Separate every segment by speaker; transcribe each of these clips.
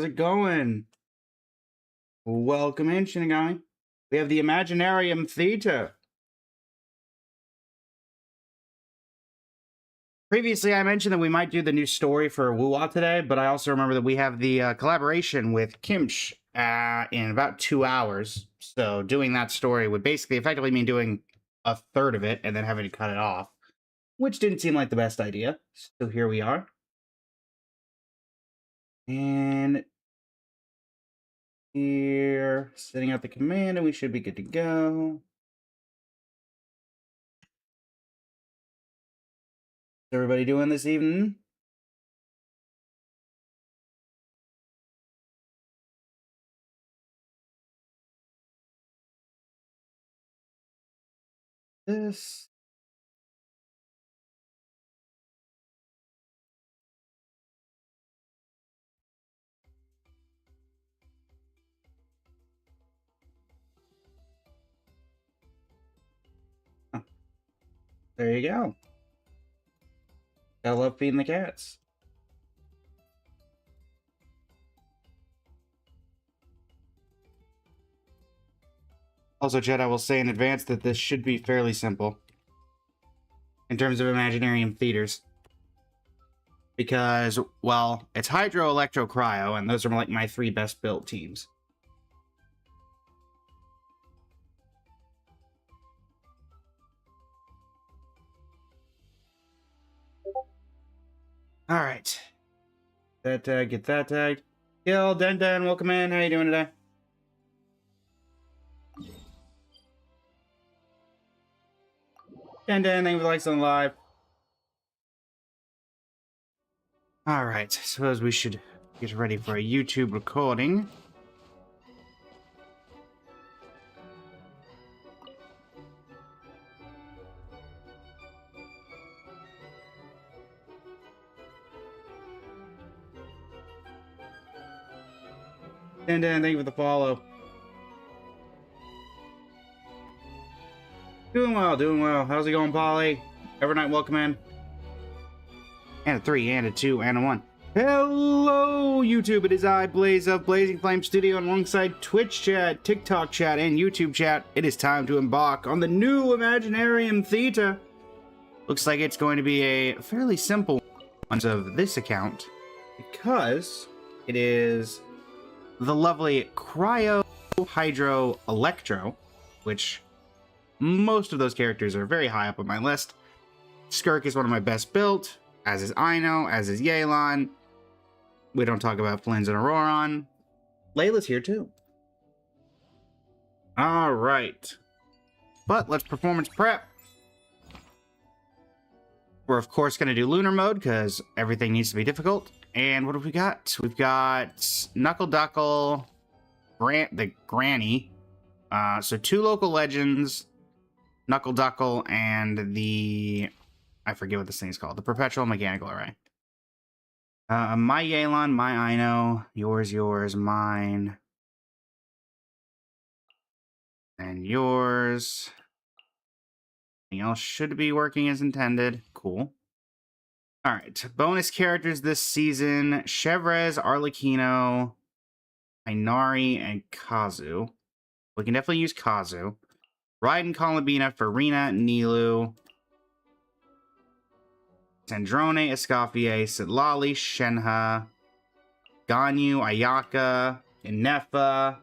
Speaker 1: How's it going? Welcome in, Shinigami. We have the Imaginarium Theta. Previously, I mentioned that we might do the new story for Wuwa today, but I also remember that we have the collaboration with Kimcch in about 2 hours. So doing that story would basically effectively mean doing a third of it and then having to cut it off, which didn't seem like the best idea. So here we are. And here, setting out the command, and we should be good to go. What's everybody doing this evening? This. Oh, there you go. I love feeding the cats. Also, Chet, I will say in advance that this should be fairly simple in terms of Imaginarium theaters. Because, well, it's Hydro, Electro, Cryo, and those are like my 3 best built teams. Alright. That tag, get that tag. Kill, Den, welcome in. How you doing today? Den, thank you for the likes on live. Alright, suppose we should get ready for a YouTube recording. Den, thank you for the follow. Doing well, doing well. How's it going, Polly? Evernight, welcome in. And a 3, and a 2, and a 1. Hello, YouTube. It is I, Blaze of Blazing Flame Studio, and alongside Twitch chat, TikTok chat, and YouTube chat, it is time to embark on the new Imaginarium Theta. Looks like it's going to be a fairly simple one of this account, because it is the lovely Cryo, Hydro, Electro, which most of those characters are very high up on my list. Skirk is one of my best built, as is Aino, as is Yelan. We don't talk about Flynn's and Auroron. Layla's here too. Alright. But let's performance prep. We're of course going to do lunar mode, because everything needs to be difficult. And what have we got? We've got Knuckle Duckle, the Granny. So 2 local legends, Knuckle Duckle, and the... I forget what this thing's called. The Perpetual Mechanical Array. My Yelan, my Aino, yours, mine. And yours. Everything else should be working as intended. Cool. Alright, bonus characters this season. Chevrez, Arlecchino, Inari, and Kazu. We can definitely use Kazu. Raiden Columbina, Farina, Nilu. Sandrone, Escoffier, Sitlali, Shenhe, Ganyu, Ayaka, Inefa,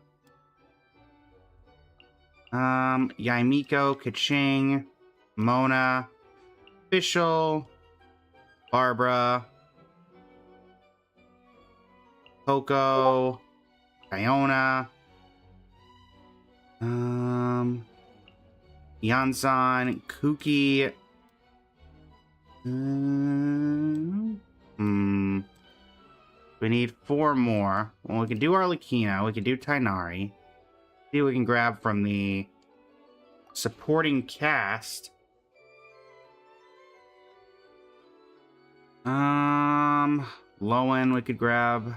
Speaker 1: Yaimiko, Kaching, Mona, Fischl, Barbara, Coco, Iona, Yansan, Kuki. We need 4 more. Well, we can do Arlecchino. We can do Tighnari. See what we can grab from the supporting cast. Lowen, we could grab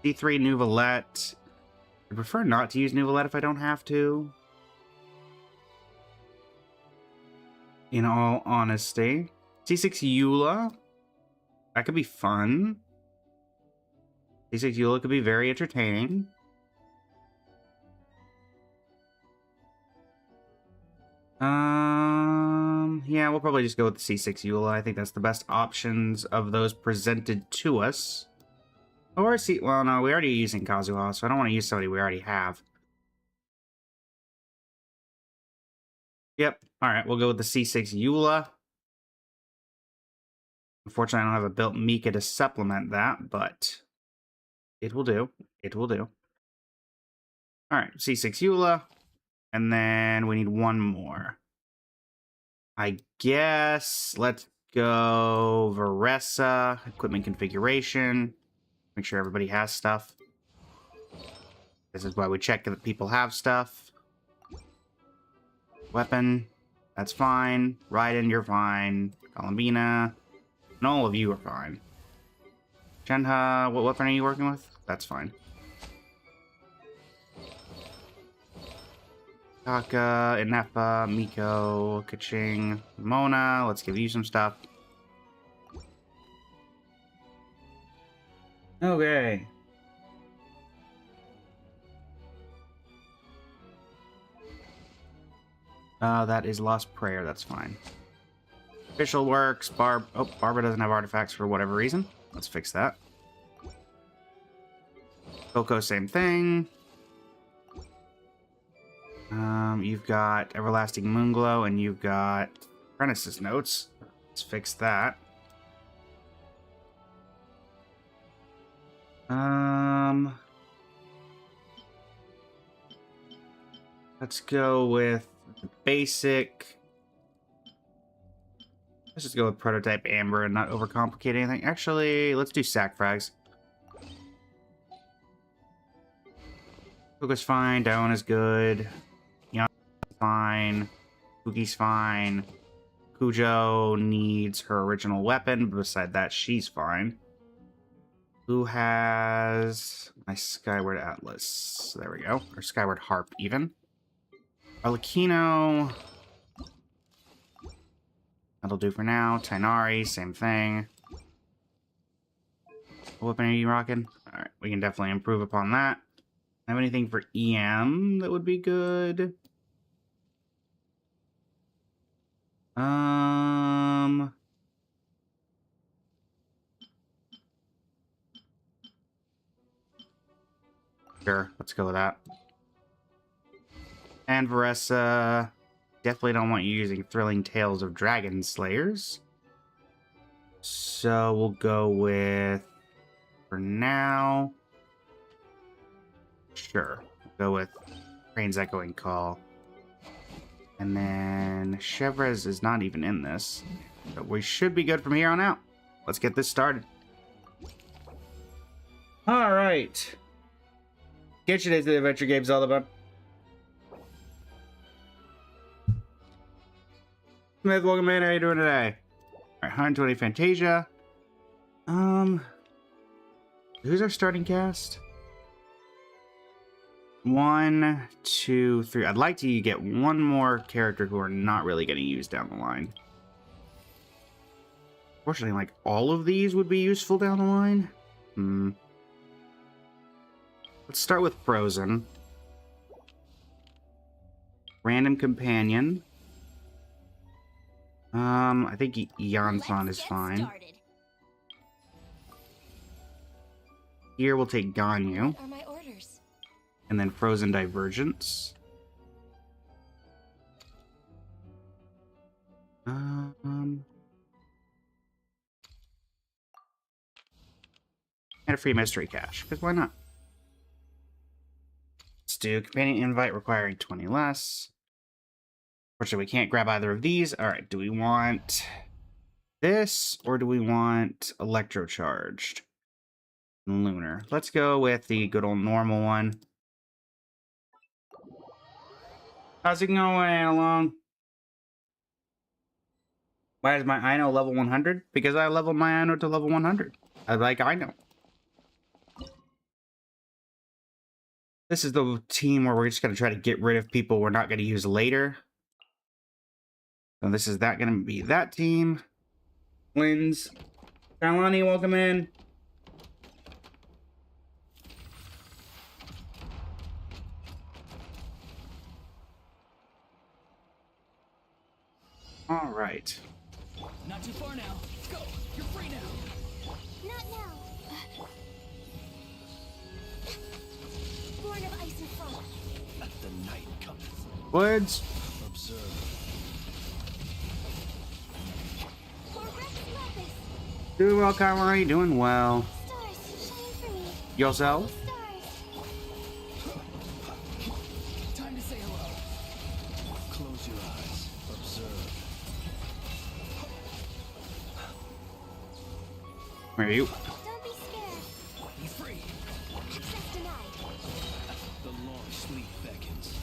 Speaker 1: C3 Nouvelette. I prefer not to use Nouvelette if I don't have to. In all honesty. C6 Eula. That could be fun. C6 Eula could be very entertaining. Yeah, we'll probably just go with the C6 Eula. I think that's the best options of those presented to us. Or well, no, we already using Kazuha, so I don't want to use somebody we already have. Yep. All right, we'll go with the C6 Eula. Unfortunately, I don't have a built Mika to supplement that, but it will do. It will do. All right, C6 Eula. And then we need one more. I guess let's go Varesa, equipment configuration. Make sure everybody has stuff. This is why we check that people have stuff. Weapon, that's fine. Raiden, you're fine. Columbina, and all of you are fine. Shenhe, what weapon are you working with? That's fine. Taka, Inepa, Miko, Kaching, Mona. Let's give you some stuff. Okay. That is Lost Prayer. That's fine. Official works. Barbara doesn't have artifacts for whatever reason. Let's fix that. Coco, same thing. You've got Everlasting Moonglow, and you've got Apprentice's Notes. Let's fix that. Let's go with the basic. Let's just go with Prototype Amber and not overcomplicate anything. Actually, let's do Sack Frags. Coco's fine. Diona's good. Yana's fine. Kuki's fine. Kujo needs her original weapon, but beside that, she's fine. Who has my Skyward Atlas? There we go. Or Skyward Harp, even. Arlecchino. That'll do for now. Tainari, same thing. What weapon are you rocking? Alright, we can definitely improve upon that. Have anything for EM that would be good? Sure, let's go with that. And Varesa, definitely don't want you using Thrilling Tales of Dragon Slayers. So we'll go with, for now, sure, we'll go with Crane's Echoing Call. And then Chevres is not even in this, but we should be good from here on out. Let's get this started. All right. Get you the adventure game's all about. Smith, welcome in. How you doing today? All right, 120 Fantasia. Who's our starting cast? 1, 2, 3. I'd like to get one more character who are not really getting used down the line. Fortunately, like, all of these would be useful down the line. Let's start with Frozen. Random Companion. I think Yansan is fine.
Speaker 2: Started.
Speaker 1: Here we'll take Ganyu.
Speaker 2: What are my orders?
Speaker 1: And then Frozen Divergence. And a free mystery cache, because why not? Let's do Companion Invite requiring 20 less. Fortunately, we can't grab either of these. Alright, do we want this, or do we want Electrocharged? Lunar. Let's go with the good old normal one. How's it going along? Why is my Ino level 100? Because I leveled my Ino to level 100. I like Ino. This is the team where we're just going to try to get rid of people we're not going to use later. So this is going to be that team. Twins. Kalani, welcome in. All right.
Speaker 2: Not too far now. Go. You're free now.
Speaker 3: Not now. Born of ice and frost.
Speaker 2: The night cometh.
Speaker 1: Woods.
Speaker 2: Observe.
Speaker 3: For Rex Lapis.
Speaker 1: Doing well, Kamari. Doing well.
Speaker 3: Stars, shine for me.
Speaker 1: Yourself?
Speaker 3: Stars.
Speaker 2: Time to say hello. Close your eyes. Observe.
Speaker 1: Where are you?
Speaker 3: Don't be scared.
Speaker 2: Be free.
Speaker 3: Access denied.
Speaker 2: The long sleep beckons.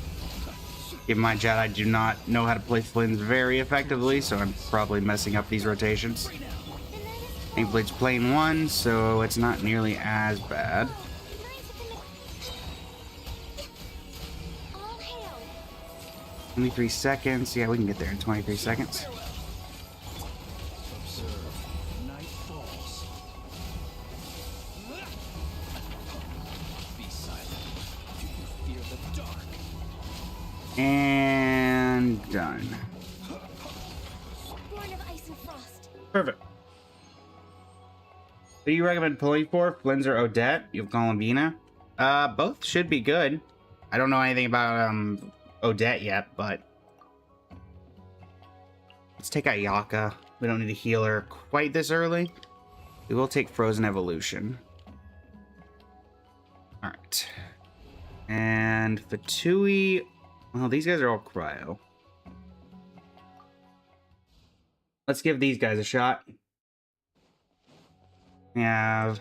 Speaker 1: Given my jet, I do not know how to play Flynn's very effectively, so I'm probably messing up these rotations.
Speaker 2: Free now.
Speaker 3: The night is cold.
Speaker 1: Inkblade's playing one, so it's not nearly as bad.
Speaker 3: Night within the... All hail.
Speaker 1: 23 seconds. Yeah, we can get there in 23 seconds.
Speaker 2: Farewell. Observe. Night falls. Be silent. Do you fear the dark?
Speaker 1: And done.
Speaker 3: Born of ice and frost.
Speaker 1: Perfect. Who do you recommend pulling for? Flynn's or Odette? You've called Vina? Both should be good. I don't know anything about Odette yet, but let's take out Yaka. We don't need to heal her quite this early. We will take Frozen Evolution. Alright. And Fatui. Well, these guys are all cryo. Let's give these guys a shot. We have...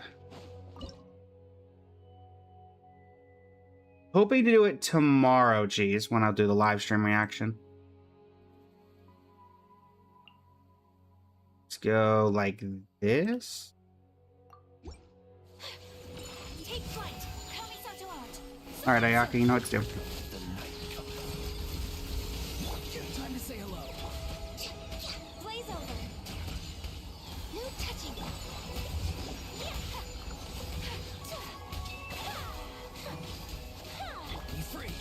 Speaker 1: hoping to do it tomorrow, geez, when I'll do the live stream reaction. Let's go like this.
Speaker 3: Take flight. Kamisato art.
Speaker 1: Alright, Ayaka, you know what to do.
Speaker 2: The night cometh. Time to say hello.
Speaker 3: Blaze over. No touching.
Speaker 2: Be free.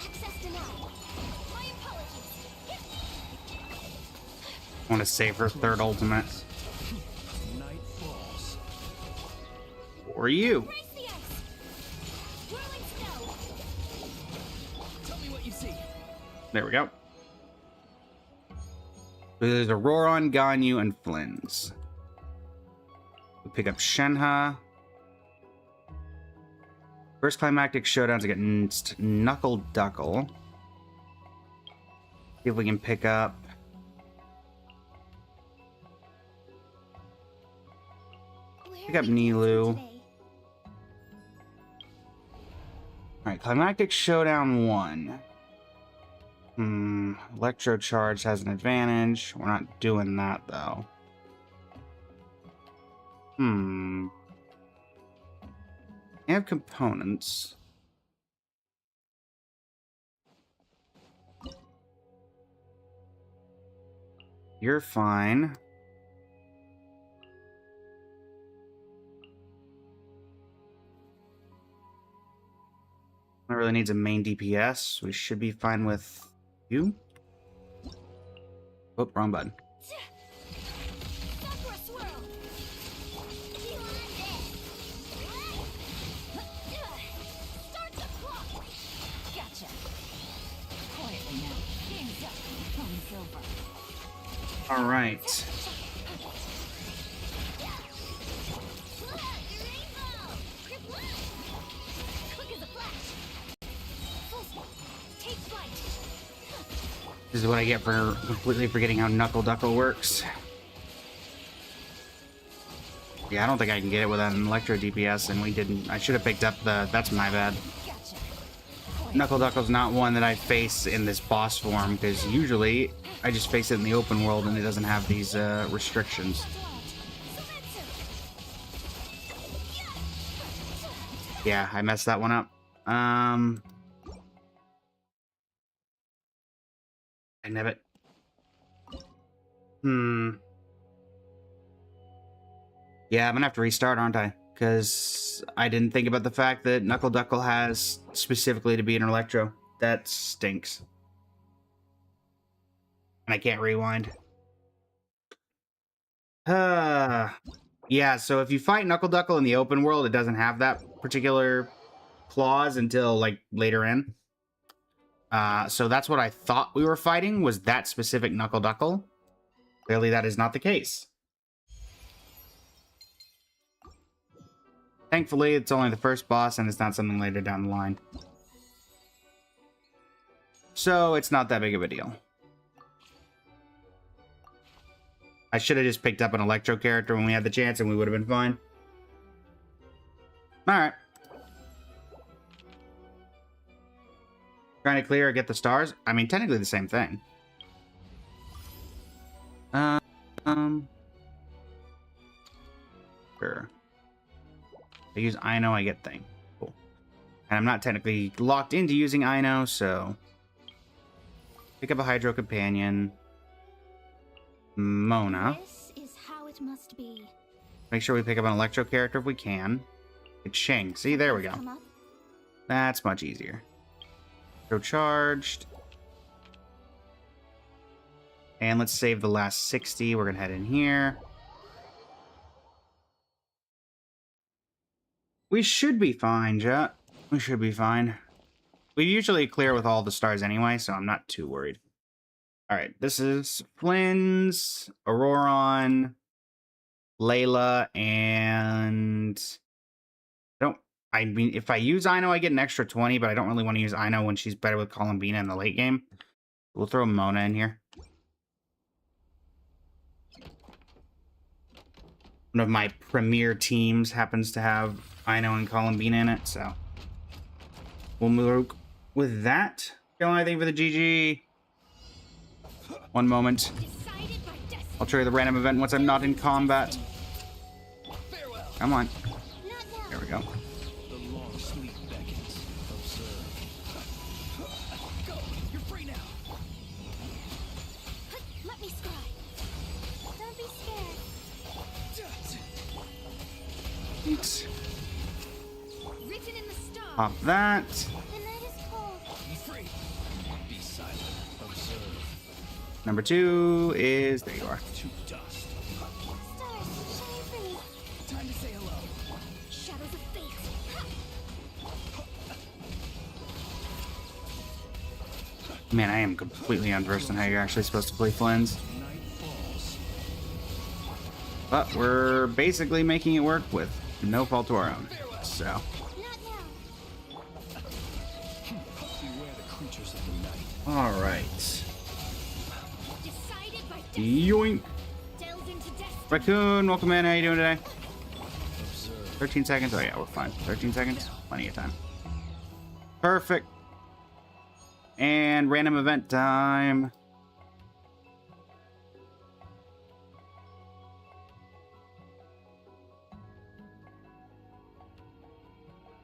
Speaker 3: Access denied. My apologies.
Speaker 1: I want to save her third ultimate.
Speaker 2: Night falls.
Speaker 1: For you.
Speaker 3: Race the ice. Whirling snow.
Speaker 2: Tell me what you see.
Speaker 1: There we go. There's Auroron, Ganyu, and Flynn's. We pick up Shenhe. First climactic showdowns against Knuckle Duckle. See if we can pick up. Pick up Nilou. Alright, climactic showdown 1. Electro charge has an advantage. We're not doing that though. We have components. You're fine. It really needs a main DPS. We should be fine with you. Oh, wrong button.
Speaker 3: Sakura swirl. Start the clock.
Speaker 4: Gotcha. Quietly now. Game's up. Phone's over.
Speaker 1: All right.
Speaker 3: Quick as a flash. Full speed. Take flight.
Speaker 1: This is what I get for completely forgetting how Knuckle Duckle works. Yeah, I don't think I can get it without an Electro DPS, and we didn't. I should have picked up the... that's my bad.
Speaker 4: Gotcha.
Speaker 1: Knuckle Duckle's not one that I face in this boss form, because usually I just face it in the open world and it doesn't have these restrictions. Yeah, I messed that one up. I never... Yeah, I'm gonna have to restart, aren't I? Because I didn't think about the fact that Knuckle Duckle has specifically to be an Electro. That stinks. And I can't rewind. Yeah, so if you fight Knuckle Duckle in the open world, it doesn't have that particular clause until, like, later in. So that's what I thought we were fighting, was that specific Knuckle Duckle. Clearly that is not the case. Thankfully, it's only the first boss, and it's not something later down the line. So, it's not that big of a deal. I should have just picked up an Electro character when we had the chance, and we would have been fine. Alright. Trying to clear or get the stars? I mean, technically the same thing. Sure. I use Ino, I get thing. Cool. And I'm not technically locked into using Ino, so... Pick up a Hydro Companion. Mona.
Speaker 3: This is how it must be.
Speaker 1: Make sure we pick up an Electro character if we can. It's Shing. See, there we go.
Speaker 3: Come up.
Speaker 1: That's much easier. Go charged. And let's save the last 60. We're going to head in here. We should be fine, Jet. We should be fine. We usually clear with all the stars anyway, so I'm not too worried. Alright, this is Flynn's, Auroron, Layla, and... I mean, if I use Ino, I get an extra 20, but I don't really want to use Ino when she's better with Columbina in the late game. We'll throw Mona in here. One of my premier teams happens to have Ino and Columbina in it, so... We'll move with that. The only thing for the GG. One moment. I'll trigger the random event once I'm not in combat. Come on. There we go.
Speaker 3: Let me scry. Don't be scared.
Speaker 1: Thanks.
Speaker 3: Written in the stars.
Speaker 1: Pop that.
Speaker 3: The night is cold.
Speaker 2: Be free. Be silent. Observe.
Speaker 1: Number 2 is... There you are.
Speaker 2: To dust.
Speaker 3: Stars, shine for me.
Speaker 2: Time to say hello.
Speaker 3: Shadows of fate.
Speaker 1: Man, I am completely unversed on how you're actually supposed to play Flynn's.
Speaker 2: Night falls.
Speaker 1: But we're basically making it work with no fault to our own. So,
Speaker 3: Not now.
Speaker 2: Beware the creatures of the night.
Speaker 1: alright.
Speaker 3: Decided by
Speaker 1: Yoink.
Speaker 3: delve into destiny.
Speaker 1: Raccoon, welcome in. How you doing today?
Speaker 2: Observe.
Speaker 1: 13 seconds? Oh yeah, we're fine. 13 seconds? Plenty of time. Perfect. And random event time.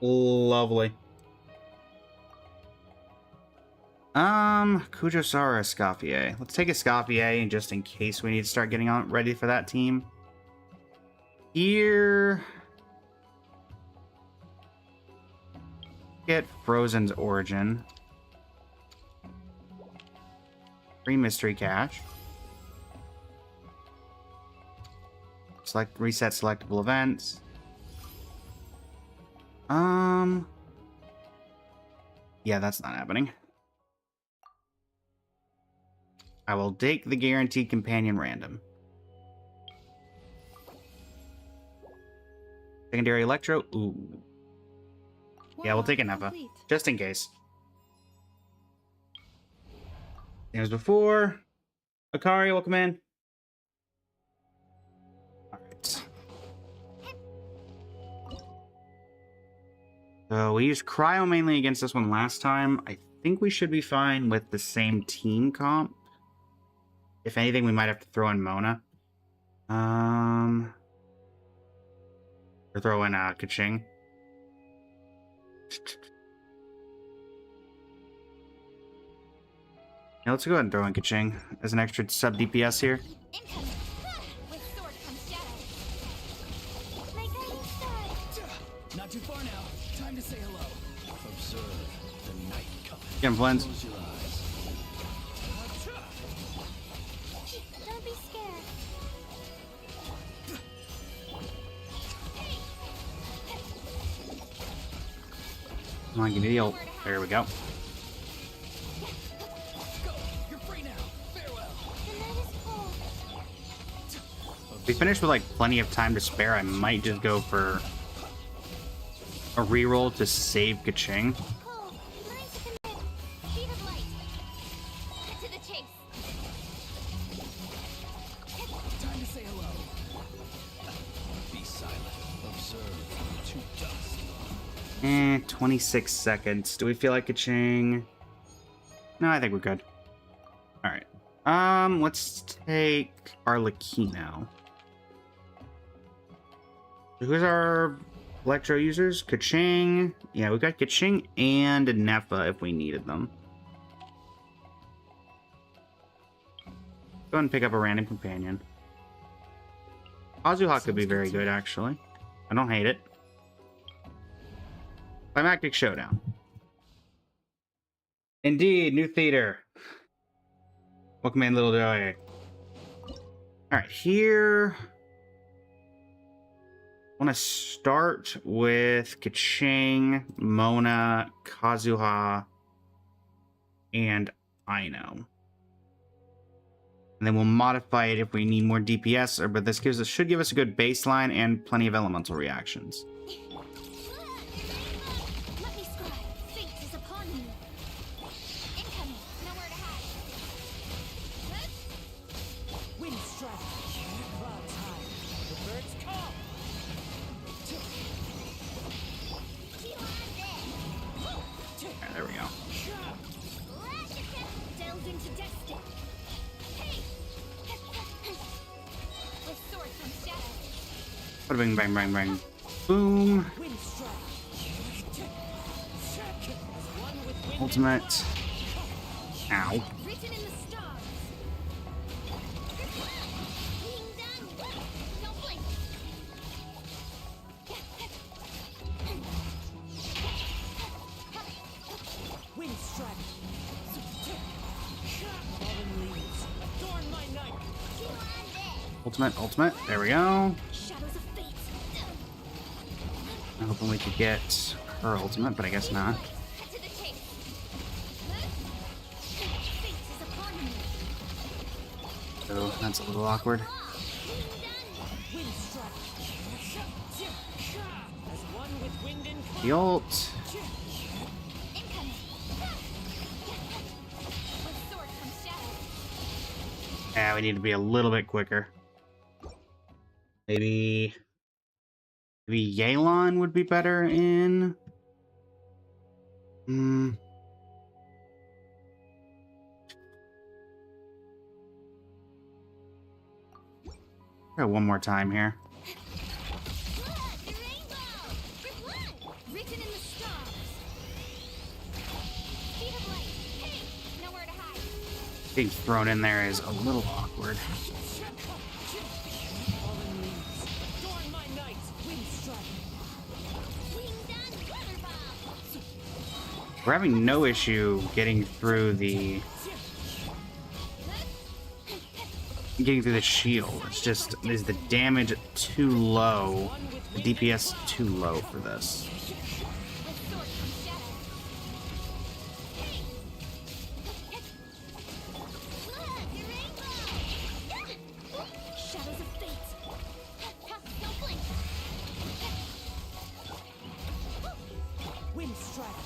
Speaker 1: Lovely. Kujosara Escoffier. Let's take Escoffier just in case we need to start getting on ready for that team. Here. Get Frozen's Origin. Free mystery cache. Select reset selectable events. Yeah, that's not happening. I will take the guaranteed companion random. Secondary Electro. Ooh. Yeah, we'll take a Neva. Just in case. Same as before. Akari, welcome in. Alright. So we used Cryo mainly against this one last time. I think we should be fine with the same team comp. If anything, we might have to throw in Mona. Or throw in Kaching. Yeah, let's go ahead and throw in Kaching as an extra sub DPS here.
Speaker 3: Incoming. With sword comes shadow. My guiding star.
Speaker 2: Not too far now. Time to say hello. Observe the night coming.
Speaker 1: Get him, Flens.
Speaker 2: Close your eyes.
Speaker 1: Come on, give me the ult. There we go.
Speaker 2: Go! You're free now! Farewell!
Speaker 3: The night is cold.
Speaker 1: If we finish with like plenty of time to spare, I might just go for a reroll to save Kimcch.
Speaker 3: Cold. Learn to commit. Speed of light. Cut to the chase.
Speaker 2: Time to say hello. Be silent. Observe. To dust.
Speaker 1: 26 seconds. Do we feel like Kimcch? No, I think we're good. Alright. Let's take Arlecchino. Who's our Electro users? Kimcch. Yeah, we got Kimcch and Nefa if we needed them. Go ahead and pick up a random companion. Kazuha could be very good, actually. I don't hate it. Climactic Showdown. Indeed, new theater. Welcome in, little joy. Alright, here... I want to start with Kimcch, Mona, Kazuha, and Aino. And then we'll modify it if we need more DPS, but this should give us a good baseline and plenty of elemental reactions.
Speaker 3: Let me scribe. Fate is upon me. Incoming. Nowhere to hide.
Speaker 2: Wind strike. Cloud high. The birds call.
Speaker 1: Alright, there we go.
Speaker 3: Delved into destiny. Hey! With sword from shadow.
Speaker 1: Bada bing, bang, bang, bang. Boom.
Speaker 2: Wind strike. One with wind.
Speaker 1: Ultimate. Ow.
Speaker 3: Written in the stars. Being done. Don't blink.
Speaker 2: Wind strike. Fallen leaves. Adorn my night.
Speaker 1: Ultimate. There we go.
Speaker 3: Shadows of fate.
Speaker 1: I'm hoping we could get her ultimate, but I guess not.
Speaker 3: Cut to the chase. Fate is upon me.
Speaker 1: So that's a little awkward.
Speaker 3: Being done.
Speaker 2: Wind strike. As one with wind and cloud.
Speaker 1: The ult.
Speaker 3: Incoming. With sword from shadow.
Speaker 1: Yeah, we need to be a little bit quicker. Maybe Yelan would be better in... Try one more time here.
Speaker 3: The rainbow. Written in the stars. Speed of light. Hey, nowhere to hide.
Speaker 1: Being thrown in there is a little awkward.
Speaker 2: Fallen leaves. Adorn my night. Wind strike.
Speaker 3: Being done. Weather bomb.
Speaker 1: We're having no issue getting through the shield. It's just, is the damage too low? The DPS too low for this.
Speaker 3: With sword from shadow. Hey. The rainbow. Shadows of fate. Don't blink.
Speaker 2: Wind strike.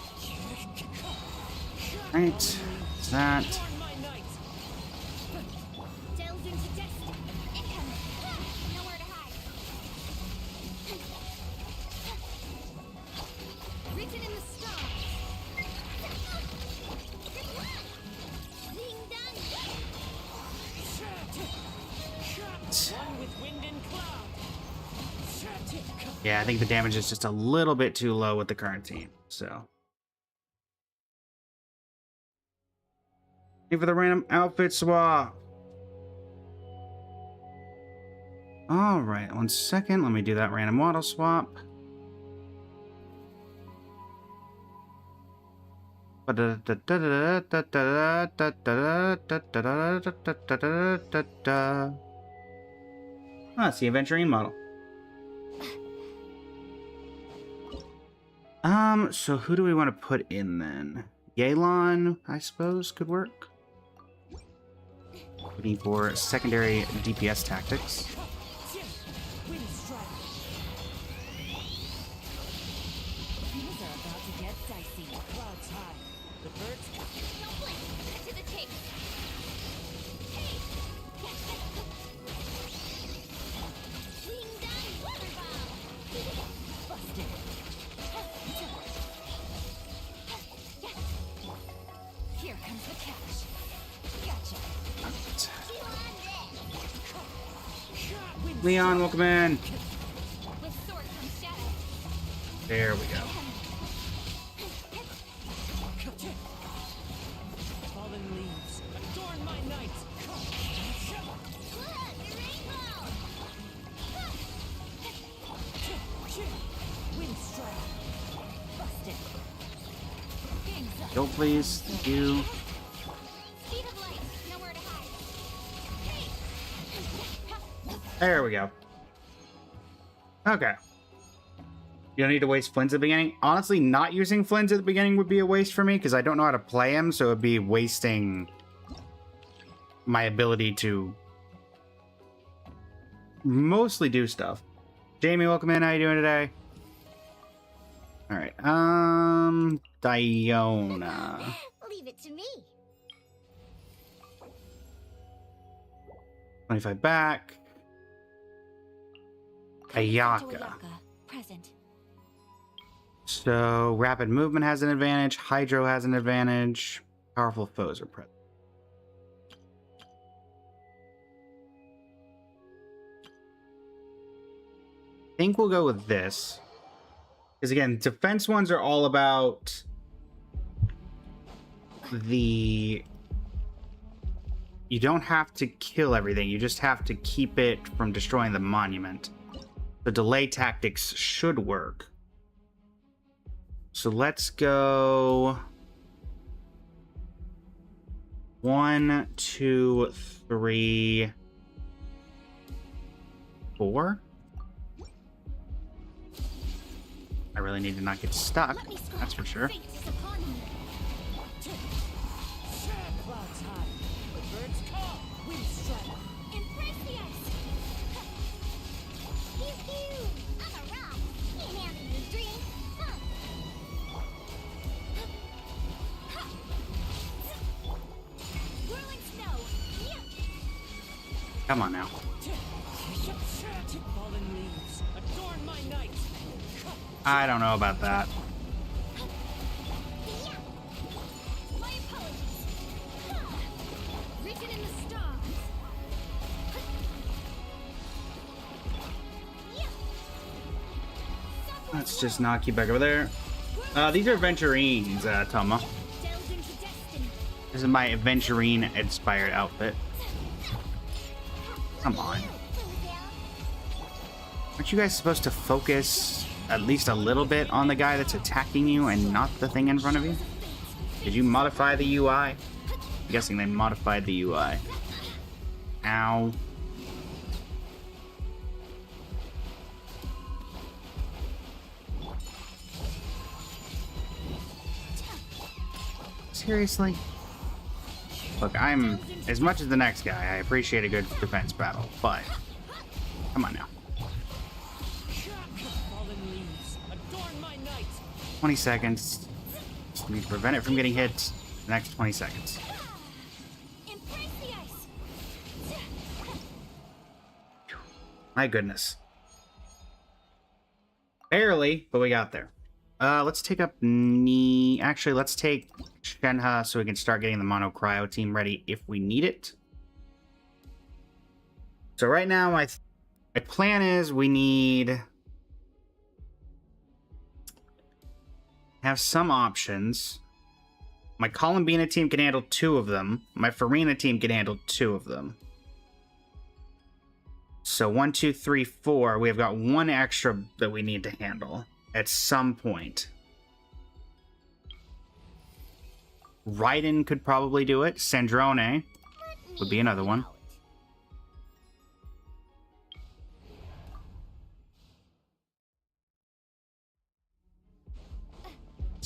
Speaker 1: Right, is that...
Speaker 2: Adorn my night.
Speaker 3: Delved into destiny. Incoming. Nowhere to hide. Written in the stars. Being done.
Speaker 2: One with wind and cloud.
Speaker 1: Yeah, I think the damage is just a little bit too low with the current team, so... Wait for the random outfit swap. Alright, 1 second. Let me do that random model swap. Ah, it's the Aventurine model. So who do we want to put in then? Yelan, I suppose, could work. Looking for secondary DPS tactics.
Speaker 2: Wind strike.
Speaker 4: Things are about to get dicey.
Speaker 2: Clouds high. The birds
Speaker 3: Don't blink. Cut to the chase. Hey! Swing down, water bomb.
Speaker 4: Busted. Here comes the cash. Gotcha.
Speaker 3: Chew on this.
Speaker 1: Leon, welcome in.
Speaker 3: With sword comes shadow.
Speaker 1: There we go.
Speaker 2: fallen leaves. Adorn my night.
Speaker 3: Look, the rainbow!
Speaker 2: Wind strike.
Speaker 4: Busted. Game's up.
Speaker 1: Go, please. Thank you.
Speaker 3: Speed of light. Nowhere to hide.
Speaker 1: There we go. Okay. You don't need to waste Flints at the beginning. Honestly, not using Flints at the beginning would be a waste for me because I don't know how to play him, so it'd be wasting my ability to mostly do stuff. Jamie, welcome in. How you doing today? All right. Diona.
Speaker 3: Leave it to me.
Speaker 1: 25 back. Ayaka.
Speaker 3: Ayaka. Present.
Speaker 1: So, rapid movement has an advantage. Hydro has an advantage. Powerful foes are present. I think we'll go with this. Because again, defense ones are all about the... You don't have to kill everything. You just have to keep it from destroying the monument. The delay tactics should work. So let's go 1, 2, 3, 4. I really need to not get stuck,
Speaker 3: Let me scratch.
Speaker 1: that's for sure.
Speaker 3: Fate is upon me.
Speaker 2: Clouds high. The birds call. Wind strike.
Speaker 3: Embrace the ice. Pew pew. I'm a rock. Ain't having your dream. Huh. Whirling snow. Yeah.
Speaker 1: Come on now.
Speaker 2: Fallen leaves. Adorn my night.
Speaker 1: I don't know about that.
Speaker 3: Yeah. My apologies. Huh. Written in the stars. Yeah.
Speaker 1: Let's just knock you back over there. These are Venturines, Toma.
Speaker 3: Delved into destiny.
Speaker 1: This is my Venturine-inspired outfit. Come on. Aren't you guys supposed to focus at least a little bit on the guy that's attacking you and not the thing in front of you? Did you modify the UI? I'm guessing they modified the UI. Ow. Seriously? Look, I'm as much as the next guy. I appreciate a good defense battle, but come on now.
Speaker 2: Fallen leaves. Adorn my night.
Speaker 1: 20 seconds. Just need to prevent it from getting hit. The next 20 seconds.
Speaker 3: Embrace the ice.
Speaker 1: My goodness. Barely, but we got there. Let's take up Actually, let's take Shenhe so we can start getting the Mono Cryo team ready if we need it. So right now, my plan is we need... have some options. My Columbina team can handle 2 of them. My Farina team can handle 2 of them. So 1, 2, 3, 4. We've got 1 extra that we need to handle at some point. Raiden could probably do it. Sandrone would be another one.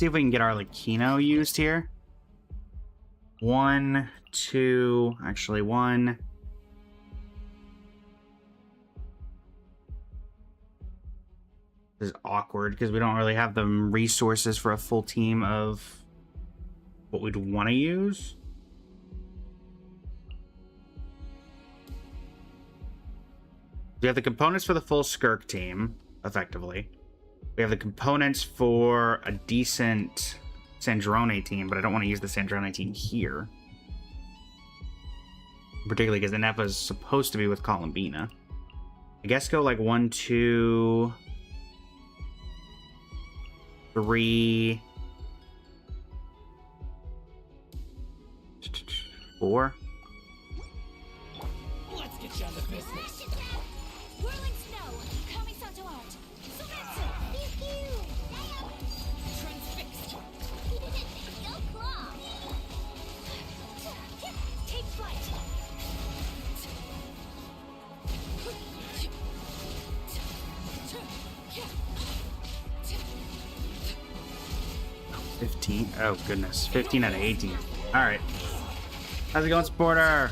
Speaker 1: see if we can get our Lakino used here. 1, 2, actually 1. This is awkward because we don't really have the resources for a full team of what we'd want to use. We have the components for the full Skirk team, effectively. We have the components for a decent Sandrone team, but I don't want to use the Sandrone team here. Particularly because the Nepa is supposed to be with Columbina. I guess go like 1, 2, 3, 4.
Speaker 2: Let's get you on the business.
Speaker 3: Whirling snow. Kamisato art. Sumetsu. Pew
Speaker 2: Transfixed.
Speaker 3: Go claw.
Speaker 4: Take flight.
Speaker 1: 15. Oh, goodness. 15 out of 18. All right. How's it going, Sporter?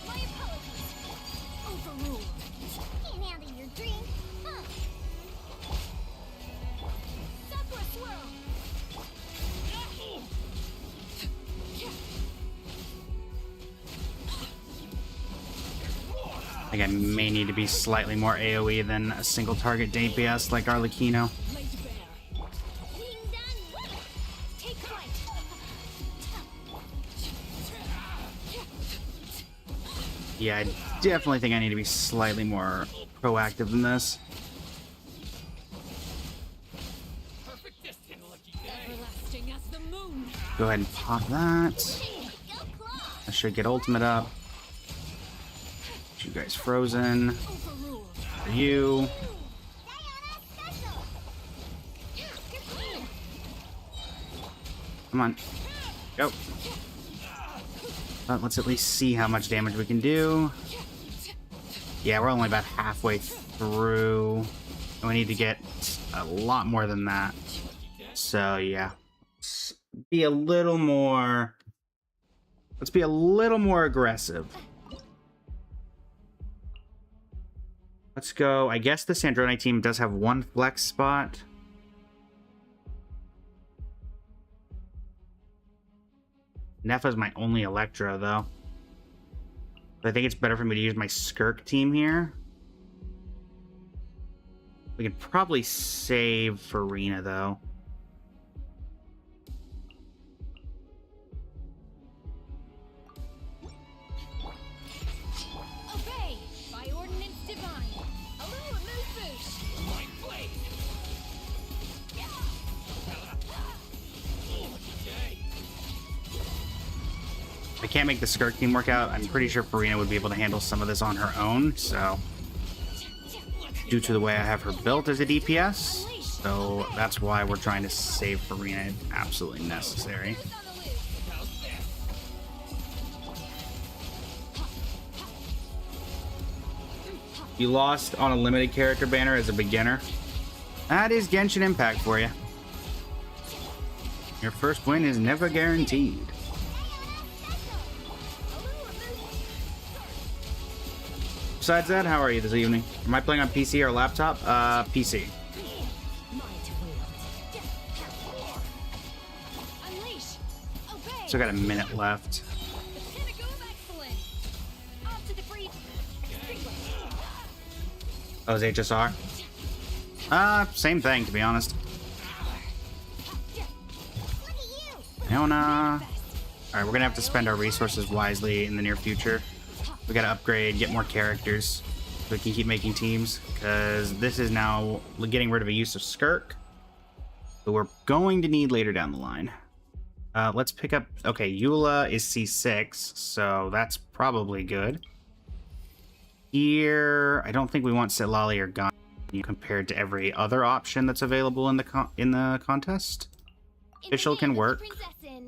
Speaker 3: My apologies. Overruled. Can't handle your drink. Huh. Sakura swirl.
Speaker 1: I think I may need to be slightly more AoE than a single target DPS like our Lakino.
Speaker 2: Laid bare.
Speaker 3: Being done.
Speaker 4: Take flight.
Speaker 1: Yeah, I definitely think I need to be slightly more proactive than this.
Speaker 2: Perfect distance, lucky day.
Speaker 4: Everlasting as the moon.
Speaker 1: Go ahead and pop that.
Speaker 3: Go claw.
Speaker 1: I should get ultimate up. You guys frozen.
Speaker 4: Overruled.
Speaker 1: For you.
Speaker 3: Diana special.
Speaker 1: Come on. Go. Let's at least see how much damage we can do. Yeah, we're only about halfway through. And we need to get a lot more than that. So, yeah. Let's be a little more... Let's be a little more aggressive. Let's go. I guess the Sandrone team does have one flex spot. Nefa's my only Electro, though. But I think it's better for me to use my Skirk team here. We could probably save Farina, though.
Speaker 4: Obey by ordinance divine. A little move boost.
Speaker 2: My blade. Lucky day.
Speaker 1: I can't make the Skirk team work out. I'm pretty sure Farina would be able to handle some of this on her own, so... Due to the way I have her built as a DPS, so that's why we're trying to save Farina if absolutely necessary.
Speaker 2: How's this?
Speaker 1: You lost on a limited character banner as a beginner. That is Genshin Impact for you. Your first win is never guaranteed. Besides that, how are you this evening? Am I playing on PC or laptop? PC.
Speaker 4: Unleash. Obey.
Speaker 1: Still got a minute left.
Speaker 4: The pinnacle of excellence. Off to the free.
Speaker 1: Oh, is HSR? Same thing, to be honest. Iona. Alright, we're gonna have to spend our resources wisely in the near future. We gotta upgrade, get more characters, so we can keep making teams, because this is now getting rid of a use of Skirk, that we're going to need later down the line. Let's pick up... Okay, Eula is C6, so that's probably good. Here, I don't think we want Sitlali or Gun compared to every other option that's available in the contest. Official can work. So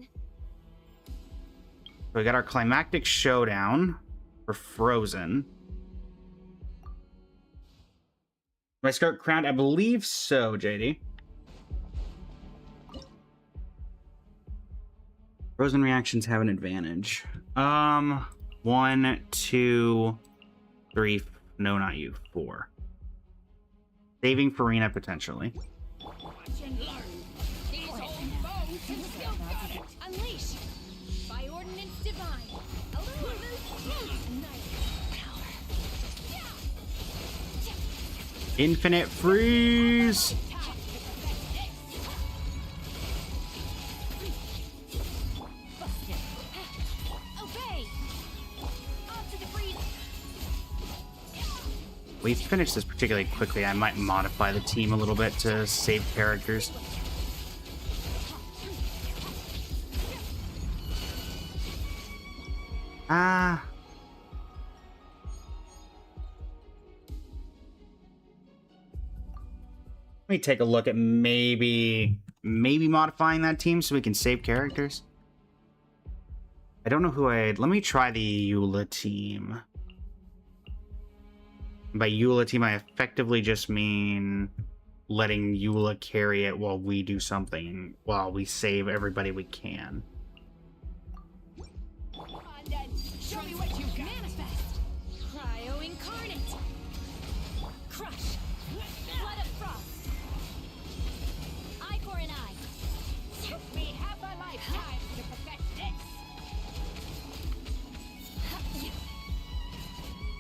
Speaker 1: we got our climactic showdown for Frozen. Do I start crowned? I believe so, JD. Frozen reactions have an advantage. 1, 2, 3. No, not you. 4. Saving Farina potentially.
Speaker 4: Watch and learn. These old bones can still got it. Unleash. By ordinance divine. A little loose. Nice power.
Speaker 1: Infinite freeze.
Speaker 4: Obey. On to the freeze.
Speaker 1: We finished this particularly quickly. I might modify the team a little bit to save characters. Let me take a look at maybe modifying that team so we can save characters. I don't know who let me try the Eula team. By Eula team, I effectively just mean letting Eula carry it while we do something, while we save everybody we can.
Speaker 4: On then. Show me what you got. Manifest. Cryo incarnate. Crush. Blood of frost. Eye for an eye. We have a lifetime to perfect this.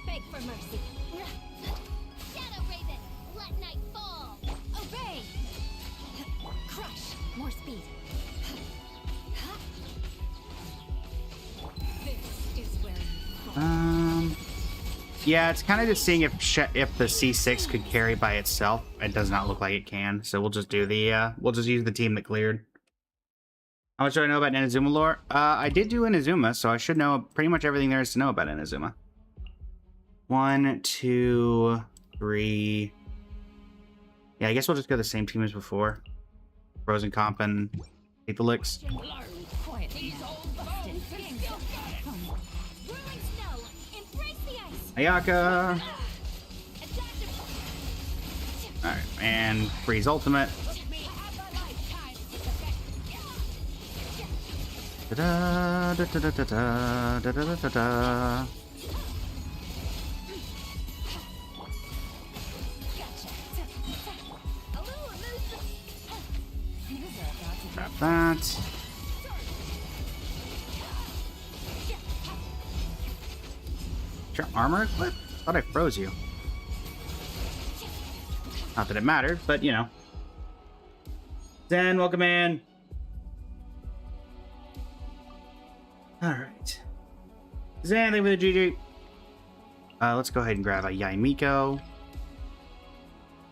Speaker 4: Beg for mercy.
Speaker 3: Shadow Raven, let night fall.
Speaker 4: Obey. Crush. More speed. This is where you fall.
Speaker 1: Yeah, it's kind of just seeing if the C6 could carry by itself. It does not look like it can, so we'll just do the we'll just use the team that cleared. How much do I know about Inazuma lore? I did do Inazuma, so I should know pretty much everything there is to know about Inazuma. 1, 2, 3. Yeah, I guess we'll just go the same team as before. Frozen Comp and Apelix.
Speaker 4: These old bones can still got it.
Speaker 3: Whirling snow, embrace the ice.
Speaker 1: Ayaka! Alright, and Freeze Ultimate.
Speaker 4: We have a lifetime to perfect.
Speaker 1: Da da da da da da da da da da. Grab that. Is your armor equipped? Thought I froze you. Not that it mattered, but you know. Zen, welcome in. Alright. Zen, thank you for the GG. Let's go ahead and grab a Yaimiko.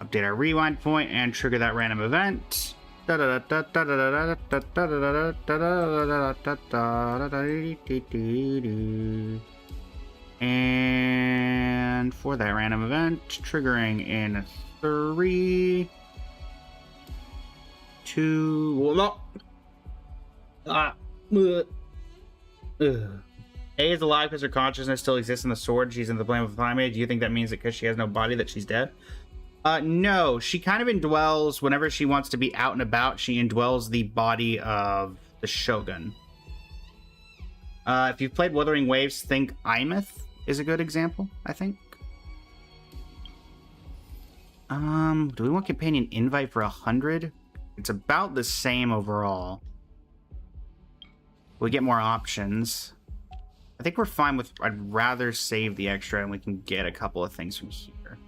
Speaker 1: Update our rewind point and trigger that random event. And for that random event, triggering in 3, 2, well, no. A is alive because her consciousness still exists in the sword. She's in the plane with Climate. Do you think that means that because she has no body that she's dead? No, she kind of indwells, whenever she wants to be out and about, she indwells the body of the Shogun. If you've played Wuthering Waves, think Imeth is a good example, I think. Do we want Companion Invite for 100? It's about the same overall. We get more options. I think we're fine with, I'd rather save the extra and we can get a couple of things from here.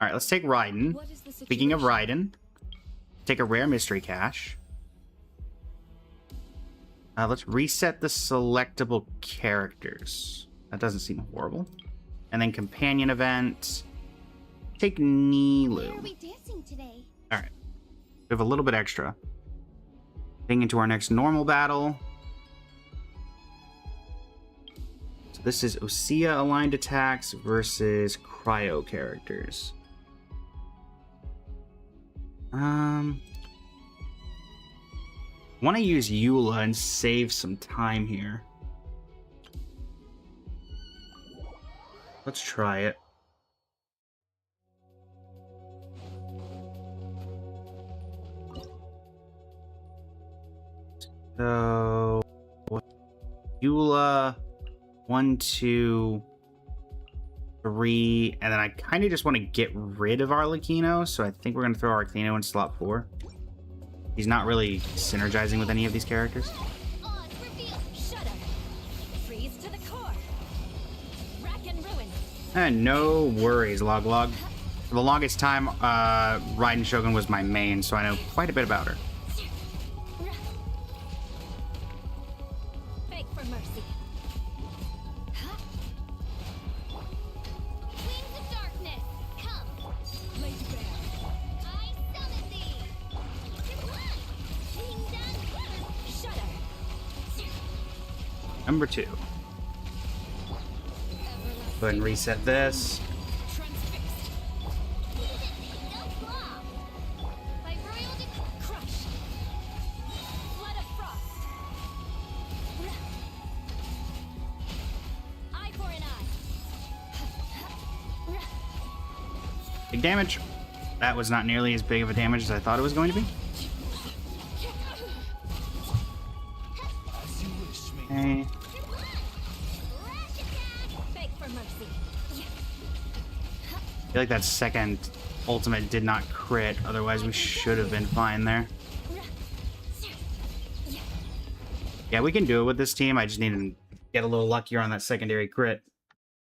Speaker 1: Alright, let's take Raiden. Speaking of Raiden, take a rare mystery cache. Let's reset the selectable characters. That doesn't seem horrible. And then companion event. Take
Speaker 3: Where are
Speaker 1: Nilu.
Speaker 3: we dancing today?
Speaker 1: Alright. We have a little bit extra. Getting into our next normal battle. So this is Osea aligned attacks versus cryo characters. Want to use Eula and save some time here. Let's try it. So, Eula, 1, 2, 3, and then I kind of just want to get rid of Arlecchino, so I think we're going to throw Arlecchino in slot 4. He's not really synergizing with any of these characters.
Speaker 4: Odds reveal. Shudder. Freeze to the core. Rack and ruin.
Speaker 1: No worries, Log. For the longest time, Raiden Shogun was my main, so I know quite a bit about her.
Speaker 4: Beg for mercy.
Speaker 3: Queens of darkness, come.
Speaker 4: Lay to bear.
Speaker 3: I summon thee. Kingdom
Speaker 4: Shudder.
Speaker 1: Number 2. Go ahead and reset this.
Speaker 4: Transfixed.
Speaker 3: no claw. By royal decree.
Speaker 4: Crush. Flood of frost. Eye for an eye.
Speaker 1: Big damage. That was not nearly as big of a damage as I thought it was going to be. Okay.
Speaker 3: Lash attack.
Speaker 4: Beg for mercy.
Speaker 1: I feel like that second ultimate did not crit, otherwise we should have been fine there. Yeah, we can do it with this team. I just need to get a little luckier on that secondary crit.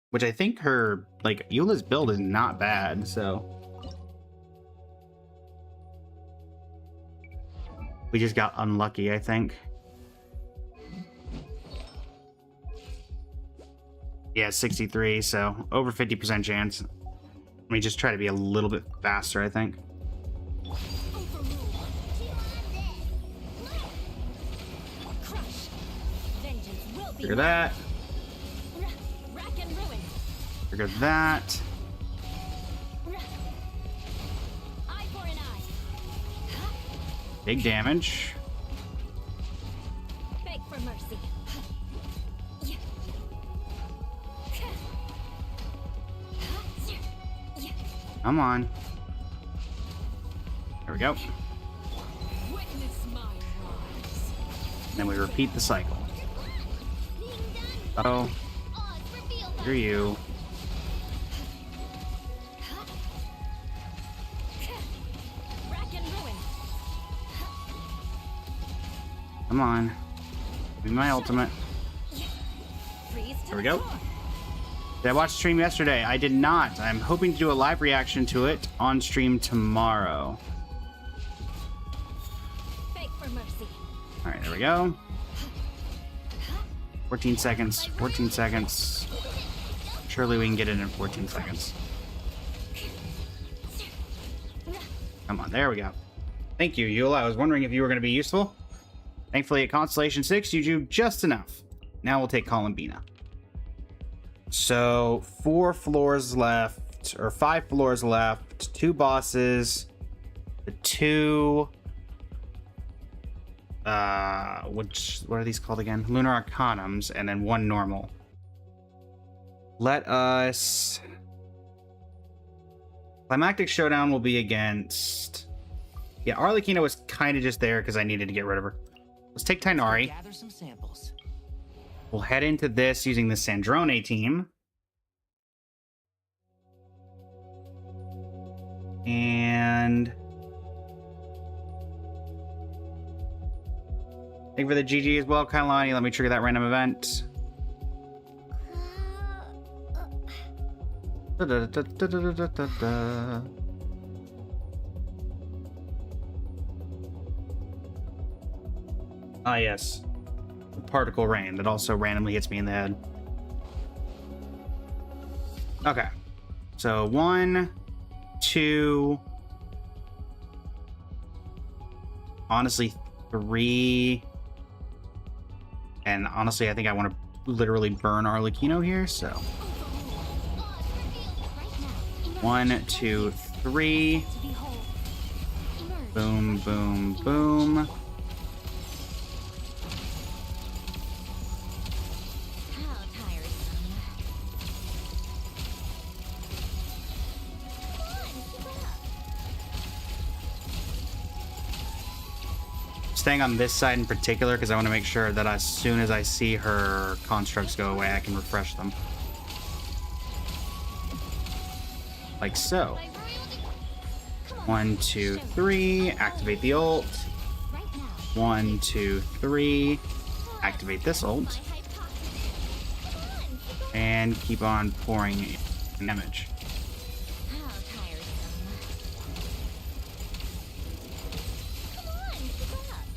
Speaker 1: Which I think her, like, Eula's build is not bad, so... We just got unlucky, I think. Yeah, 63, so over 50% chance. Let me just try to be a little bit faster, I think.
Speaker 4: Crush. Vengeance will be
Speaker 1: Trigger that.
Speaker 4: Rack and ruin.
Speaker 1: Trigger that.
Speaker 4: Eye for an eye.
Speaker 1: Big damage.
Speaker 4: Beg for mercy.
Speaker 1: Come on. There we go.
Speaker 4: Witness my rise.
Speaker 1: Then we repeat the cycle. Oh,
Speaker 3: Odds reveal.
Speaker 1: here you.
Speaker 4: Rack and ruin.
Speaker 1: Come on. Give me my ultimate.
Speaker 4: Freeze to
Speaker 1: There we
Speaker 4: the
Speaker 1: go.
Speaker 4: core.
Speaker 1: Did I watch the stream yesterday? I did not. I'm hoping to do a live reaction to it on stream tomorrow.
Speaker 4: Beg for mercy.
Speaker 1: Alright, there we go. 14 seconds. 14 seconds. Surely we can get it in 14 seconds. Come on, there we go. Thank you, Eula. I was wondering if you were going to be useful. Thankfully, at Constellation 6, you do just enough. Now we'll take Columbina. So, 4 floors left, or 5 floors left, 2 bosses, the 2, what are these called again? Lunar Arcanums, and then 1 normal. Let us... Climactic Showdown will be against... Yeah, Arlecchino was kind of just there because I needed to get rid of her. Let's take Tainari.
Speaker 2: Gather some samples.
Speaker 1: We'll head into this using the Sandrone team. And... Thank you for the GG as well, Kailani. Let me trigger that random event. Da-da-da-da-da-da-da-da. Ah, yes. The particle rain that also randomly hits me in the head. Okay. So 1, 2. Honestly, 3. And honestly, I think I want to literally burn Arlecchino here, so. 1, 2, 3. Boom, boom, boom. staying on this side in particular because I want to make sure that as soon as I see her constructs go away, I can refresh them. Like so. 1, 2, 3. Activate the ult. 1, 2, 3. Activate this ult. And keep on pouring damage.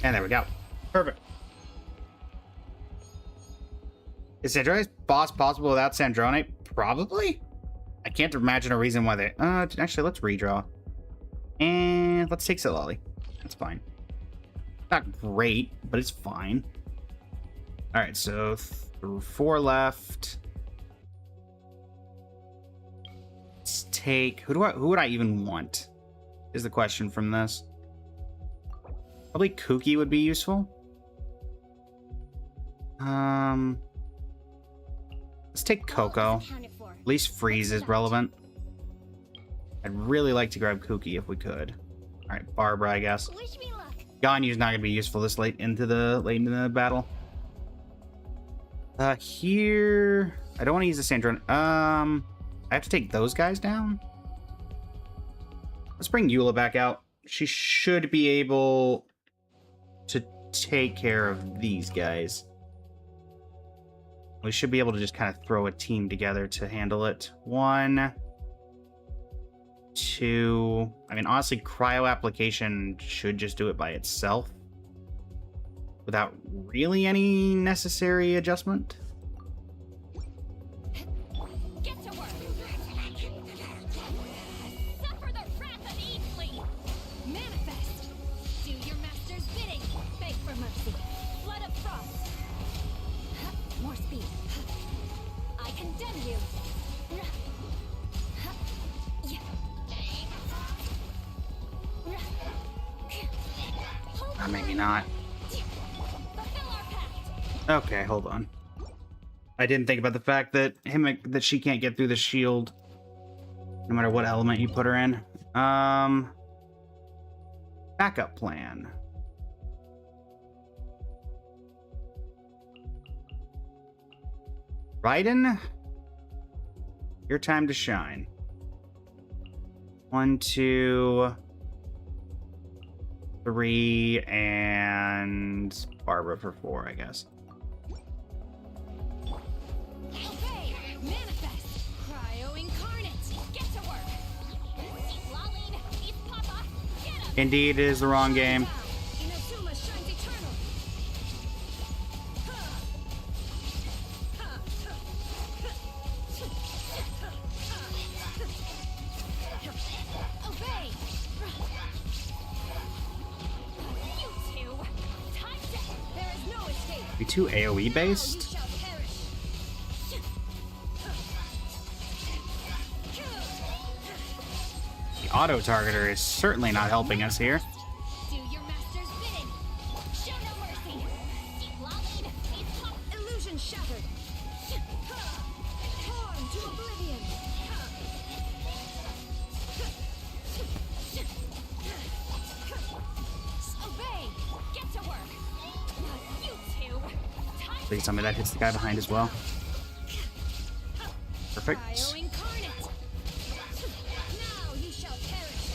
Speaker 1: And there we go. Perfect. Is Sandrone's boss possible without Sandrone? Probably. I can't imagine a reason why they... actually, let's redraw. And let's take Silali. That's fine. Not great, but it's fine. Alright, so 4 left. Let's take... Who would I even want? Is the question from this. Probably Kooky would be useful. Let's take Coco. At least Freeze is relevant. I'd really like to grab Kooky if we could. Alright, Barbara, I guess. Ganyu's not gonna be useful this late into the battle. Here I don't want to use the Sandrone. I have to take those guys down. Let's bring Eula back out. She should be able to take care of these guys. We should be able to just kind of throw a team together to handle it. 1, 2. I mean, honestly, cryo application should just do it by itself without really any necessary adjustment.
Speaker 4: Get to work. Suffer the wrath of Eatly. Manifest. Do your master's bidding. Beg for mercy. Flood of frost. More speed. I condemn you.
Speaker 1: Maybe not.
Speaker 4: Fulfill our pact.
Speaker 1: Okay, hold on. I didn't think about the fact that she can't get through the shield no matter what element you put her in. Backup plan. Raiden, your time to shine. 1, 2, 3, and Barbara for 4, I guess.
Speaker 4: Okay, manifest. Cryo incarnate. Get to work. Lolling. Eat Papa. Get him.
Speaker 1: Indeed, it is the wrong game.
Speaker 4: Inazuma shines eternal. Obey. You two. Time set. There is no escape.
Speaker 1: Be too AoE
Speaker 4: You
Speaker 1: based.
Speaker 4: shall perish.
Speaker 1: The auto targeter is certainly not helping us here.
Speaker 4: Do your master's bidding. Show no mercy. Lolling. Eat Papa. Illusion shattered. Torn to oblivion. Obey. Get to work. You two. Time
Speaker 1: Please tell me that hits the guy behind as well.
Speaker 4: Cryo
Speaker 1: Perfect.
Speaker 4: incarnate. Now you shall perish.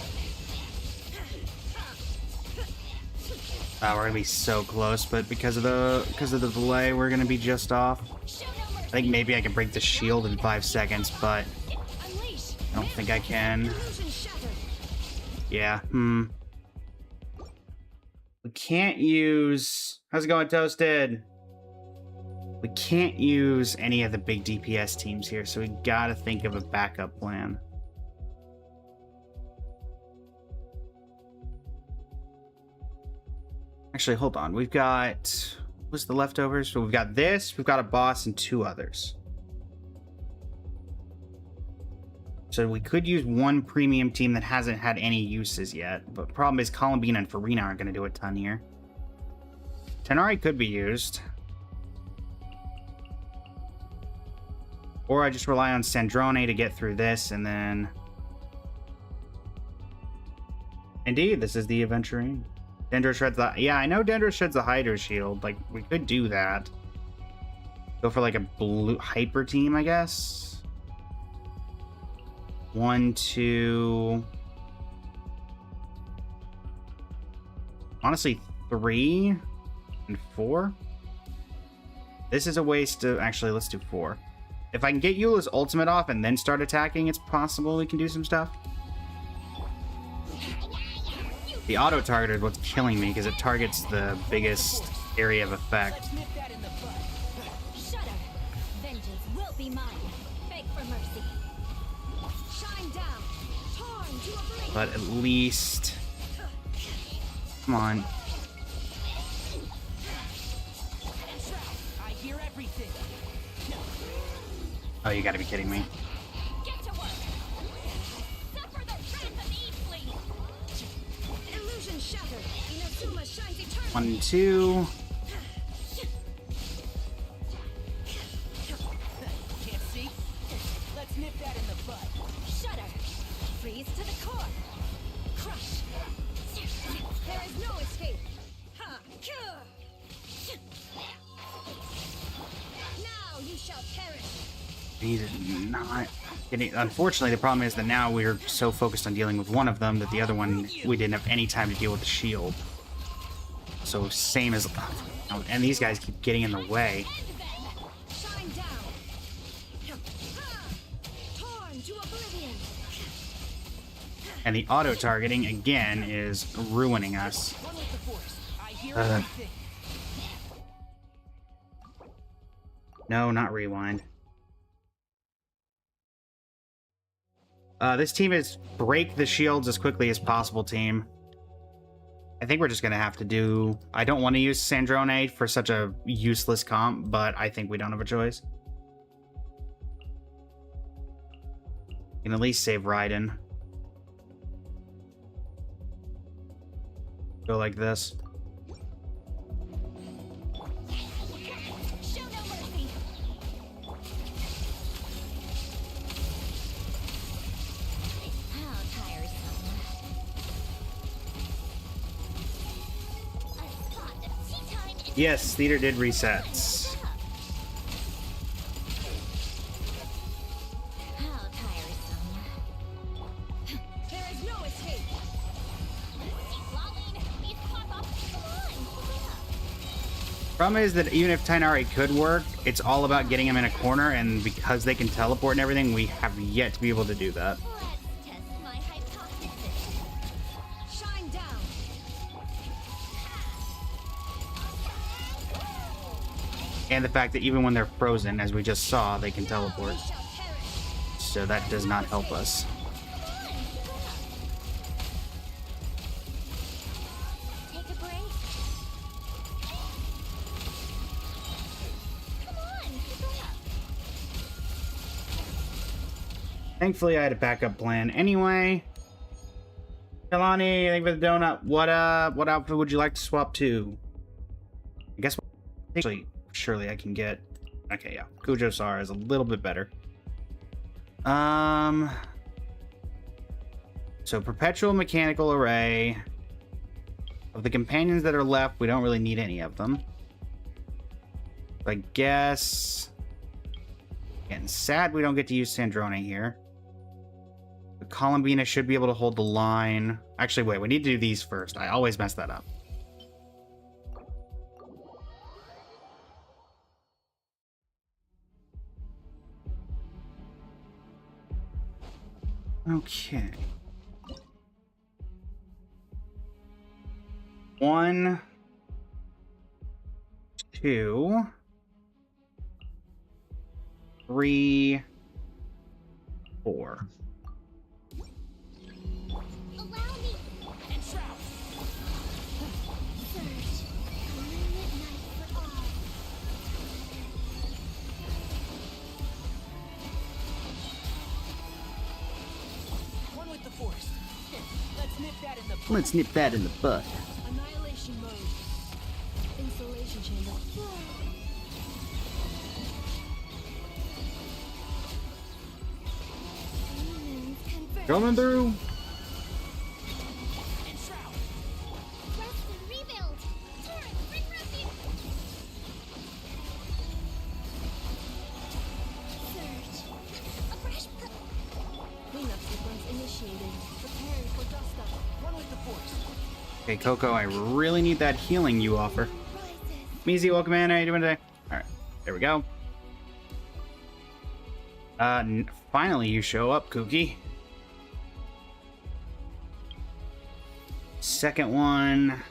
Speaker 1: We're gonna be so close, but because of the delay, we're gonna be just off.
Speaker 4: Show no mercy.
Speaker 1: I think maybe I can break the shield in 5 seconds, but
Speaker 4: Unleash.
Speaker 1: I don't think I can.
Speaker 4: Illusion shattered.
Speaker 1: Yeah. We can't use... How's it going, Toasted? We can't use any of the big DPS teams here, so we gotta think of a backup plan. Actually, hold on. We've got... What's the leftovers? So we've got this, we've got a boss, and 2 others. So we could use one premium team that hasn't had any uses yet. But problem is Columbine and Farina aren't going to do a ton here. Tenari could be used. Or I just rely on Sandrone to get through this and then... Indeed, this is the Aventurine. Dendro shreds the... Yeah, I know Dendro shreds the Hydro Shield. Like, we could do that. Go for, like, a blue hyper team, I guess. 1, 2... Honestly, 3 and 4. This is a waste of... Actually, let's do 4. If I can get Eula's ultimate off and then start attacking, it's possible we can do some stuff. The auto-targeter is what's killing me, because it targets the biggest area of effect.
Speaker 2: Let's nip that in the bud.
Speaker 4: Shudder. Vengeance will be mine. Beg for mercy. Shine down. Torn to oblivion.
Speaker 1: But at least... Come on.
Speaker 2: I hear everything.
Speaker 1: Oh, you gotta be kidding me.
Speaker 4: Get to work. Suffer the wrath of Eastling. Illusion shattered. Inazuma shines eternal.
Speaker 1: 1, 2...
Speaker 2: Can't see? Let's nip that in the bud.
Speaker 4: Shudder. Freeze to the core. Crush. There is no escape. Ha! Now you shall perish.
Speaker 1: He's not getting... Unfortunately, the problem is that now we're so focused on dealing with one of them that the other one, we didn't have any time to deal with the shield. So same as... And these guys keep getting in the way.
Speaker 4: Shine down. Torn to oblivion.
Speaker 1: And the auto-targeting, again, is ruining us.
Speaker 2: One with the force. I hear everything.
Speaker 1: No, not rewind. This team is break the shields as quickly as possible, team. I think we're just going to have to do... I don't want to use Sandrone for such a useless comp, but I think we don't have a choice. We can at least save Raiden. Go like this.
Speaker 4: Show no mercy. How tiresome. A spot of tea time is
Speaker 1: Yes, theater did resets.
Speaker 4: how tiresome.
Speaker 2: There is no escape.
Speaker 4: Keep lolling. These pop up. Come on.
Speaker 1: Problem is that even if Tainari could work, it's all about getting him in a corner, and because they can teleport and everything, we have yet to be able to do that.
Speaker 4: Let's test my hypothesis.
Speaker 2: Shine down.
Speaker 1: And the fact that even when they're frozen, as we just saw, they can teleport.
Speaker 4: You shall perish.
Speaker 1: So that does not help us.
Speaker 4: Take a break. Come on, keep it up.
Speaker 1: Thankfully, I had a backup plan anyway. Kalani, thank you for the donut. What outfit would you like to swap to? I guess actually, surely I can get... Okay, yeah. Kujo Sara is a little bit better. So perpetual mechanical array. Of the companions that are left, we don't really need any of them. I guess... Getting sad we don't get to use Sandrone here. The Columbina should be able to hold the line. Actually, wait, we need to do these first. I always mess that up. Okay. 1, 2, 3, 4.
Speaker 3: Allow me.
Speaker 2: And shroud.
Speaker 3: Surge. Midnight for all.
Speaker 2: One with the force. Let's nip that in the bud.
Speaker 1: Let's nip that in the bud.
Speaker 2: Annihilation mode. Insulation chamber.
Speaker 3: Demons converge.
Speaker 1: Coming through.
Speaker 2: And shroud.
Speaker 3: Rest in
Speaker 1: Okay, Coco, I really need that healing you offer. Meezy, welcome in. How you doing today? Alright, there we go. Finally you show up, Kooky. Second one.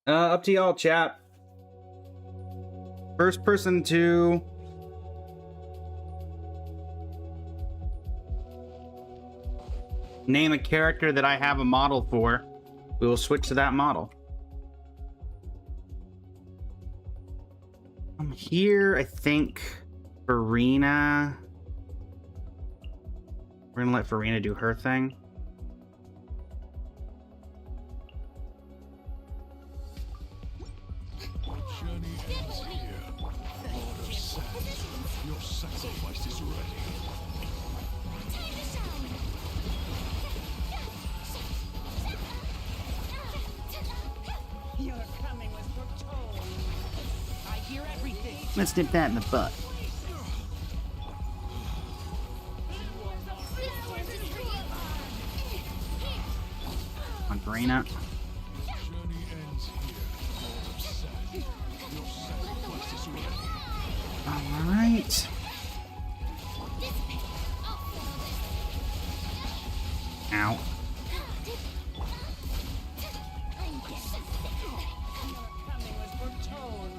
Speaker 1: Up to y'all, chat. First person to name a character that I have a model for, we will switch to that model. I'm here, I think, Farina. We're gonna let Farina do her thing.
Speaker 5: Your sacrifice is ready.
Speaker 2: Your coming was foretold. I hear everything.
Speaker 1: Let's nip that in the butt. On Farina.
Speaker 5: Journey ends here. Your sacrifice is ready.
Speaker 1: Alright. Ow.
Speaker 2: Coming was foretold.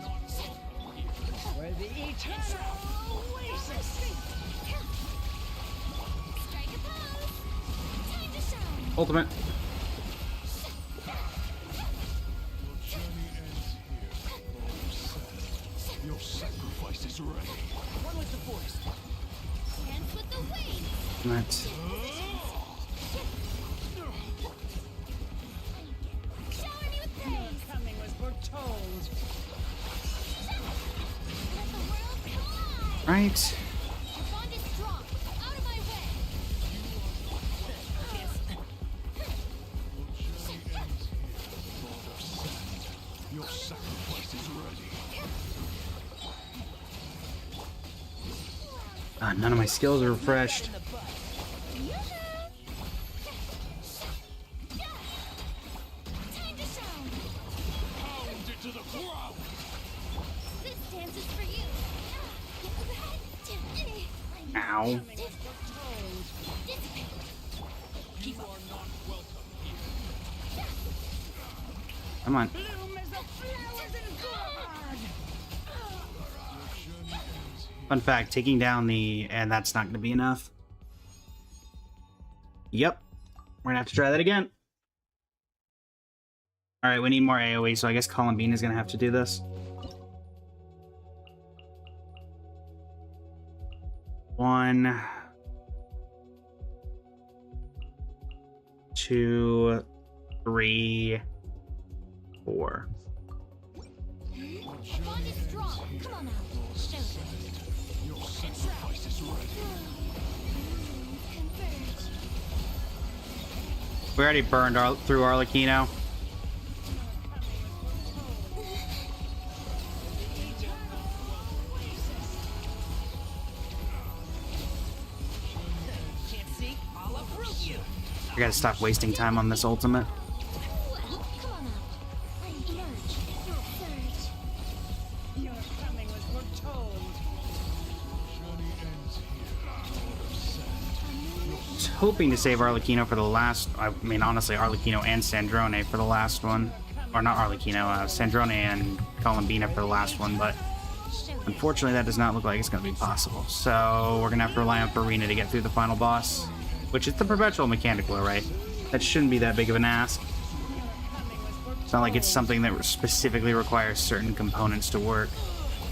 Speaker 2: Where the eternal oasis.
Speaker 3: Strike a pose. Time to shine.
Speaker 1: Ultimate.
Speaker 5: Your journey ends here. Your sacrifice is ready.
Speaker 2: One with the force.
Speaker 3: Dance with the waves.
Speaker 1: Let's
Speaker 3: Shower me with praise.
Speaker 2: Coming was foretold.
Speaker 3: Let the world collide.
Speaker 1: right.
Speaker 3: Your bond is strong. Out of my way.
Speaker 5: Your sacrifice is ready.
Speaker 1: None of my skills are refreshed.
Speaker 3: Time to shine.
Speaker 5: Pound it to the ground.
Speaker 3: This dance is for you.
Speaker 1: Ow.
Speaker 2: Coming was foretold.
Speaker 5: You are not welcome here.
Speaker 1: Come on.
Speaker 2: Bloom as the flowers in God.
Speaker 5: Journey ends here.
Speaker 1: Fun fact, taking down the... And that's not going to be enough. Yep. We're going to have to try that again. Alright, we need more AoE, so I guess Colin Bean is going to have to do this. 1, 2, 3, 4.
Speaker 3: Your bond is strong. Come on now. Show them.
Speaker 5: Your sacrifice is ready.
Speaker 3: Converge.
Speaker 1: We already burned through Arlecchino.
Speaker 2: Can't see? I'll uproot you.
Speaker 1: I gotta stop wasting time on this ultimate.
Speaker 3: Come on now. Emerge. Surge.
Speaker 2: Your coming was foretold.
Speaker 5: Journey ends here.
Speaker 1: I was hoping to save Arlecchino for the last... I mean, honestly, Arlecchino and Sandrone for the last one. Or not Arlecchino, Sandrone and Columbina for the last one, but unfortunately that does not look like it's going to be possible. So we're going to have to rely on Farina to get through the final boss, which is the perpetual mechanical, right? That shouldn't be that big of an ask. It's not like it's something that specifically requires certain components to work.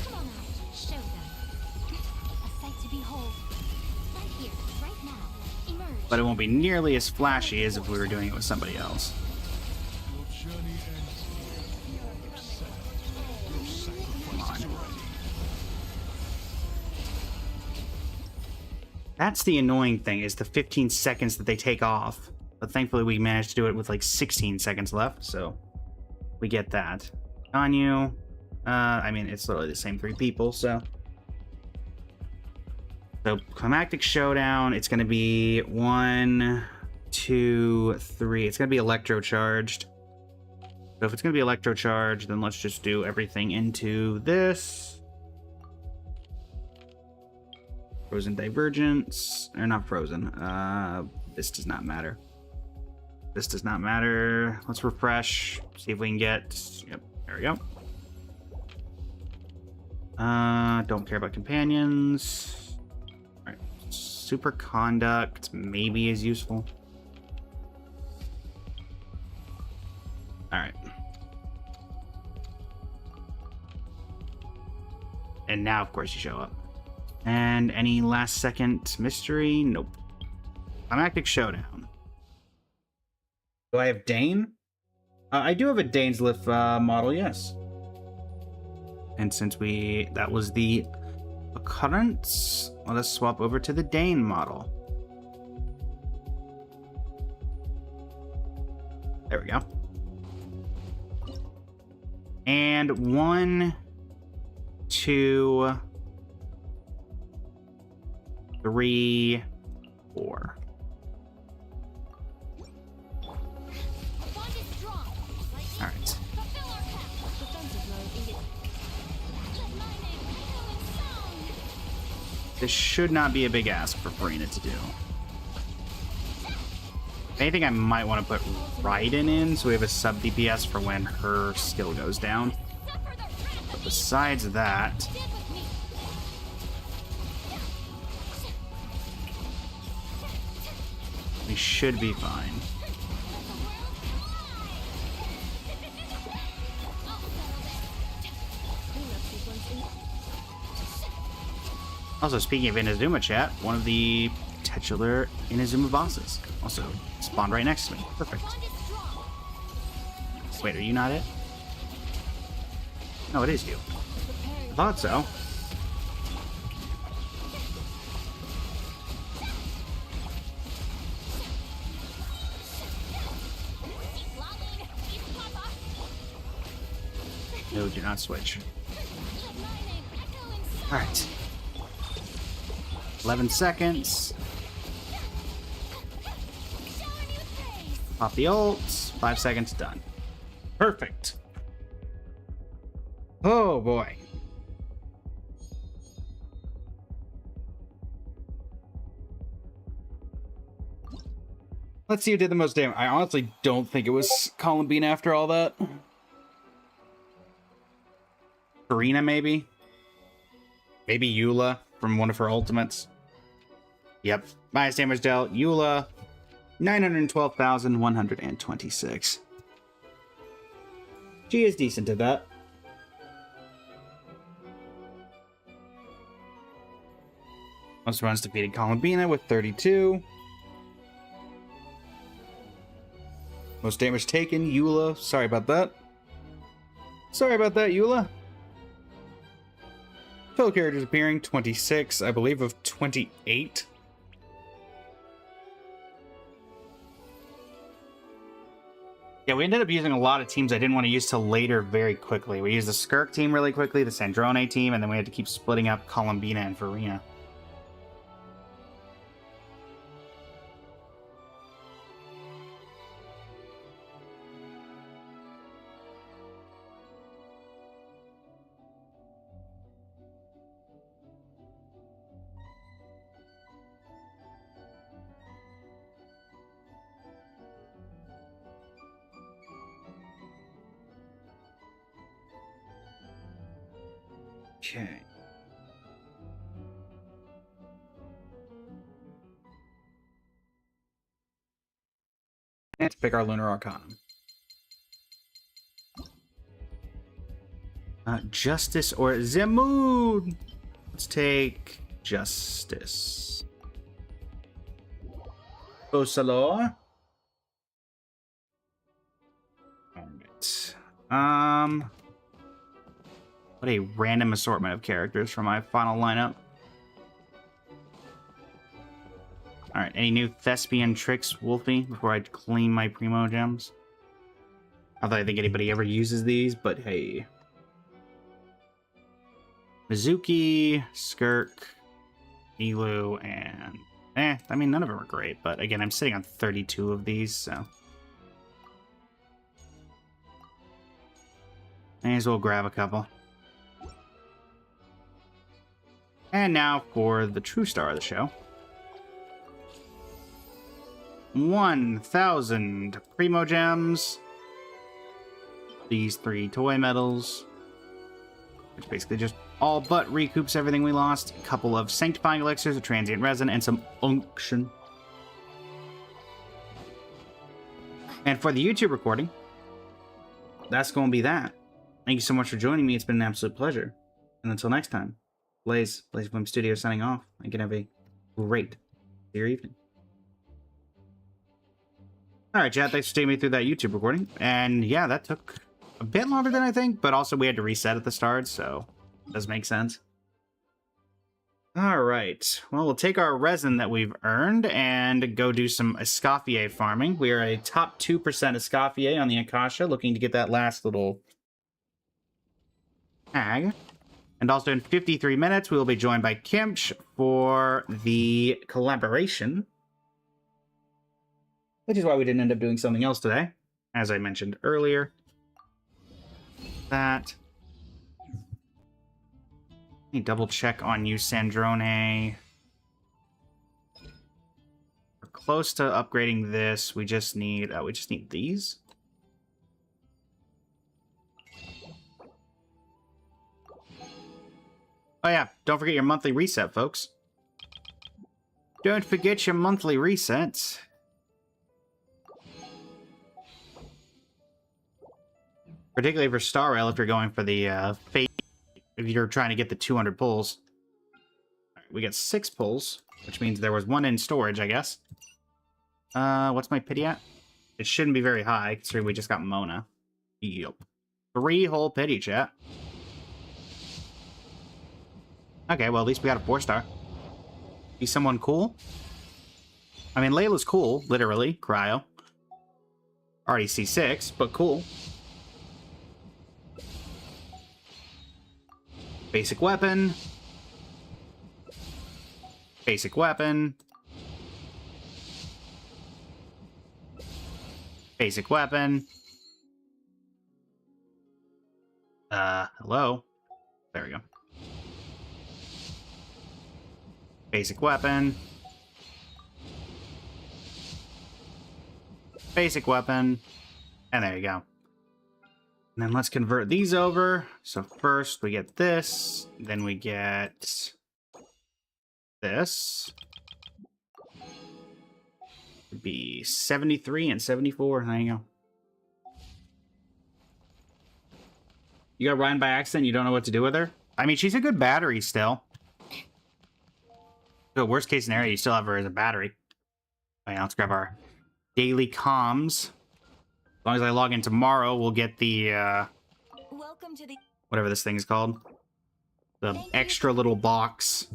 Speaker 3: Come on now. Show them. A sight to behold. Right here. Right now. Emerge.
Speaker 1: But it won't be nearly as flashy as if we were doing it with somebody else.
Speaker 5: Your journey ends here. Your sacrifice is ready.
Speaker 1: That's the annoying thing, is the 15 seconds that they take off. But thankfully we managed to do it with like 16 seconds left, so we get that. Ganyu, I mean, it's literally the same 3 people, so. So, Climactic Showdown, it's going to be 1, 2, 3. It's gonna be electrocharged. So if it's gonna be electrocharged, then let's just do everything into this. Frozen Divergence. Or not frozen. This does not matter. This does not matter. Let's refresh. See if we can get... Yep, there we go. Don't care about companions. Alright. Super Conduct maybe is useful. Alright. And now, of course, you show up. And any last second mystery? Nope. Climactic Showdown. Do I have Dane? I do have a Dainsliff model, yes. And since that was the occurrence, let us swap over to the Dane model. There we go. And 1, 2, 3, 4. Alright. This should not be a big ask for Farina to do. If anything, I might want to put Raiden in so we have a sub DPS for when her skill goes down. But besides that, we should be fine. Also, speaking of Inazuma chat, one of the titular Inazuma bosses also spawned right next to me. Perfect. Wait, are you not it? No, it is you. I thought so. No, do not switch. Alright. 11 seconds. Pop the ult. 5 seconds, done. Perfect. Oh boy. Let's see who did the most damage. I honestly don't think it was Columbine after all that. Farina, maybe? Maybe Eula from one of her ultimates. Yep. Highest damage dealt, Eula, 912,126. She is decent at that. Most runs defeated Columbina with 32. Most damage taken, Eula. Sorry about that. Sorry about that, Eula. Total characters appearing, 26, I believe, of 28. Yeah, we ended up using a lot of teams I didn't want to use till later very quickly. We used the Skirk team really quickly, the Sandrone team, and then we had to keep splitting up Columbina and Farina. Okay. Let's pick our Lunar Arcanum. Justice or Zemood? Let's take Justice. Osalor. Alright. What a random assortment of characters for my final lineup. Alright, any new Thespian tricks, Wolfie, before I clean my Primo gems? Not that I think anybody ever uses these, but hey. Mizuki, Skirk, Nilu, and I mean, none of them are great, but again, I'm sitting on 32 of these, so. May as well grab a couple. And now for the true star of the show. 1,000 Primo Gems. These 3 toy medals. Which basically just all but recoups everything we lost. A couple of Sanctifying Elixirs, a Transient Resin, and some Unction. And for the YouTube recording, that's going to be that. Thank you so much for joining me. It's been an absolute pleasure. And until next time, Blaze Flame Studio signing off. I can have a great your evening. Alright, chat, thanks for taking me through that YouTube recording. And yeah, that took a bit longer than I think, but also we had to reset at the start, so it does make sense. Alright, well, we'll take our resin that we've earned and go do some Escoffier farming. We are a top 2% Escoffier on the Akasha, looking to get that last little tag. And also in 53 minutes, we will be joined by Kimcch for the collaboration. Which is why we didn't end up doing something else today, as I mentioned earlier. That. Let me double check on you, Sandrone. We're close to upgrading this. We just need these. Oh yeah, don't forget your monthly reset, folks. Don't forget your monthly resets. Particularly for Star Rail, if you're going for the Fate, if you're trying to get the 200 pulls. All right, we got 6 pulls, which means there was 1 in storage, I guess. What's my pity at? It shouldn't be very high, considering we just got Mona. Yep. 3 whole pity, chat. Okay, well, at least we got a 4-star. Be someone cool? I mean, Layla's cool, literally. Cryo. Already C6, but cool. Basic weapon. Basic weapon. Basic weapon. Hello? There we go. Basic weapon. Basic weapon. And there you go. And then let's convert these over. So first we get this, then we get this. It'd be 73 and 74. There you go. You got Ryan by accident, you don't know what to do with her? I mean, she's a good battery still. So worst case scenario, you still have her as a battery. Oh, yeah, let's grab our daily comms. As long as I log in tomorrow, we'll get the,
Speaker 4: Welcome to the
Speaker 1: whatever this thing is called. The extra little box.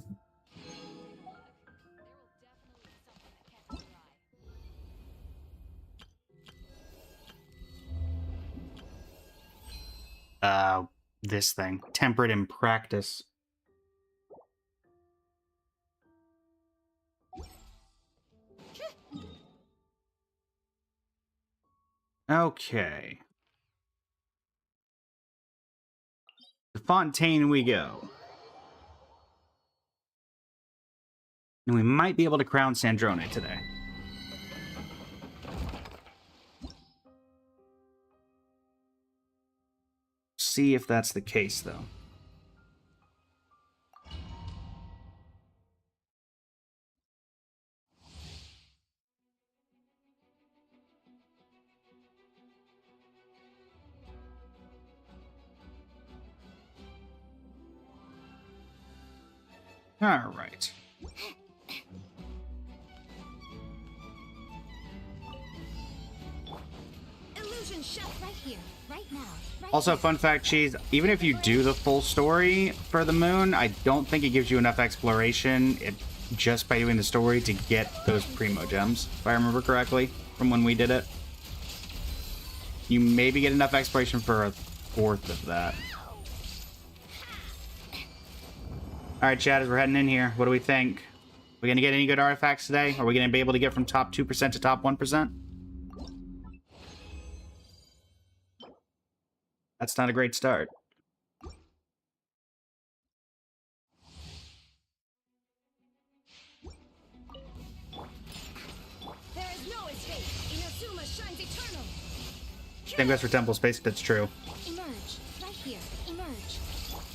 Speaker 1: This thing. Temperate in practice. Okay. To Fontaine we go. And we might be able to crown Sandrone today. See if that's the case, though. All right.
Speaker 4: illusion shut
Speaker 3: Right here, right now. Right
Speaker 1: Also,
Speaker 3: here.
Speaker 1: fun fact, Cheese, even if you do the full story for the moon, I don't think it gives you enough exploration just by doing the story to get those Primo Gems, if I remember correctly, from when we did it. You maybe get enough exploration for a 1/4 of that. Alright, chat, as we're heading in here, what do we think? We gonna get any good artifacts today? Are we gonna be able to get from top 2% to top 1%? That's not a great start.
Speaker 4: There is no escape. Inazuma shines eternal.
Speaker 1: I think that's for Temple Space. That's true.
Speaker 3: Emerge. Right here. Emerge.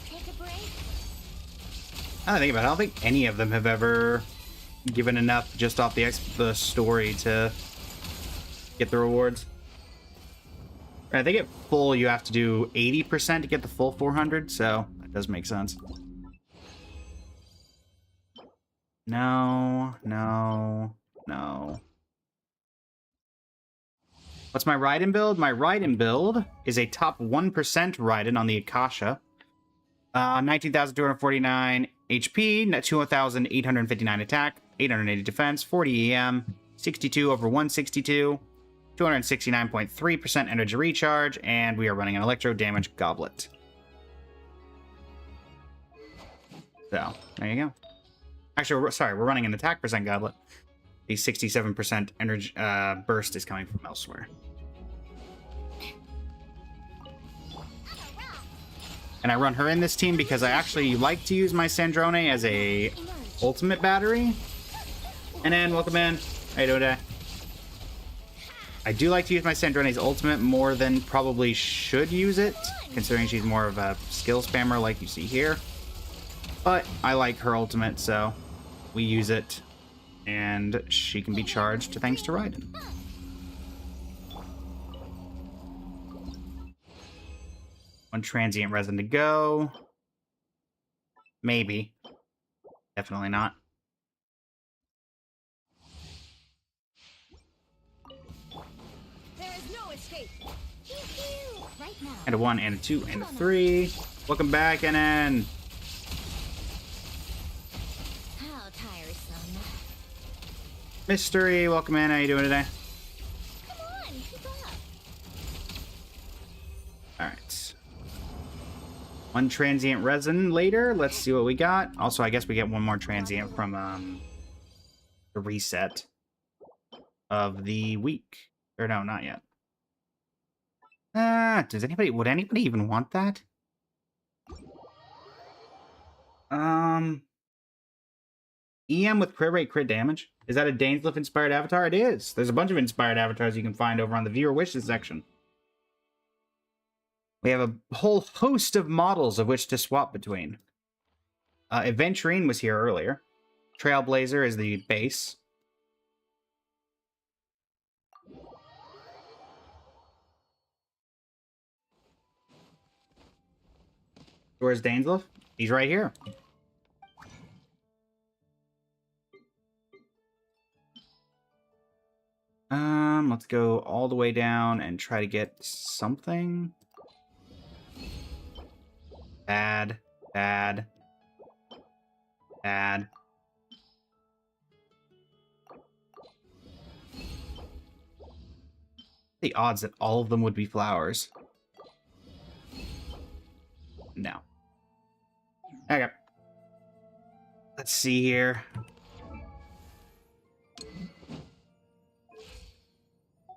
Speaker 3: Take a break.
Speaker 1: Now that I think about it, I don't think any of them have ever given enough just off the story to get the rewards. I think at full you have to do 80% to get the full 400, so that does make sense. No, no, no. What's my Raiden build? My Raiden build is a top 1% Raiden on the Akasha. 19,249 HP, 2,859 attack, 880 defense, 40 EM, 62 over 162, 269.3% energy recharge, and we are running an electro damage goblet. So, there you go. Actually, sorry, we're running an attack percent goblet. The 67% energy burst is coming from elsewhere. And I run her in this team because I actually like to use my Sandrone as a ultimate battery. And then, welcome in. How you doing today? I do like to use my Sandrone's ultimate more than probably should use it, considering she's more of a skill spammer like you see here. But I like her ultimate, so we use it, and she can be charged thanks to Raiden. One transient resin to go. Maybe. Definitely not.
Speaker 4: There is no escape.
Speaker 3: Right now.
Speaker 1: And a 1, and a 2, and a 3. Welcome back, NN.
Speaker 3: How tiresome.
Speaker 1: Mystery, welcome in. How you doing today?
Speaker 3: Come on, keep up.
Speaker 1: Alright. One transient resin later. Let's see what we got. Also, I guess we get one more transient from the reset of the week. Or no, not yet. Would anybody even want that? EM with crit rate, crit damage. Is that a Dainsliff inspired avatar? It is. There's a bunch of inspired avatars you can find over on the viewer wishes section. We have a whole host of models of which to swap between. Aventurine was here earlier. Trailblazer is the base. Where's Dainsliff? He's right here. Let's go all the way down and try to get something. Bad, bad, bad. The odds that all of them would be flowers. No. Okay. Let's see here.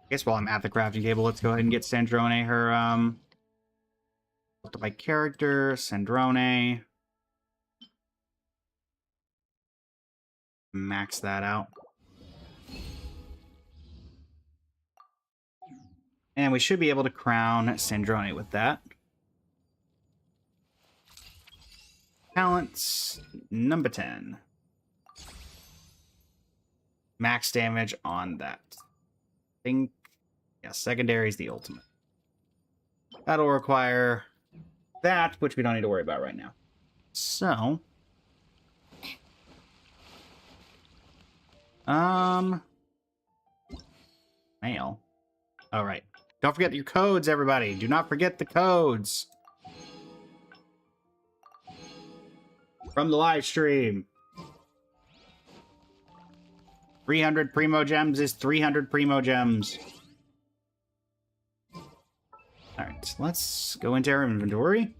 Speaker 1: I guess while I'm at the crafting table, let's go ahead and get Sandrone her, look at my character, Sandrone. Max that out. And we should be able to crown Sandrone with that. Talents, number 10. Max damage on that. I think, yeah, secondary is the ultimate. That'll require that, which we don't need to worry about right now. So, mail. All right. Don't forget your codes, everybody. Do not forget the codes from the live stream. 300 Primo Gems is 300 Primo Gems. Alright, let's go into our inventory.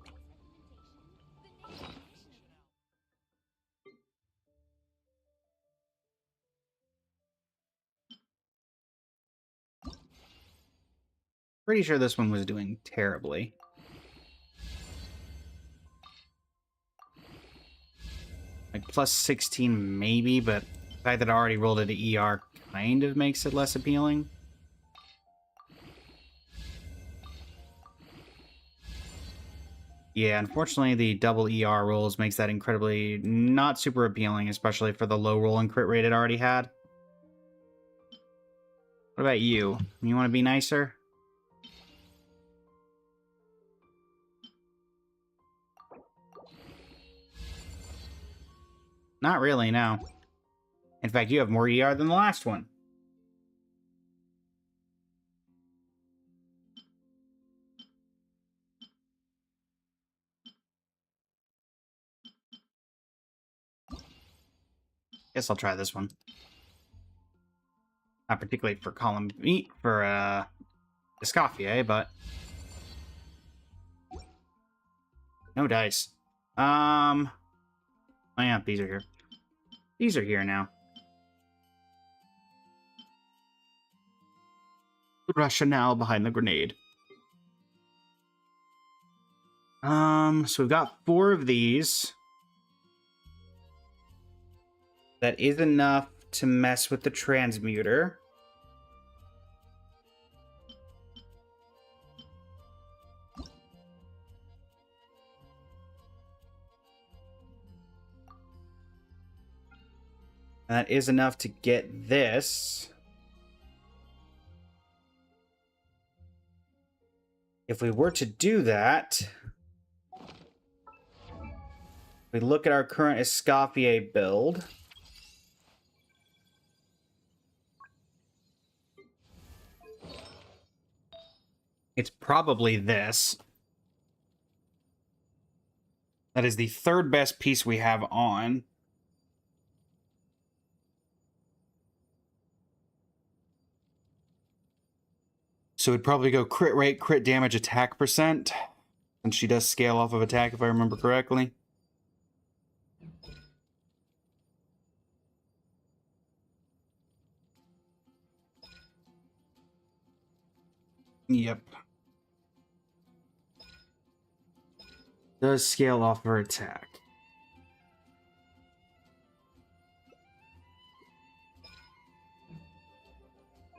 Speaker 1: Pretty sure this one was doing terribly. Like plus 16 maybe, but the fact that I already rolled it to ER kind of makes it less appealing. Yeah, unfortunately the double ER rolls makes that incredibly not super appealing, especially for the low roll and crit rate it already had. What about you? You want to be nicer? Not really, no. In fact, you have more ER than the last one. Guess I'll try this one. Not particularly for column B, for Escoffier, but no dice. Oh yeah, these are here. These are here now. The rationale behind the grenade. So we've got 4 of these. That is enough to mess with the transmuter. That is enough to get this. If we were to do that, we look at our current Escoffier build. It's probably this. That is the 3rd best piece we have on. So it'd probably go crit rate, crit damage, attack percent. And she does scale off of attack, if I remember correctly. Yep. Does scale off her attack.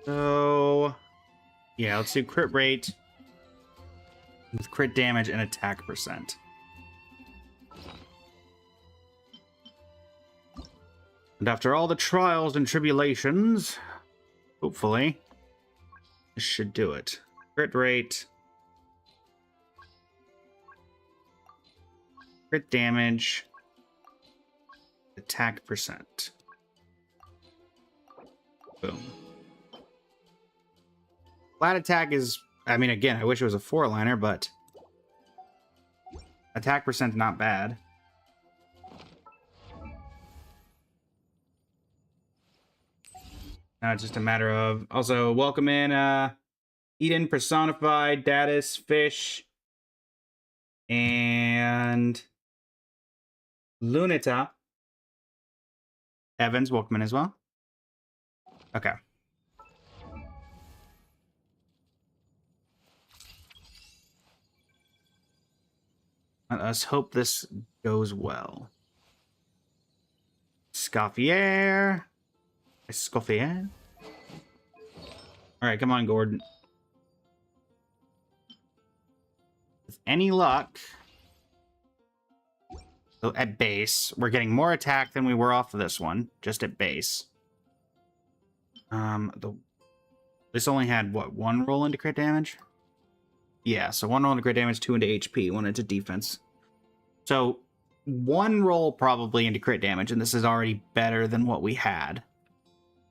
Speaker 1: So... yeah, let's do crit rate with crit damage and attack percent. And after all the trials and tribulations, hopefully, this should do it. Crit rate, crit damage, attack percent. Boom. Flat attack is, I mean, again, I wish it was a 4-liner, but attack percent's not bad. Now it's just a matter of, also, welcome in, Eden, Personified, Datus, Fish, and Lunita. Evans, welcome in as well. Okay. Let's hope this goes well. Escoffier. Escoffier. Alright, come on, Gordon. With any luck... so at base, we're getting more attack than we were off of this one. Just at base. This only had, what, 1 roll into crit damage? Yeah, so 1 roll into crit damage, 2 into HP, 1 into defense. So, 1 roll probably into crit damage, and this is already better than what we had.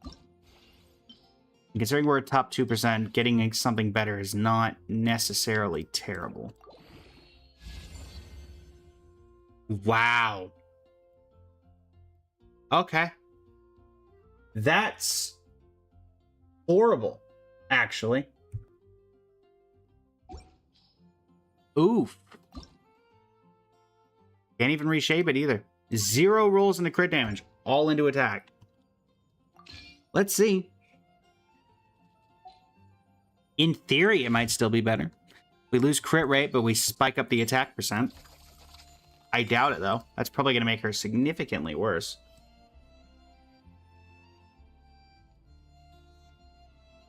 Speaker 1: And considering we're at top 2%, getting something better is not necessarily terrible. Wow. Okay. That's horrible, actually. Oof. Can't even reshape it either. 0 rolls into crit damage. All into attack. Let's see. In theory, it might still be better. We lose crit rate, but we spike up the attack percent. I doubt it, though. That's probably going to make her significantly worse.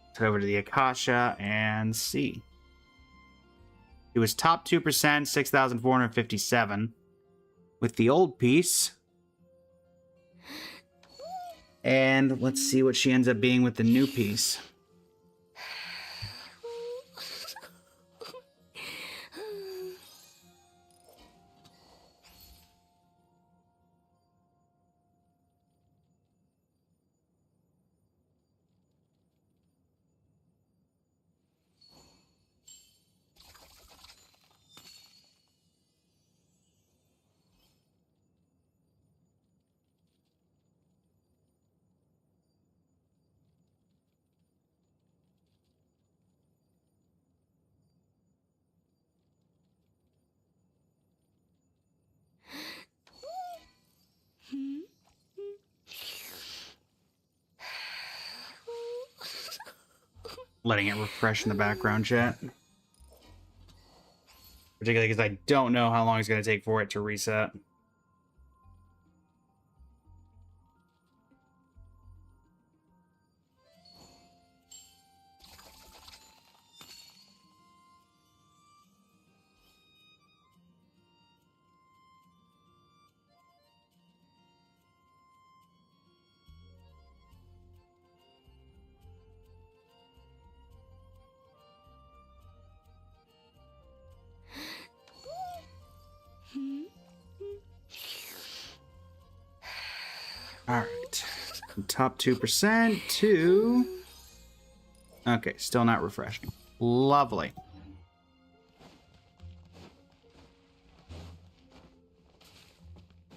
Speaker 1: Let's over to the Akasha and see. It was top 2%, 6,457. With the old piece. And let's see what she ends up being with the new piece. Letting it refresh in the background chat. Particularly because I don't know how long it's going to take for it to reset. Alright. Top 2% to... Okay, still not refreshing. Lovely.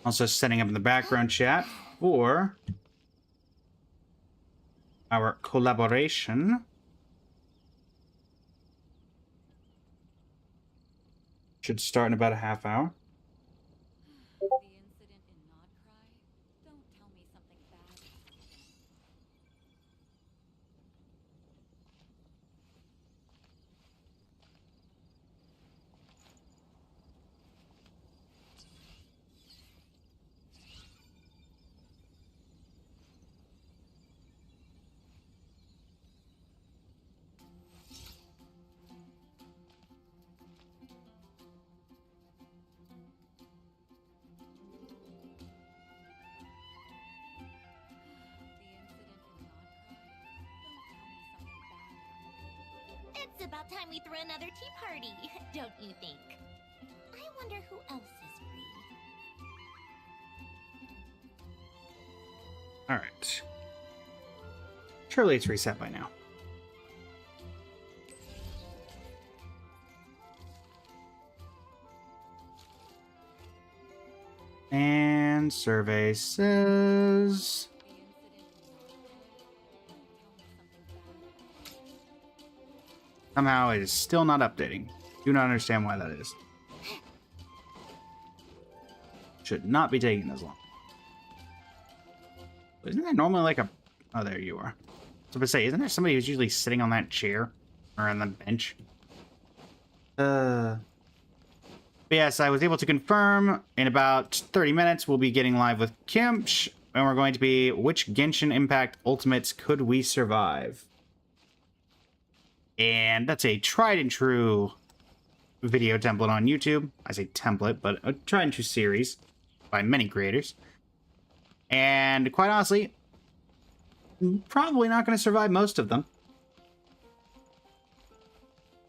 Speaker 1: Also setting up in the background chat for our collaboration. Should start in about a half hour.
Speaker 4: The incident in Nod Cry? Don't tell me something bad.
Speaker 3: It's about time we throw another tea party, don't you think? I wonder who else is free.
Speaker 1: Alright. Surely it's reset by now. And survey says... Somehow it is still not updating. Do not understand why that is. Should not be taking this long. Isn't there normally like a... Oh, there you are. So to say, isn't there somebody who's usually sitting on that chair? Or on the bench? But yes, I was able to confirm in about 30 minutes we'll be getting live with Kimcch. And we're going to be, which Genshin Impact Ultimates could we survive? And that's a tried and true video template on YouTube. I say template, but a tried and true series by many creators. And quite honestly, probably not going to survive most of them.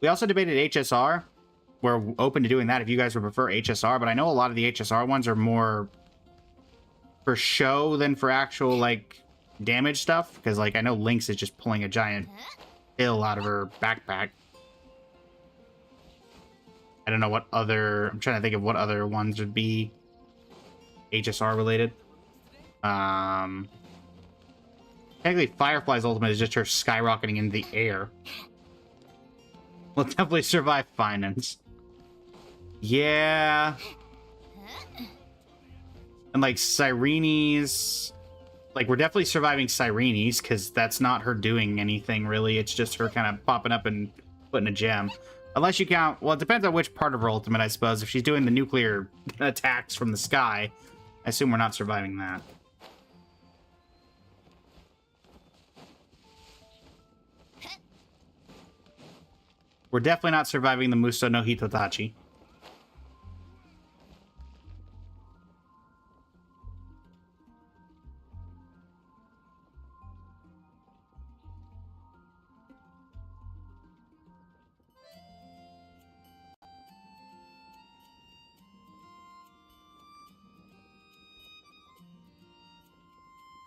Speaker 1: We also debated HSR. We're open to doing that if you guys would prefer HSR, but I know a lot of the HSR ones are more for show than for actual, like, damage stuff. Because, like, I know Lynx is just pulling a giant pill out of her backpack. I don't know what other... I'm trying to think of what other ones would be HSR related. Technically, Firefly's ultimate is just her skyrocketing in the air. We'll definitely survive finance. Yeah. And like Cyrene's Like, we're definitely surviving Sirenes, because that's not her doing anything, really. It's just her kind of popping up and putting a gem. Unless you count... Well, it depends on which part of her ultimate, I suppose. If she's doing the nuclear attacks from the sky, I assume we're not surviving that. We're definitely not surviving the Muso no Hitotachi.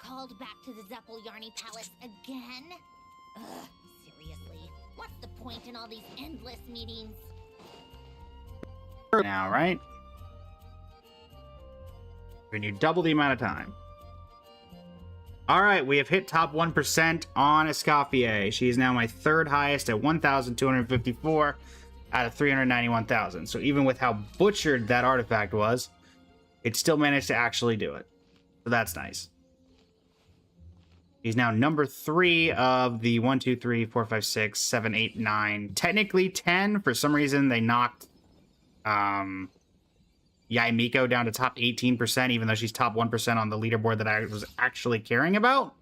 Speaker 3: Called back to the Zeppeljärni Palace again? Ugh, seriously. What's the point in all these endless meetings?
Speaker 1: Now, right? When you double the amount of time. Alright, we have hit top 1% on Escoffier. She is now my third highest at 1,254 out of 391,000. So even with how butchered that artifact was, it still managed to actually do it. So that's nice. He's now number 3 of the 1, 2, 3, 4, 5, 6, 7, 8, 9. Technically 10. For some reason, they knocked Yaimiko down to top 18%, even though she's top 1% on the leaderboard that I was actually caring about.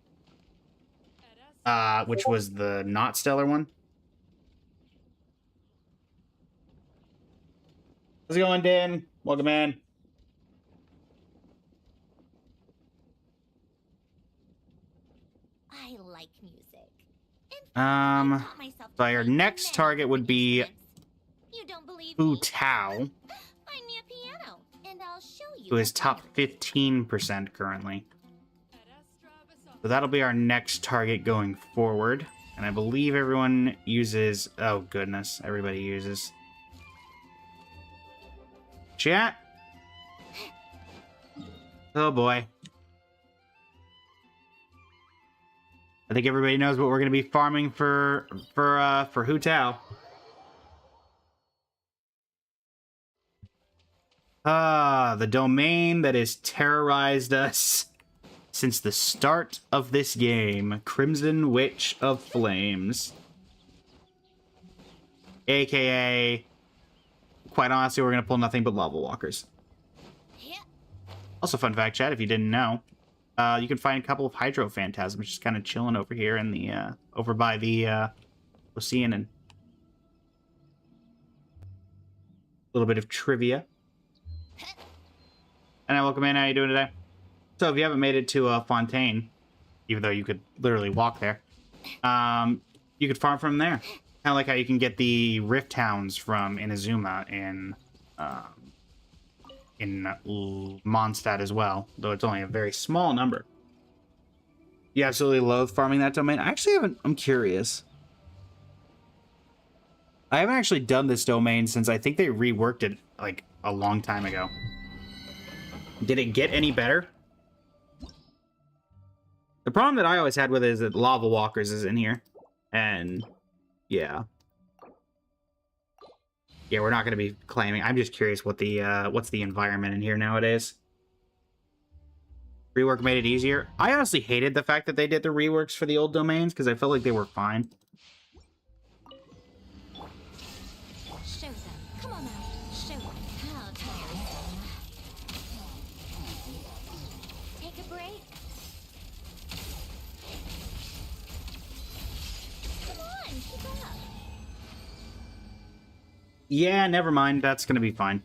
Speaker 1: Which was the not stellar one. How's it going, Dan? Welcome in.
Speaker 3: I like music.
Speaker 1: So our next target would be
Speaker 3: You don't believe
Speaker 1: Fu
Speaker 3: me?
Speaker 1: Tao,
Speaker 3: Find me a piano, and I'll show you.
Speaker 1: who is top 15% currently. So that'll be our next target going forward. And I believe everyone uses... Oh, goodness. Everybody uses... Chat? Oh, boy. I think everybody knows what we're going to be farming for Hu Tao. The domain that has terrorized us since the start of this game. Crimson Witch of Flames. AKA, quite honestly, we're going to pull nothing but Lava Walkers. Also, fun fact, chat, if you didn't know, you can find a couple of Hydro Phantasms just kind of chilling over here in the, over by the, Ocean, and a little bit of trivia. And welcome in, how you doing today? So if you haven't made it to Fontaine, even though you could literally walk there, you could farm from there. Kind of like how you can get the Rift Hounds from Inazuma in Mondstadt as well, though it's only a very small number. You absolutely love farming that domain? I actually haven't. I'm curious. I haven't actually done this domain since I think they reworked it like a long time ago. Did it get any better? The problem that I always had with it is that Lava Walkers is in here. And yeah. Yeah, we're not going to be claiming. I'm just curious what the what's the environment in here nowadays. Rework made it easier. I honestly hated the fact that they did the reworks for the old domains because I felt like they were fine.
Speaker 3: Show them. Come on now. Show them. How tiresome. Take a break. Come on, keep up.
Speaker 1: Yeah, never mind. That's going to be fine.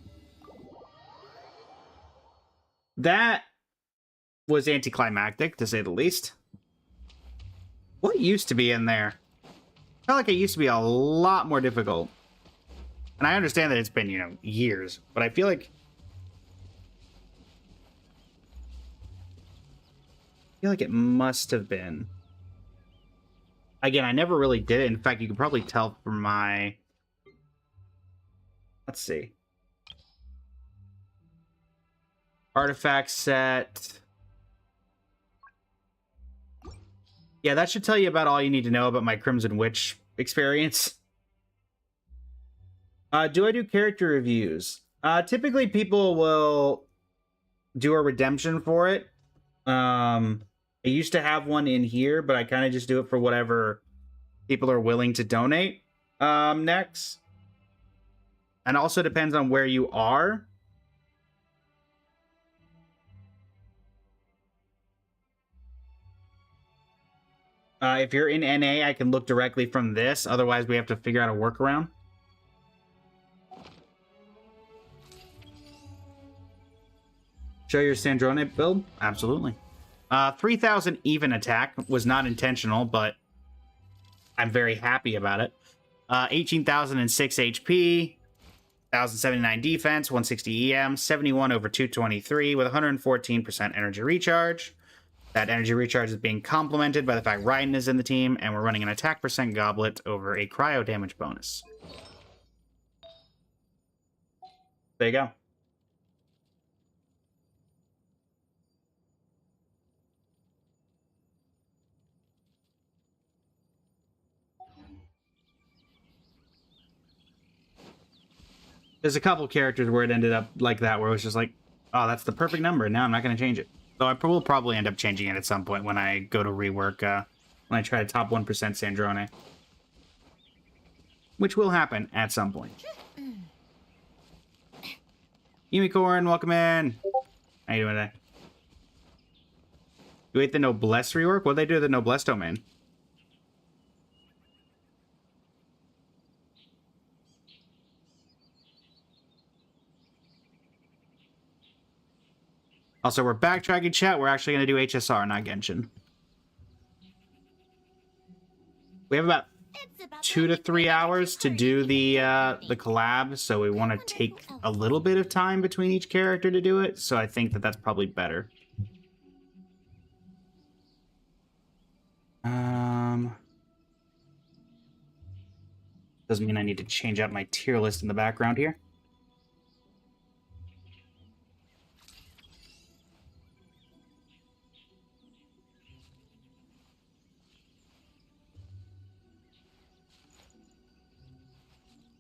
Speaker 1: That was anticlimactic, to say the least. What used to be in there? I felt like it used to be a lot more difficult. And I understand that it's been, you know, years, but I feel like it must have been. Again, I never really did it. In fact, you can probably tell from my... Let's see. Artifact set. Yeah, that should tell you about all you need to know about my Crimson Witch experience. Do I do character reviews? Typically, people will do a redemption for it. I used to have one in here, but I kind of just do it for whatever people are willing to donate next. And also depends on where you are. If you're in NA, I can look directly from this. Otherwise, we have to figure out a workaround. Show your Sandrone build? Absolutely. 3,000 even attack was not intentional, but I'm very happy about it. 18,006 HP, 1,079 defense, 160 EM, 71 over 223 with 114% energy recharge. That energy recharge is being complemented by the fact Raiden is in the team, and we're running an attack percent goblet over a cryo damage bonus. There you go. There's a couple characters where it ended up like that, where it was just like, oh, that's the perfect number, and now I'm not going to change it. Though I will probably end up changing it at some point when I go to rework, when I try to top 1% Sandrone. Which will happen at some point. Unicorn, welcome in. How you doing today? You ate the Noblesse rework? What'd they do to the Noblesse domain? Also, we're backtracking, chat. We're actually going to do HSR, not Genshin. We have about 2 to 3 hours to do the collab, so we want to take a little bit of time between each character to do it, so I think that that's probably better. Doesn't mean I need to change out my tier list in the background here.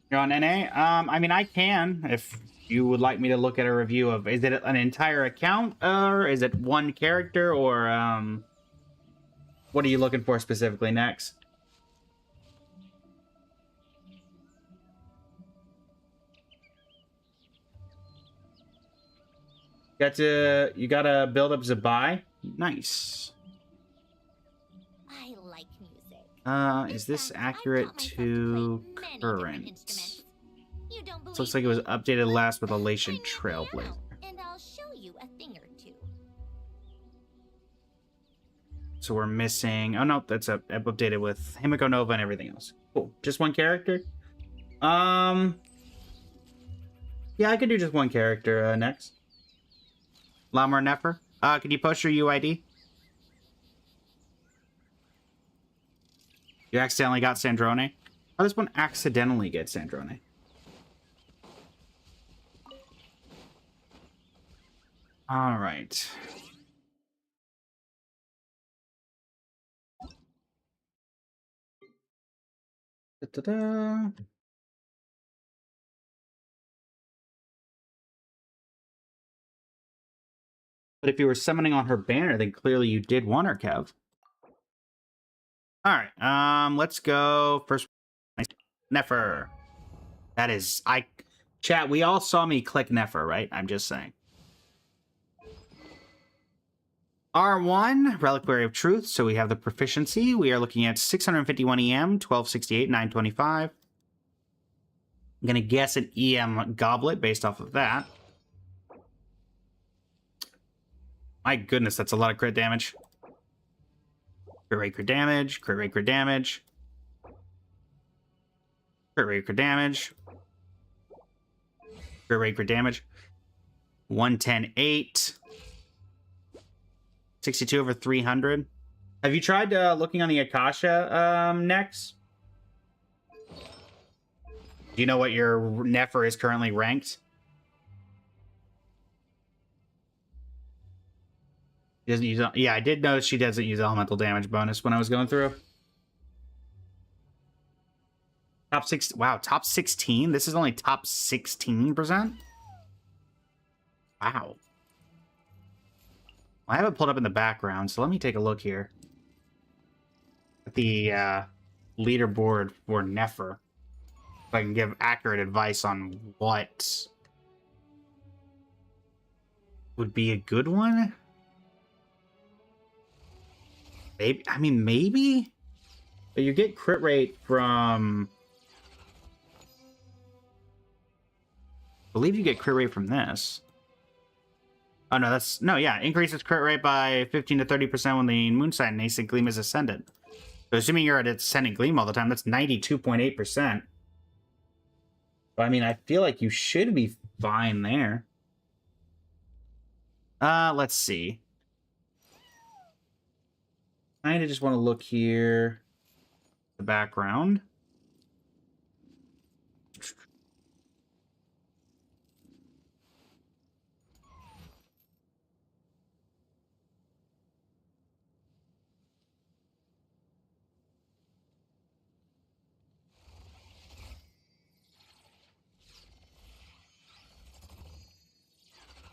Speaker 1: You're on NA? I mean, I can, if you would like me to look at a review of... Is it an entire account, or is it one character, or, what are you looking for specifically next? You gotta build up Zabai? Nice.
Speaker 3: I like music.
Speaker 1: Is this accurate to current? This looks like it was updated last with Elation Trailblazer.
Speaker 3: And I'll show you a thing or two.
Speaker 1: So we're missing... Oh, no, that's updated with Himiko Nova and everything else. Cool. Just one character? Yeah, I could do just one character next. Lamar Nefer. Could you post your UID? You accidentally got Sandrone? How does one accidentally get Sandrone? All right. Da-da-da. But if you were summoning on her banner, then clearly you did want her, Kev. All right, let's go first. Nefer. That is, chat, we all saw me click Nefer, right? I'm just saying. R1, Reliquary of Truth, so we have the proficiency. We are looking at 651 EM, 1268, 925. I'm going to guess an EM goblet based off of that. My goodness, that's a lot of crit damage. Crit rate, crit damage, crit rate, crit damage. Crit rate, crit damage. Crit rate, crit damage. 110, 8. 62 over 300. Have you tried looking on the Akasha next? Do you know what your Nefer is currently ranked? She doesn't use... Yeah, I did notice she doesn't use elemental damage bonus when I was going through. Top 6... Wow, top 16? This is only top 16%? Wow. I have it pulled up in the background, so let me take a look here at the leaderboard for Nefer, so I can give accurate advice on what would be a good one. Maybe, I mean, maybe, but you get crit rate from, I believe you get crit rate from this. Oh no, that's, no, yeah, increases crit rate by 15 to 30% when the Moonsight and Ascent Gleam is ascended. So assuming you're at Ascendant Gleam all the time, that's 92.8%. But I mean, I feel like you should be fine there. Let's see. I just want to look here. The background.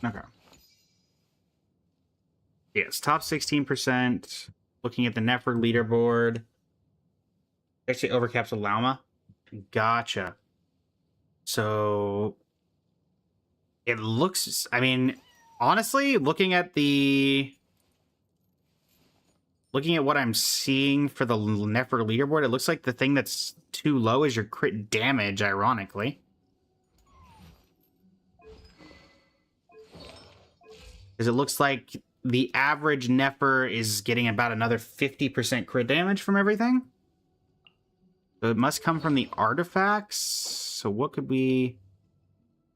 Speaker 1: Okay. Yes, top 16%. Looking at the Nefer leaderboard. Actually overcaps a Llama. Gotcha. So it looks, I mean, honestly, looking at what I'm seeing for the Nefer leaderboard, it looks like the thing that's too low is your crit damage, ironically. Because it looks like the average Nefer is getting about another 50% crit damage from everything. So it must come from the artifacts. So what could be...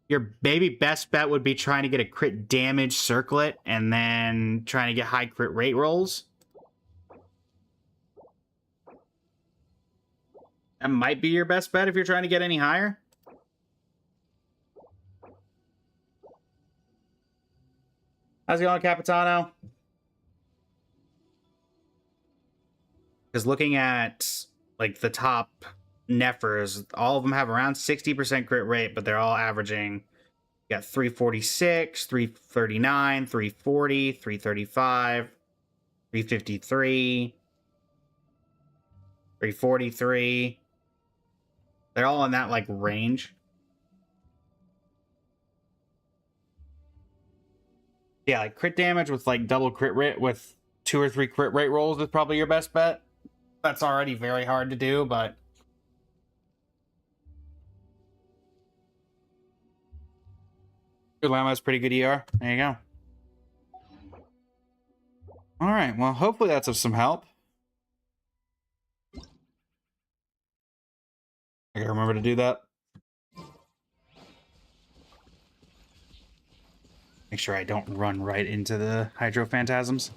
Speaker 1: Your maybe best bet would be trying to get a crit damage circlet and then trying to get high crit rate rolls. That might be your best bet if you're trying to get any higher. How's it going, Capitano? Because looking at, like, the top Nefers, all of them have around 60% crit rate, but they're all averaging, you got 346, 339, 340, 335, 353, 343. They're all in that, like, range. Yeah, like crit damage with like double crit rate with 2 or 3 crit rate rolls is probably your best bet. That's already very hard to do, but your Llama has pretty good ER. There you go. All right, well, hopefully that's of some help. I gotta remember to do that. Make sure I don't run right into the Hydro Phantasms.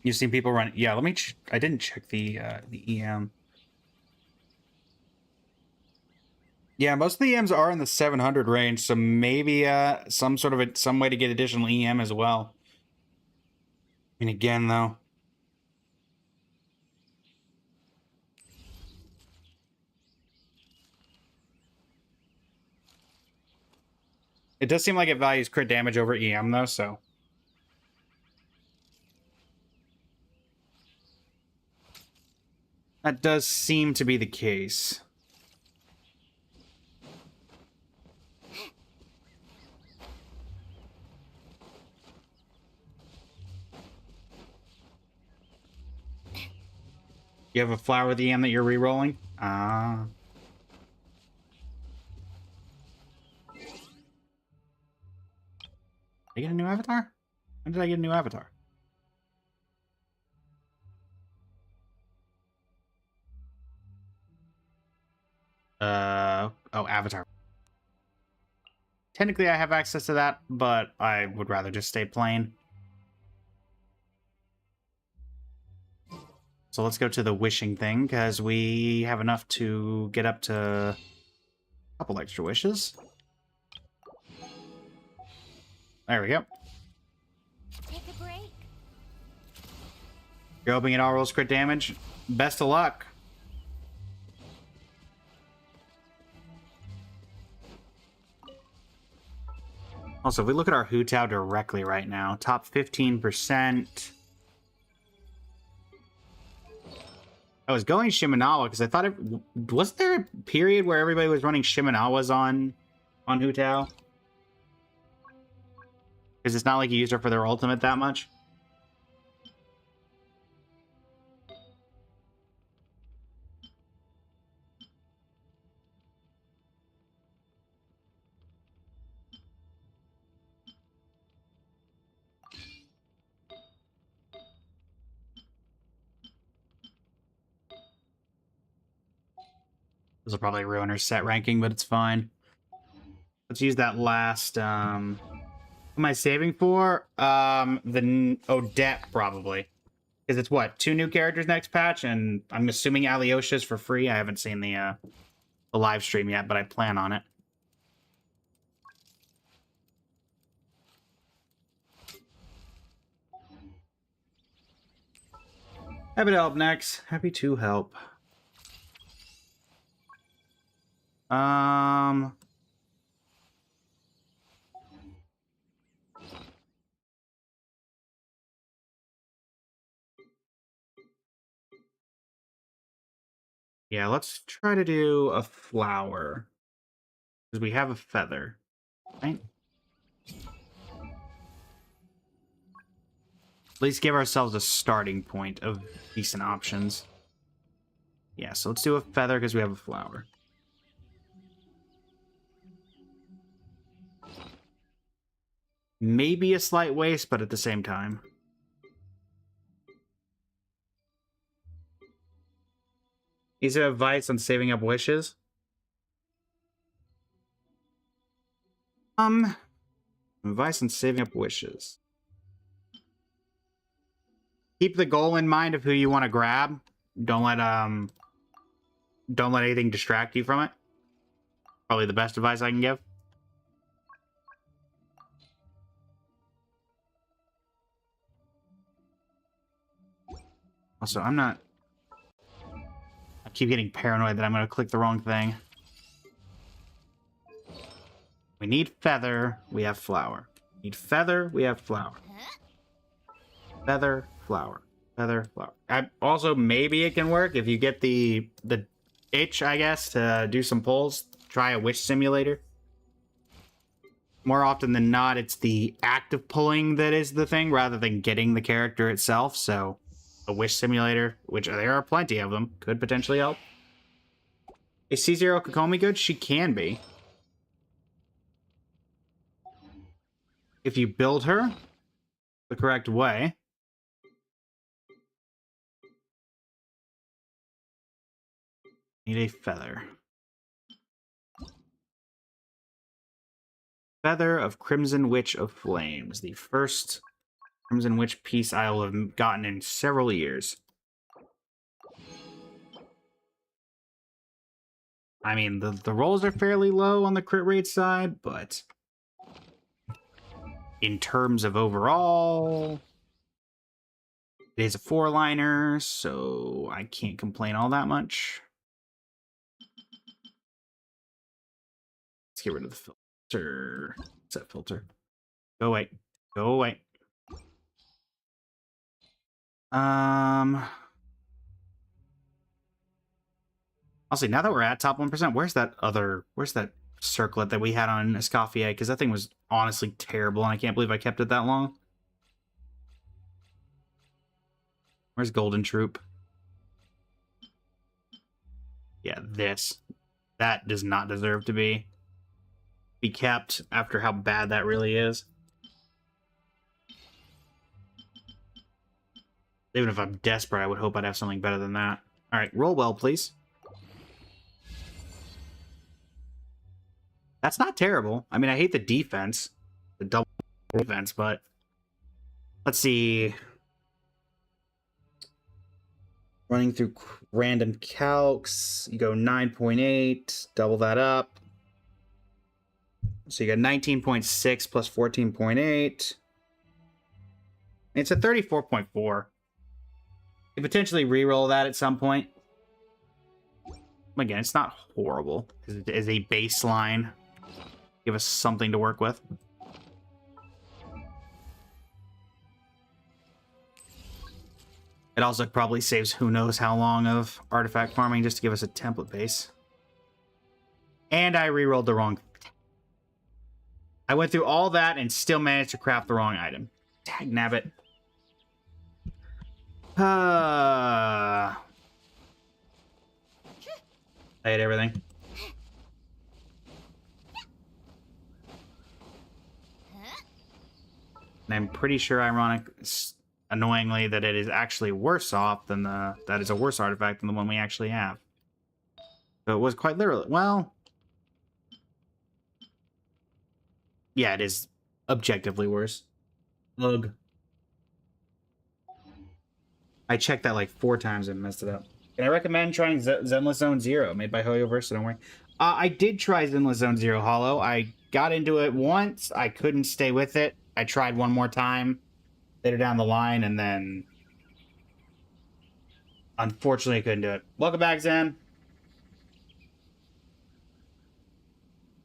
Speaker 1: You've seen people run... Yeah, let me... I didn't check the EM. Yeah, most of the EMs are in the 700 range, so maybe some way to get additional EM as well. I mean, again, though... It does seem like it values crit damage over EM, though, so... That does seem to be the case. You have a flower with EM that you're re-rolling? Ah. Did I get a new avatar? When did I get a new avatar? Oh, avatar. Technically, I have access to that, but I would rather just stay plain. So let's go to the wishing thing, because we have enough to get up to a couple extra wishes. There we go.
Speaker 3: Take a break.
Speaker 1: You're hoping it all rolls crit damage. Best of luck. Also, if we look at our Hu Tao directly right now, top 15%. I was going Shimenawa because I thought it... Was there a period where everybody was running Shimenawas on Hu Tao? Because it's not like you used her for their ultimate that much. This will probably ruin her set ranking, but it's fine. Let's use that last, What am I saving for? The Odette, probably. Because it's what? 2 new characters next patch, and I'm assuming Alyosha's for free. I haven't seen the live stream yet, but I plan on it. Happy to help next. Happy to help. Yeah, let's try to do a flower. Because we have a feather, right? At least give ourselves a starting point of decent options. Yeah, so let's do a feather because we have a flower. Maybe a slight waste, but at the same time. Is there advice on saving up wishes? Advice on saving up wishes. Keep the goal in mind of who you want to grab. Don't let anything distract you from it. Probably the best advice I can give. Also, I keep getting paranoid that I'm going to click the wrong thing. We need feather, we have flower. Need feather, we have flower. Feather, flower. Feather, flower. Also, maybe it can work if you get the itch, I guess, to do some pulls. Try a wish simulator. More often than not, it's the act of pulling that is the thing, rather than getting the character itself, so... A wish simulator, which there are plenty of them, could potentially help. Is C0 Kokomi good? She can be. If you build her the correct way. Need a feather. Feather of Crimson Witch of Flames. The first Crimson Witch piece I will have gotten in several years. I mean, the rolls are fairly low on the crit rate side, but in terms of overall, it is a 4-liner, so I can't complain all that much. Let's get rid of the filter. Set filter. Go away. Go away. I'll see, now that we're at top 1%, where's that circlet that we had on Escoffier? Because that thing was honestly terrible, and I can't believe I kept it that long. Where's Golden Troop? Yeah, this. That does not deserve to be kept after how bad that really is. Even if I'm desperate, I would hope I'd have something better than that. Alright, roll well, please. That's not terrible. I mean, I hate the defense. The double defense, but... Let's see. Running through random calcs. You go 9.8. Double that up. So you got 19.6 plus 14.8. It's a 34.4. You potentially reroll that at some point. Again, it's not horrible. It is a baseline. Give us something to work with. It also probably saves who knows how long of artifact farming just to give us a template base. And I rerolled the wrong... I went through all that and still managed to craft the wrong item. Dag nabbit. I hate everything. And I'm pretty sure, annoyingly, that it is actually worse off than that is a worse artifact than the one we actually have. So it was quite literally, well, yeah, it is objectively worse. Ugh. I checked that like 4 times and messed it up. Can I recommend trying Zenless Zone Zero, made by Hoyoverse? So don't worry. I did try Zenless Zone Zero Hollow. I got into it once. I couldn't stay with it. I tried one more time later down the line, and then unfortunately I couldn't do it. Welcome back, Zen.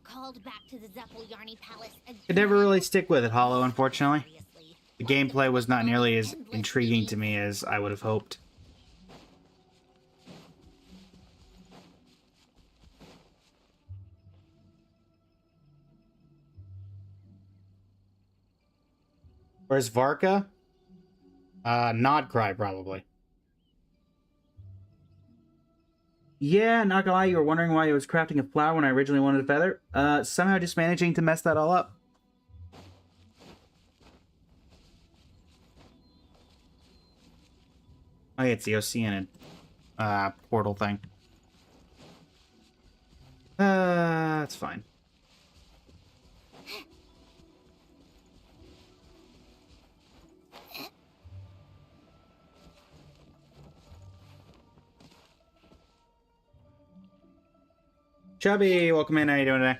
Speaker 3: Called back to the Yarny Palace again.
Speaker 1: Could never really stick with it, Hollow, unfortunately. The gameplay was not nearly as intriguing to me as I would have hoped. Where's Varka? Nod Cry, probably. Yeah, not gonna lie, you were wondering why I was crafting a flower when I originally wanted a feather. Somehow just managing to mess that all up. Oh yeah, it's the Oceanid portal thing. That's fine. Chubby, welcome in. How you doing today?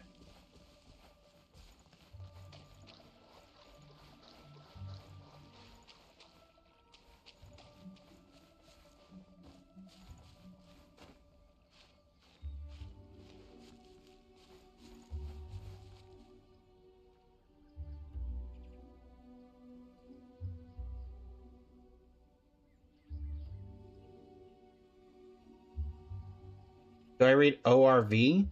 Speaker 1: Do I read ORV?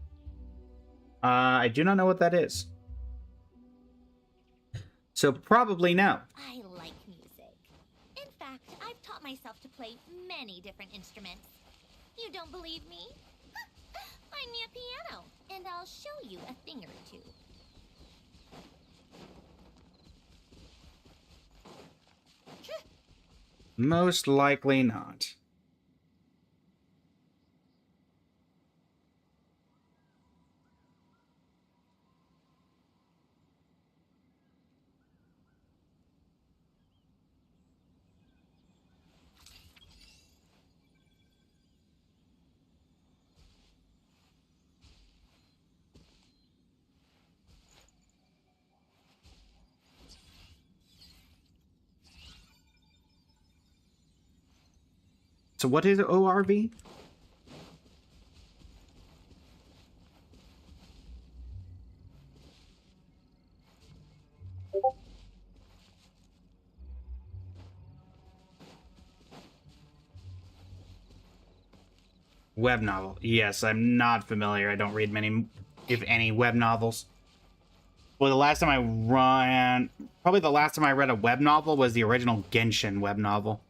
Speaker 1: I do not know what that is. So probably no.
Speaker 3: I like music. In fact, I've taught myself to play many different instruments. You don't believe me? Find me a piano, and I'll show you a thing or two.
Speaker 1: Most likely not. So what is ORV? Web novel. Yes, I'm not familiar. I don't read many, if any, web novels. Well, the last time probably the last time I read a web novel was the original Genshin web novel.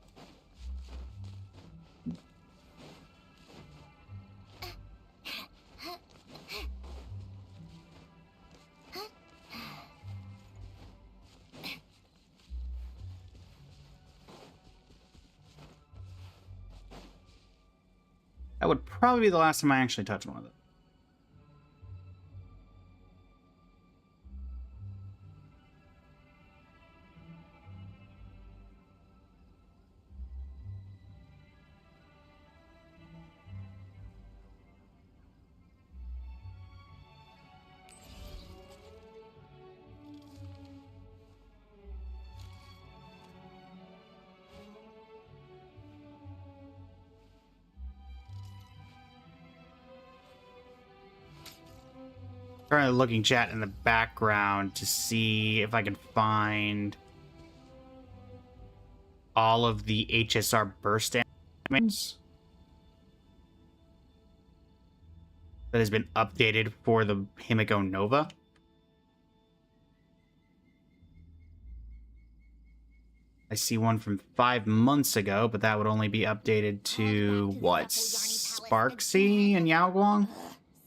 Speaker 1: That would probably be the last time I actually touched one of them. Currently looking chat in the background to see if I can find all of the HSR burst animations that has been updated for the Himiko Nova. I see one from 5 months ago, but that would only be updated to, what, Sparksy and Yaoguang?
Speaker 3: Ugh,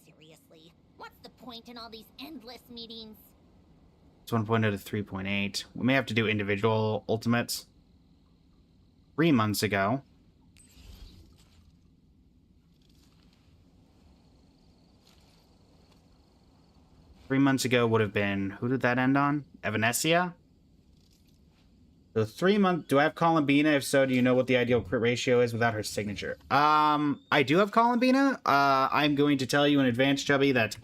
Speaker 3: seriously, what's the point in all these endless meetings?
Speaker 1: It's 1.0 to 3.8. We may have to do individual ultimates. 3 months ago. Three months ago would have been, who did that end on? Evanescia? So 3 month, do I have Columbina? If so, do you know what the ideal crit ratio is without her signature? I do have Columbina. I'm going to tell you in advance, Chubby, that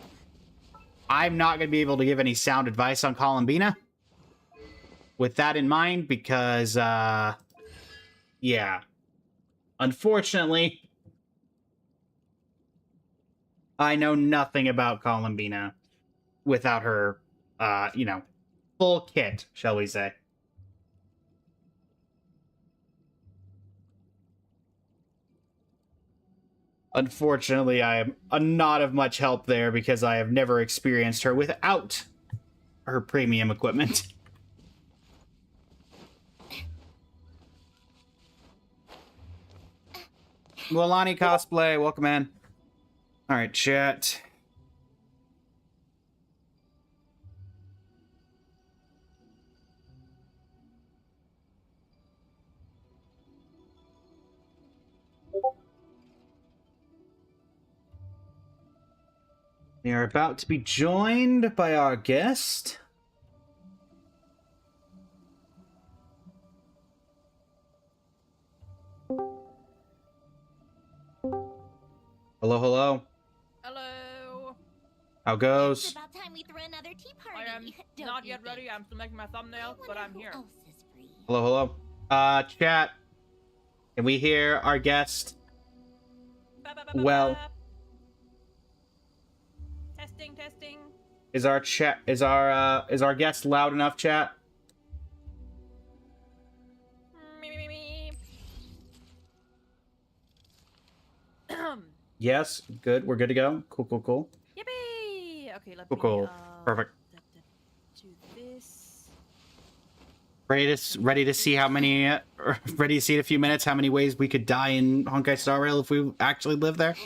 Speaker 1: I'm not going to be able to give any sound advice on Columbina. With that in mind, because, yeah. Unfortunately, I know nothing about Columbina without her, you know, full kit, shall we say. Unfortunately, I am not of much help there because I have never experienced her without her premium equipment. Lilani cosplay, welcome in. Alright, chat. We are about to be joined by our guest. Hello, hello.
Speaker 6: Hello.
Speaker 1: How
Speaker 3: It's
Speaker 1: goes?
Speaker 3: about time we threw another tea party.
Speaker 6: I am
Speaker 3: Don't
Speaker 6: not
Speaker 3: you
Speaker 6: yet
Speaker 3: think?
Speaker 6: ready. I'm still making my
Speaker 3: I
Speaker 6: thumbnail, but
Speaker 3: wonder
Speaker 6: I'm
Speaker 3: who
Speaker 6: here.
Speaker 3: else is free.
Speaker 1: Hello, hello. Chat. Can we hear our guest? Well-
Speaker 6: Testing, testing.
Speaker 1: Is our chat is our guest loud enough, chat?
Speaker 6: Me.
Speaker 1: Yes. Good. We're good to go. Cool, cool, cool.
Speaker 6: Yippee! Okay, let
Speaker 1: Cool,
Speaker 6: me.
Speaker 1: cool. Perfect.
Speaker 6: Do this.
Speaker 1: Ready to see how many ready to see in a few minutes how many ways we could die in Honkai Star Rail if we actually live there.
Speaker 6: Yippee!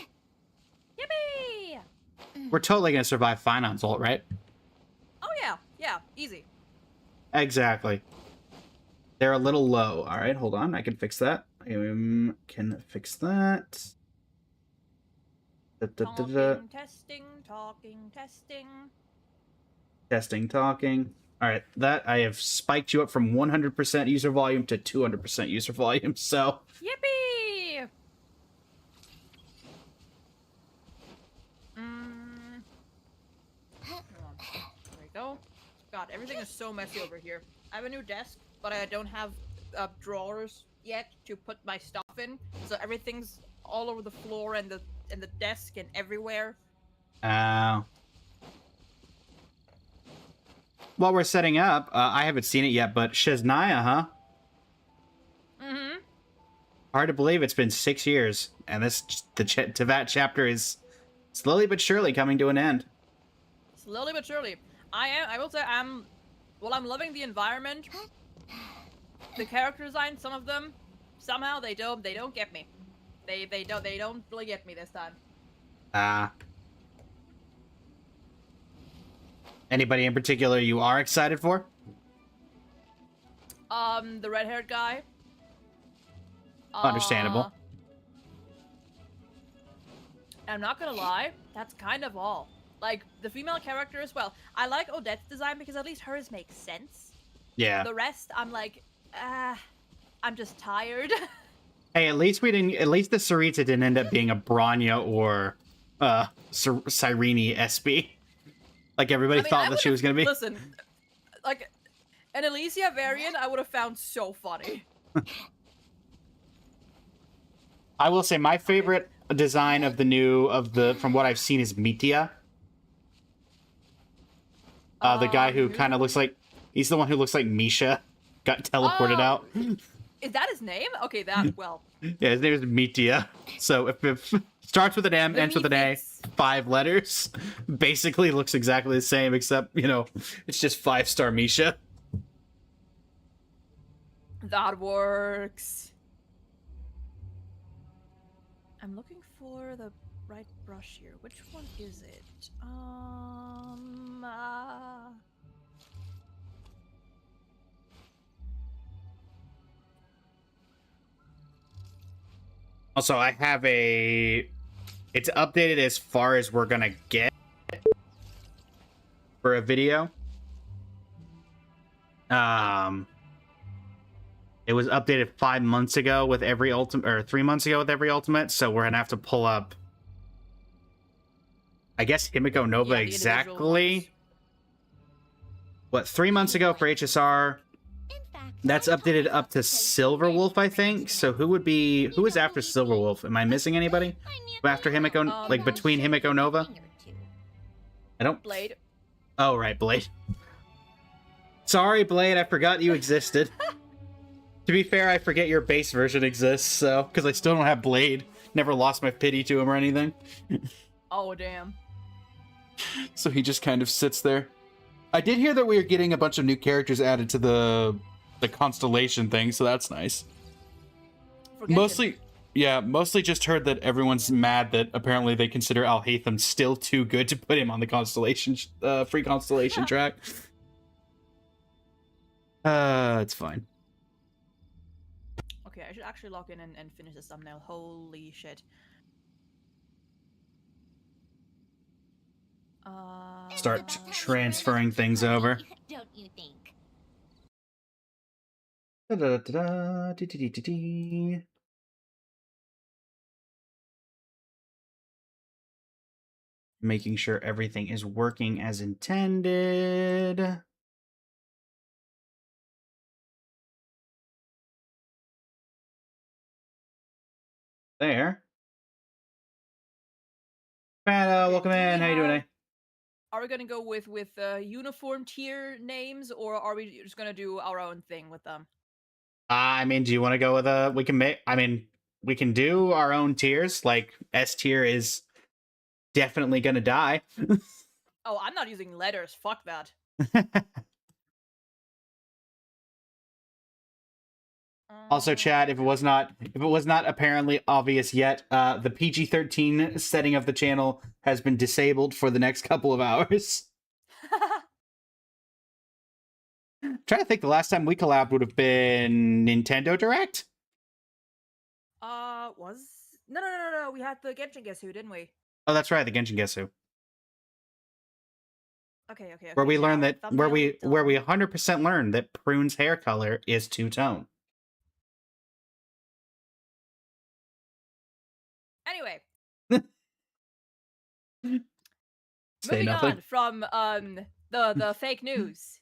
Speaker 1: We're totally gonna survive fine on Zolt, right?
Speaker 6: Oh yeah, easy.
Speaker 1: Exactly. They're a little low. All right, hold on. I can fix that. Can fix that.
Speaker 6: Talking, testing, talking, testing.
Speaker 1: Testing, talking. All right, that I have spiked you up from 100% user volume to 200% user volume. So
Speaker 6: Yippee! Hold on. There we go. God, everything is so messy over here. I have a new desk, but I don't have drawers yet to put my stuff in, so everything's all over the floor and the desk and everywhere.
Speaker 1: while we're setting up, I haven't seen it yet, but Shesnaya, huh?
Speaker 6: Mm-hmm.
Speaker 1: Hard to believe it's been 6 years, and this Tevat chapter is slowly but surely coming to an end.
Speaker 6: Slowly but surely. I will say I'm loving the environment. The character design, some of them, somehow they don't get me. They don't really get me this time.
Speaker 1: Anybody in particular you are excited for?
Speaker 6: The red-haired guy.
Speaker 1: Understandable.
Speaker 6: I'm not gonna lie, that's kind of all. Like, the female character as well. I like Odette's design because at least hers makes sense.
Speaker 1: Yeah.
Speaker 6: The rest, I'm like, I'm just tired.
Speaker 1: Hey, at least we didn't. At least the Sarita didn't end up being a Branya or Cyrene SB. Like everybody thought that she was gonna be.
Speaker 6: Listen, like an Elysia variant, I would have found so funny.
Speaker 1: I will say my favorite design of from what I've seen is Mitia. The guy who kind of looks like he's the one who looks like Misha got teleported out.
Speaker 6: Is that his name? Okay, that well.
Speaker 1: Yeah, his name is Mitya. So if starts with an M,
Speaker 6: The
Speaker 1: ends with an A,
Speaker 6: Mephits.
Speaker 1: 5 letters, basically looks exactly the same, except, you know, it's just 5-star Misha.
Speaker 6: That works. I'm looking for the right brush here. Which one is it?
Speaker 1: Also, I have a... It's updated as far as we're gonna get for a video. It was updated 5 months ago with every ultimate, or 3 months ago with every ultimate, so we're gonna have to pull up, I guess, Himiko Nova
Speaker 6: Yeah, the individual
Speaker 1: exactly.
Speaker 6: ones.
Speaker 1: What, 3 months ago for HSR?
Speaker 3: In fact,
Speaker 1: That's
Speaker 3: I taught
Speaker 1: updated
Speaker 3: myself
Speaker 1: up to
Speaker 3: play
Speaker 1: Silver Wolf, I
Speaker 3: many
Speaker 1: think.
Speaker 3: different
Speaker 1: So who would be, who is after Silver Wolf? Am I missing anybody? After Himiko, like between Himiko Nova? I don't.
Speaker 6: Blade.
Speaker 1: Oh, right, Blade. Sorry, Blade, I forgot you existed. To be fair, I forget your base version exists, so, because I still don't have Blade. Never lost my pity to him or anything.
Speaker 6: Oh damn.
Speaker 1: So he just kind of sits there. I did hear that we are getting a bunch of new characters added to the constellation thing, so that's nice.
Speaker 6: Forget
Speaker 1: Mostly,
Speaker 6: him.
Speaker 1: yeah, mostly just heard that everyone's mad that apparently they consider Alhaitham still too good to put him on the constellation, free constellation track. It's fine.
Speaker 6: Okay, I should actually log in and finish this thumbnail. Holy shit.
Speaker 1: Start transferring things over.
Speaker 3: Don't you think?
Speaker 1: Da-da-da-da, dee-dee-dee-dee-dee. Making sure everything is working as intended. There. Fanta, welcome in. How you doing today?
Speaker 6: Are we gonna go with uniform tier names, or are we just gonna do our own thing with them?
Speaker 1: I mean, do you want to go with a? We can make. I mean, we can do our own tiers. Like S tier is definitely gonna die.
Speaker 6: Oh, I'm not using letters. Fuck that.
Speaker 1: Also, chat, if it was not apparently obvious yet, the PG-13 setting of the channel has been disabled for the next couple of hours. Trying to think, the last time we collabed would have been Nintendo Direct.
Speaker 6: Was no. We had the Genshin Guess Who, didn't we?
Speaker 1: Oh, that's right, the Genshin Guess Who,
Speaker 6: Okay.
Speaker 1: where we learned that where we
Speaker 6: thumbnail
Speaker 1: 100% learned that Prune's hair color is two-tone.
Speaker 6: Anyway,
Speaker 1: Say
Speaker 6: moving
Speaker 1: nothing.
Speaker 6: on from the fake news.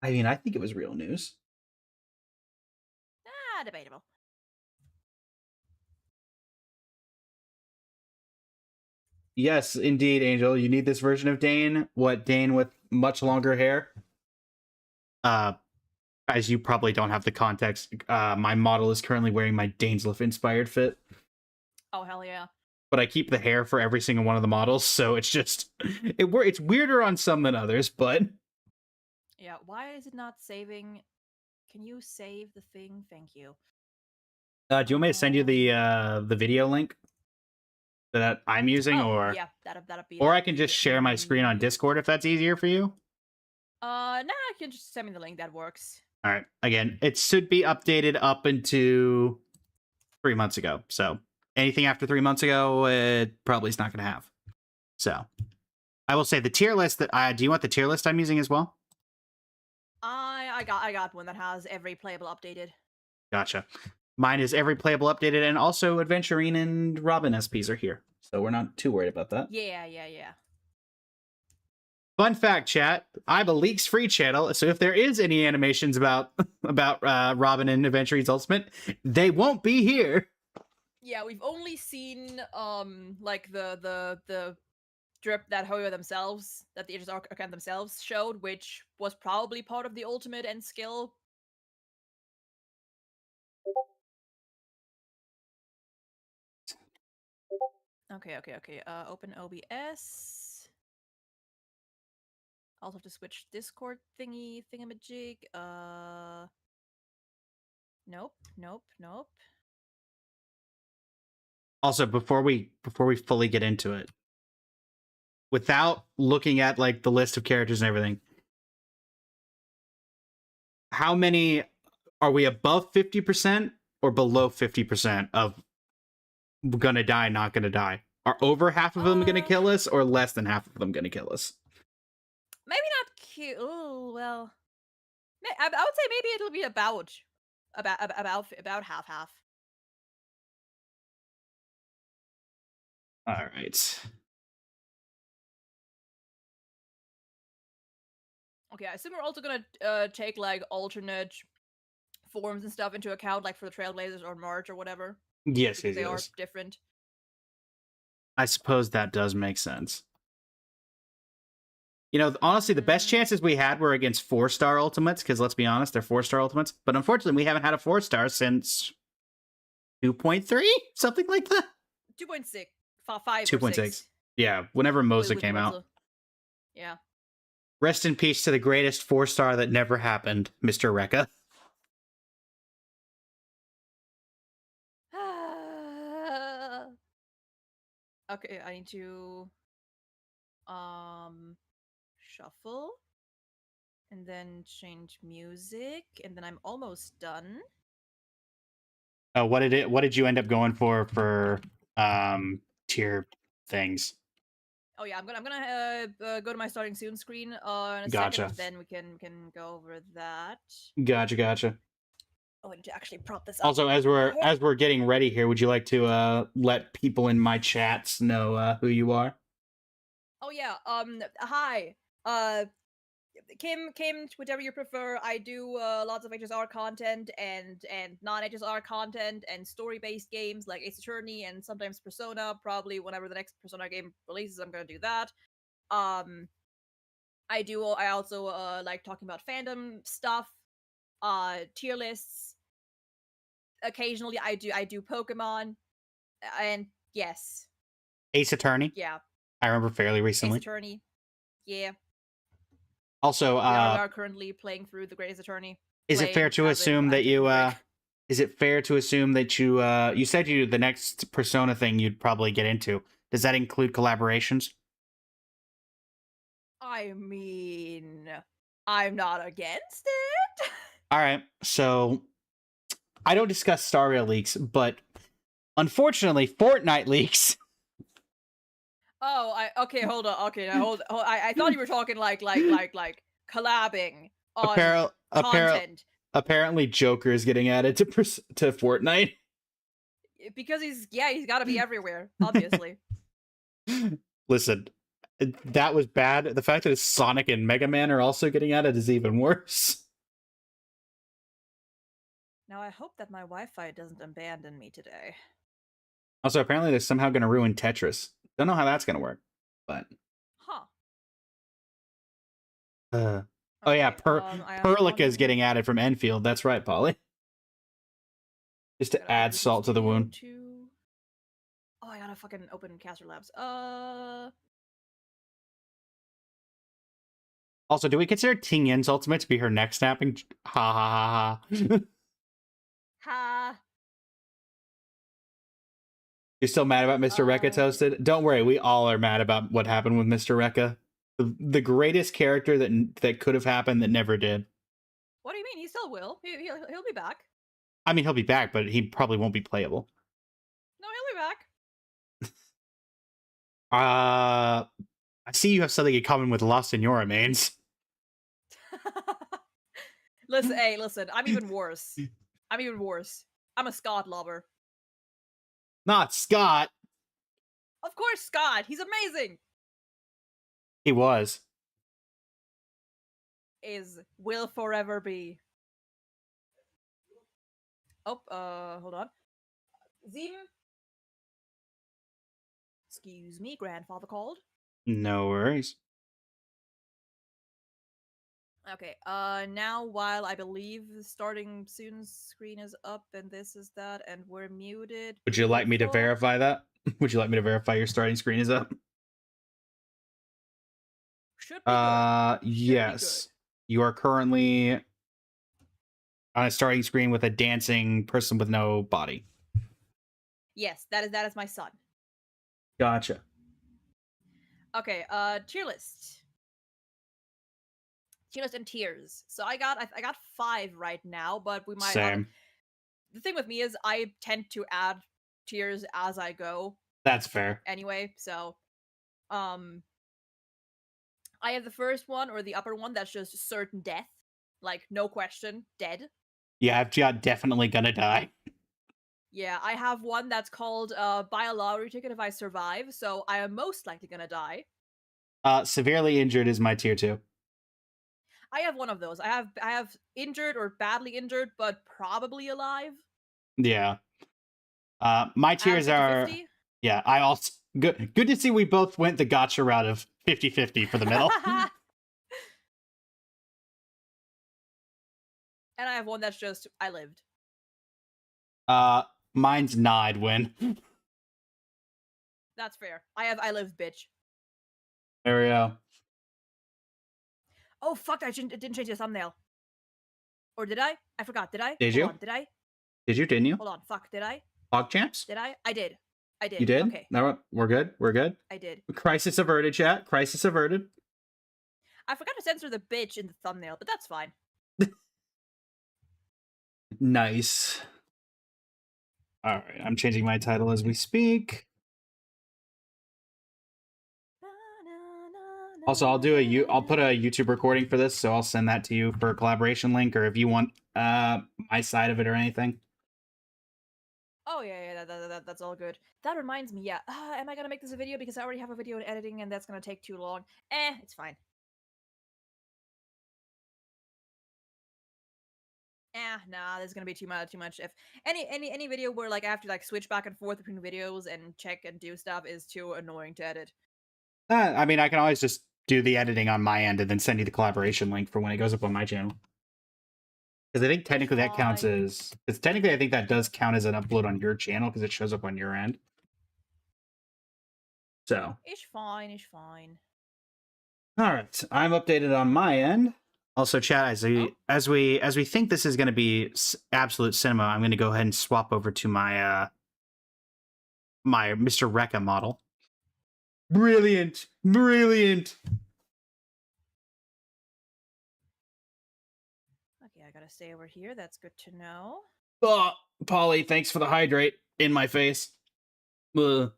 Speaker 1: I mean, I think it was real news.
Speaker 6: Debatable.
Speaker 1: Yes, indeed, Angel. You need this version of Dane. What, Dane with much longer hair? As you probably don't have the context, my model is currently wearing my Dainsleif-inspired fit.
Speaker 6: Oh hell yeah.
Speaker 1: But I keep the hair for every single one of the models, so it's just... It's weirder on some than others, but...
Speaker 6: Yeah, why is it not saving? Can you save the thing? Thank you.
Speaker 1: Do you want me to send you the video link that I'm using, or...
Speaker 6: Yeah, that'd be...
Speaker 1: Or I can just share my screen on Discord if that's easier for you?
Speaker 6: Nah, you can just send me the link, that works.
Speaker 1: Alright, again, it should be updated up into 3 months ago, so anything after 3 months ago, it probably is not going to have. So, I will say the tier list that do you want the tier list I'm using as well?
Speaker 6: I got one that has every playable updated.
Speaker 1: Gotcha. Mine is every playable updated, and also Adventurine and Robin SPs are here, so we're not too worried about that.
Speaker 6: Yeah.
Speaker 1: Fun fact, chat, I have a Leaks free channel, so if there is any animations about Robin and Adventurine's Ultimate, they won't be here.
Speaker 6: Yeah, we've only seen like the strip that Hoyo themselves, that the HSR account themselves showed, which was probably part of the ultimate and skill. Okay. Open OBS. Also have to switch Discord thingamajig. Nope.
Speaker 1: Also, before we fully get into it, without looking at like the list of characters and everything, how many are we above 50% or below 50% of gonna die, not gonna die? Are over half of them gonna kill us, or less than half of them gonna kill us?
Speaker 6: Maybe not cute. Oh well. I would say maybe it'll be about half.
Speaker 1: All right.
Speaker 6: Okay, I assume we're also gonna take like alternate forms and stuff into account, like for the Trailblazers or March or whatever.
Speaker 1: Yes,
Speaker 6: Because they are
Speaker 1: yes.
Speaker 6: different.
Speaker 1: I suppose that does make sense. You know, honestly, the best chances we had were against 4-star ultimates, because let's be honest, they're 4-star ultimates. But unfortunately, we haven't had a 4-star since 2.3, something like that.
Speaker 6: 2.6, 5,
Speaker 1: 2.6. Yeah, whenever Moza came out.
Speaker 6: Moza. Yeah.
Speaker 1: Rest in peace to the greatest 4-star that never happened, Mr. Rekka.
Speaker 6: Okay, I need to shuffle and then change music, and then I'm almost done.
Speaker 1: What did you end up going for tier things?
Speaker 6: Oh yeah, I'm gonna go to my starting soon screen in a
Speaker 1: Gotcha.
Speaker 6: second, then we can go over that.
Speaker 1: Gotcha.
Speaker 6: Oh, I need to actually prop this up.
Speaker 1: Also, as we're getting ready here, would you like to let people in my chats know who you are?
Speaker 6: Oh yeah, hi. Kim, whatever you prefer. I do lots of HSR content and non-HSR content and story-based games like Ace Attorney and sometimes Persona. Probably whenever the next Persona game releases, I'm gonna do that. I also like talking about fandom stuff, tier lists. Occasionally, I do Pokemon, and yes,
Speaker 1: Ace Attorney.
Speaker 6: yeah,
Speaker 1: I remember fairly recently.
Speaker 6: Ace Attorney, yeah.
Speaker 1: Also,
Speaker 6: we are currently playing through the Greatest Attorney.
Speaker 1: Is it fair to assume that you is it fair to assume that you said the next Persona thing you'd probably get into? Does that include collaborations?
Speaker 6: I mean, I'm not against it.
Speaker 1: All right. So, I don't discuss Star Rail leaks, but unfortunately, Fortnite leaks.
Speaker 6: Oh, okay, hold on. Okay, now hold. I thought you were talking like collabing on content.
Speaker 1: Apparently, Joker is getting added to Fortnite.
Speaker 6: Because he's got to be everywhere, obviously.
Speaker 1: Listen, that was bad. The fact that Sonic and Mega Man are also getting added is even worse.
Speaker 6: Now I hope that my Wi-Fi doesn't abandon me today.
Speaker 1: Also, apparently they're somehow going to ruin Tetris. Don't know how that's going to work, but...
Speaker 6: Huh.
Speaker 1: Oh yeah, Perlica is getting added from Enfield. That's right, Polly. Just to add salt to the wound.
Speaker 6: Oh, I gotta fucking open Caster Labs.
Speaker 1: Also, do we consider Ting Yin's ultimate to be her neck snapping? Ha ha ha.
Speaker 6: Ha.
Speaker 1: You're still mad about Mr. Rekka Toasted? Don't worry, we all are mad about what happened with Mr. Rekka. The greatest character that could have happened that never did.
Speaker 6: What do you mean? He still will. He'll be back.
Speaker 1: I mean, he'll be back, but he probably won't be playable.
Speaker 6: No, he'll be back.
Speaker 1: I see you have something in common with Lost in Your Remains.
Speaker 6: Listen, I'm even worse. I'm a Scott lover.
Speaker 1: Not Scott.
Speaker 6: Of course, Scott. He's amazing.
Speaker 1: He was.
Speaker 6: Will forever be. Oh, hold on. Zim. Excuse me, grandfather called.
Speaker 1: No worries.
Speaker 6: Okay, now while I believe the starting soon screen is up and this is that and we're muted.
Speaker 1: Would you like me to
Speaker 6: Beautiful.
Speaker 1: verify that? Would you like me to verify your starting screen is up?
Speaker 6: Should be good.
Speaker 1: Yes. You are currently on a starting screen with a dancing person with no body.
Speaker 6: Yes, that is my son.
Speaker 1: Gotcha.
Speaker 6: Okay, tier list. Tier list and tiers. So I got 5 right now, but we might
Speaker 1: Same.
Speaker 6: the thing with me is I tend to add tiers as I go
Speaker 1: That's fair.
Speaker 6: anyway, so I have the first one or the upper one that's just certain death. Like no question, dead.
Speaker 1: Yeah, I've got definitely gonna die.
Speaker 6: Yeah, I have one that's called buy a lottery ticket if I survive, so I am most likely gonna die.
Speaker 1: Severely injured is my tier 2.
Speaker 6: I have one of those. I have injured or badly injured, but probably alive.
Speaker 1: Yeah. My tiers are
Speaker 6: 50-50.
Speaker 1: yeah, I also good to see we both went the gotcha route of 50-50 for the middle.
Speaker 6: And I have one that's just I lived.
Speaker 1: Mine's I'd win.
Speaker 6: That's fair. I lived, bitch.
Speaker 1: There we go.
Speaker 6: Oh fuck! I didn't change the thumbnail. Or did I? I forgot. Did I?
Speaker 1: Did
Speaker 6: Hold
Speaker 1: you?
Speaker 6: on, did I?
Speaker 1: Didn't you?
Speaker 6: Hold on. Fuck. Did I?
Speaker 1: Hog champs?
Speaker 6: Did I? I did. I did.
Speaker 1: You did?
Speaker 6: Okay.
Speaker 1: No, we're good. We're good.
Speaker 6: I did.
Speaker 1: Crisis averted, chat. Crisis averted.
Speaker 6: I forgot to censor the bitch in the thumbnail, but that's fine.
Speaker 1: Nice. All right, I'm changing my title as we speak. Also, I'll put a YouTube recording for this, so I'll send that to you for a collaboration link, or if you want my side of it or anything.
Speaker 6: Oh yeah, that's all good. That reminds me, yeah. Am I gonna make this a video because I already have a video in editing and that's gonna take too long? It's fine. Nah, there's gonna be too much. If any video where like I have to like switch back and forth between videos and check and do stuff is too annoying to edit.
Speaker 1: I mean, I can always just do the editing on my end and then send you the collaboration link for when it goes up on my channel. Because I think technically that counts as... Because technically I think that does count as an upload on your channel because it shows up on your end. So.
Speaker 6: It's fine, it's fine.
Speaker 1: Alright, I'm updated on my end. Also, chat, as we think this is going to be absolute cinema, I'm going to go ahead and swap over to my my Mr. Rekka model. Brilliant! Brilliant!
Speaker 6: Okay, I gotta stay over here. That's good to know.
Speaker 1: Oh, Polly, thanks for the hydrate in my face.
Speaker 6: That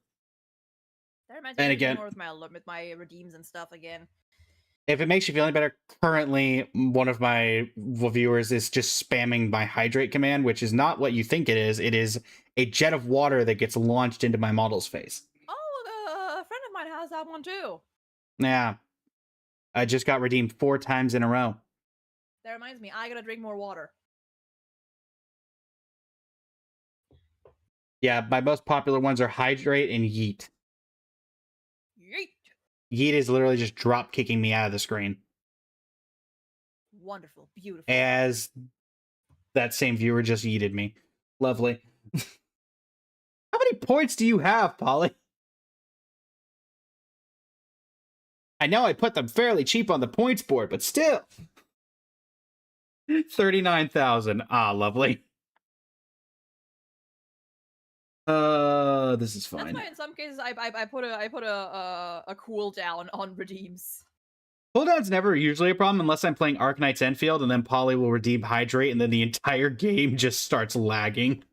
Speaker 6: reminds me
Speaker 1: And
Speaker 6: to do
Speaker 1: again,
Speaker 6: more with my redeems and stuff again.
Speaker 1: if it makes you feel any better, currently one of my viewers is just spamming my hydrate command, which is not what you think it is. It is a jet of water that gets launched into my model's face.
Speaker 6: Oh, a friend of mine has that one too.
Speaker 1: Yeah. I just got redeemed 4 times in a row.
Speaker 6: That reminds me, I gotta drink more water.
Speaker 1: Yeah, my most popular ones are hydrate and yeet.
Speaker 6: Yeet!
Speaker 1: Yeet is literally just drop kicking me out of the screen.
Speaker 6: Wonderful, beautiful.
Speaker 1: As that same viewer just yeeted me. Lovely. How many points do you have, Polly? I know I put them fairly cheap on the points board, but still. 39,000. Ah, lovely. This is fine.
Speaker 6: That's why in some cases I put a cooldown on redeems.
Speaker 1: Cooldown's never usually a problem unless I'm playing Arcanite's Enfield, and then Polly will redeem Hydrate, and then the entire game just starts lagging.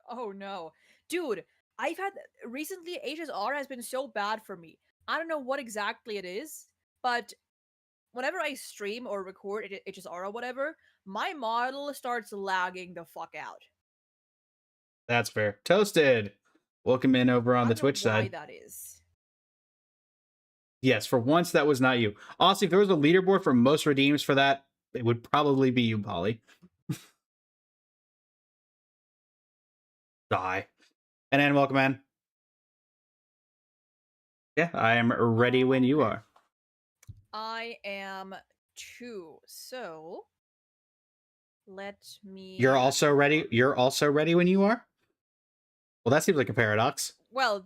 Speaker 6: Oh no. Dude, I've had recently HSR has been so bad for me. I don't know what exactly it is, but whenever I stream or record HSR or whatever, my model starts lagging the fuck out.
Speaker 1: That's fair. Toasted. Welcome in over on the Twitch side.
Speaker 6: Why that is.
Speaker 1: Yes, for once that was not you. Honestly, if there was a leaderboard for most redeems for that, it would probably be you, Polly. Die. And then welcome in. Yeah, I am ready when you are.
Speaker 6: I am too. So let me.
Speaker 1: You're also ready. You're also ready when you are. Well, that seems like a paradox.
Speaker 6: Well,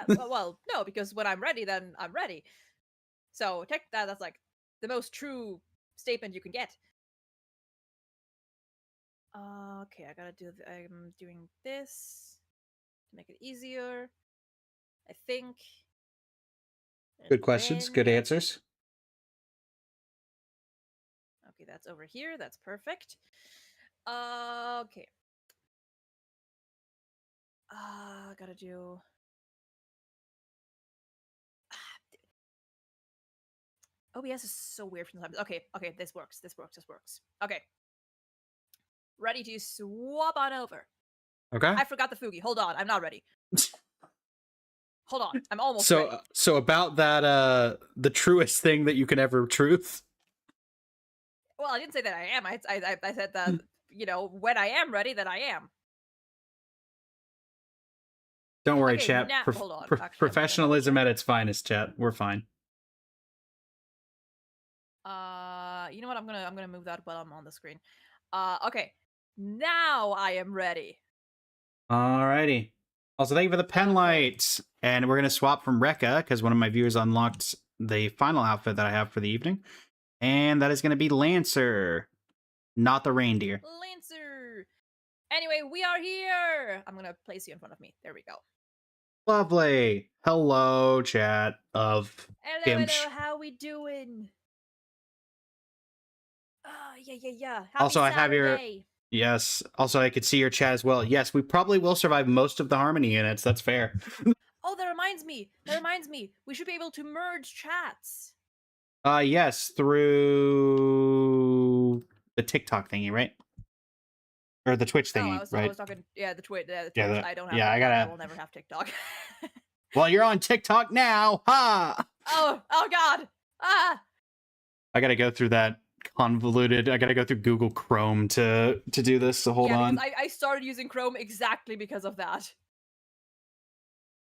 Speaker 6: well, no, because when I'm ready, then I'm ready. So that's like the most true statement you can get. Okay, I gotta do. I'm doing this to make it easier. I think.
Speaker 1: Good questions. Good
Speaker 6: Then-
Speaker 1: answers.
Speaker 6: Okay, that's over here. That's perfect. Okay. Gotta do. OBS is so weird sometimes. Okay, this works. This works. Okay. Ready to swap on over.
Speaker 1: Okay.
Speaker 6: I forgot the Fugi. Hold on, I'm not ready. Hold on, I'm almost
Speaker 1: So,
Speaker 6: ready.
Speaker 1: so about that, the truest thing that you can ever truth.
Speaker 6: Well, I didn't say that I am. I said that when I am ready, that I am.
Speaker 1: Don't worry,
Speaker 6: Okay,
Speaker 1: chat.
Speaker 6: now hold on. Actually,
Speaker 1: Professionalism at its finest, chat. We're fine.
Speaker 6: You know what? I'm gonna move that while I'm on the screen. Okay. Now I am ready.
Speaker 1: Alrighty. Also, thank you for the pen lights. And we're going to swap from Rekka, because one of my viewers unlocked the final outfit that I have for the evening. And that is going to be Lancer, not the reindeer.
Speaker 6: Lancer. Anyway, we are here. I'm gonna place you in front of me. There we go.
Speaker 1: Lovely. Hello, chat of
Speaker 6: Hello,
Speaker 1: Kimcch.
Speaker 6: hello. How we doing? Yeah. Happy
Speaker 1: Also, I have your...
Speaker 6: Saturday.
Speaker 1: Yes. Also, I could see your chat as well. Yes, we probably will survive most of the Harmony units. That's fair.
Speaker 6: Oh, that reminds me. We should be able to merge chats.
Speaker 1: Yes, through the TikTok thingy, right? Or the Twitch thingy,
Speaker 6: I
Speaker 1: right?
Speaker 6: was talking. Yeah, the Twitch.
Speaker 1: Yeah,
Speaker 6: I don't have.
Speaker 1: yeah,
Speaker 6: TikTok.
Speaker 1: I
Speaker 6: I
Speaker 1: gotta.
Speaker 6: will never have TikTok.
Speaker 1: Well, you're on TikTok now, ha!
Speaker 6: Oh God. Ah.
Speaker 1: I gotta go through that convoluted. I gotta go through Google Chrome to do this. So hold on.
Speaker 6: I started using Chrome exactly because of that.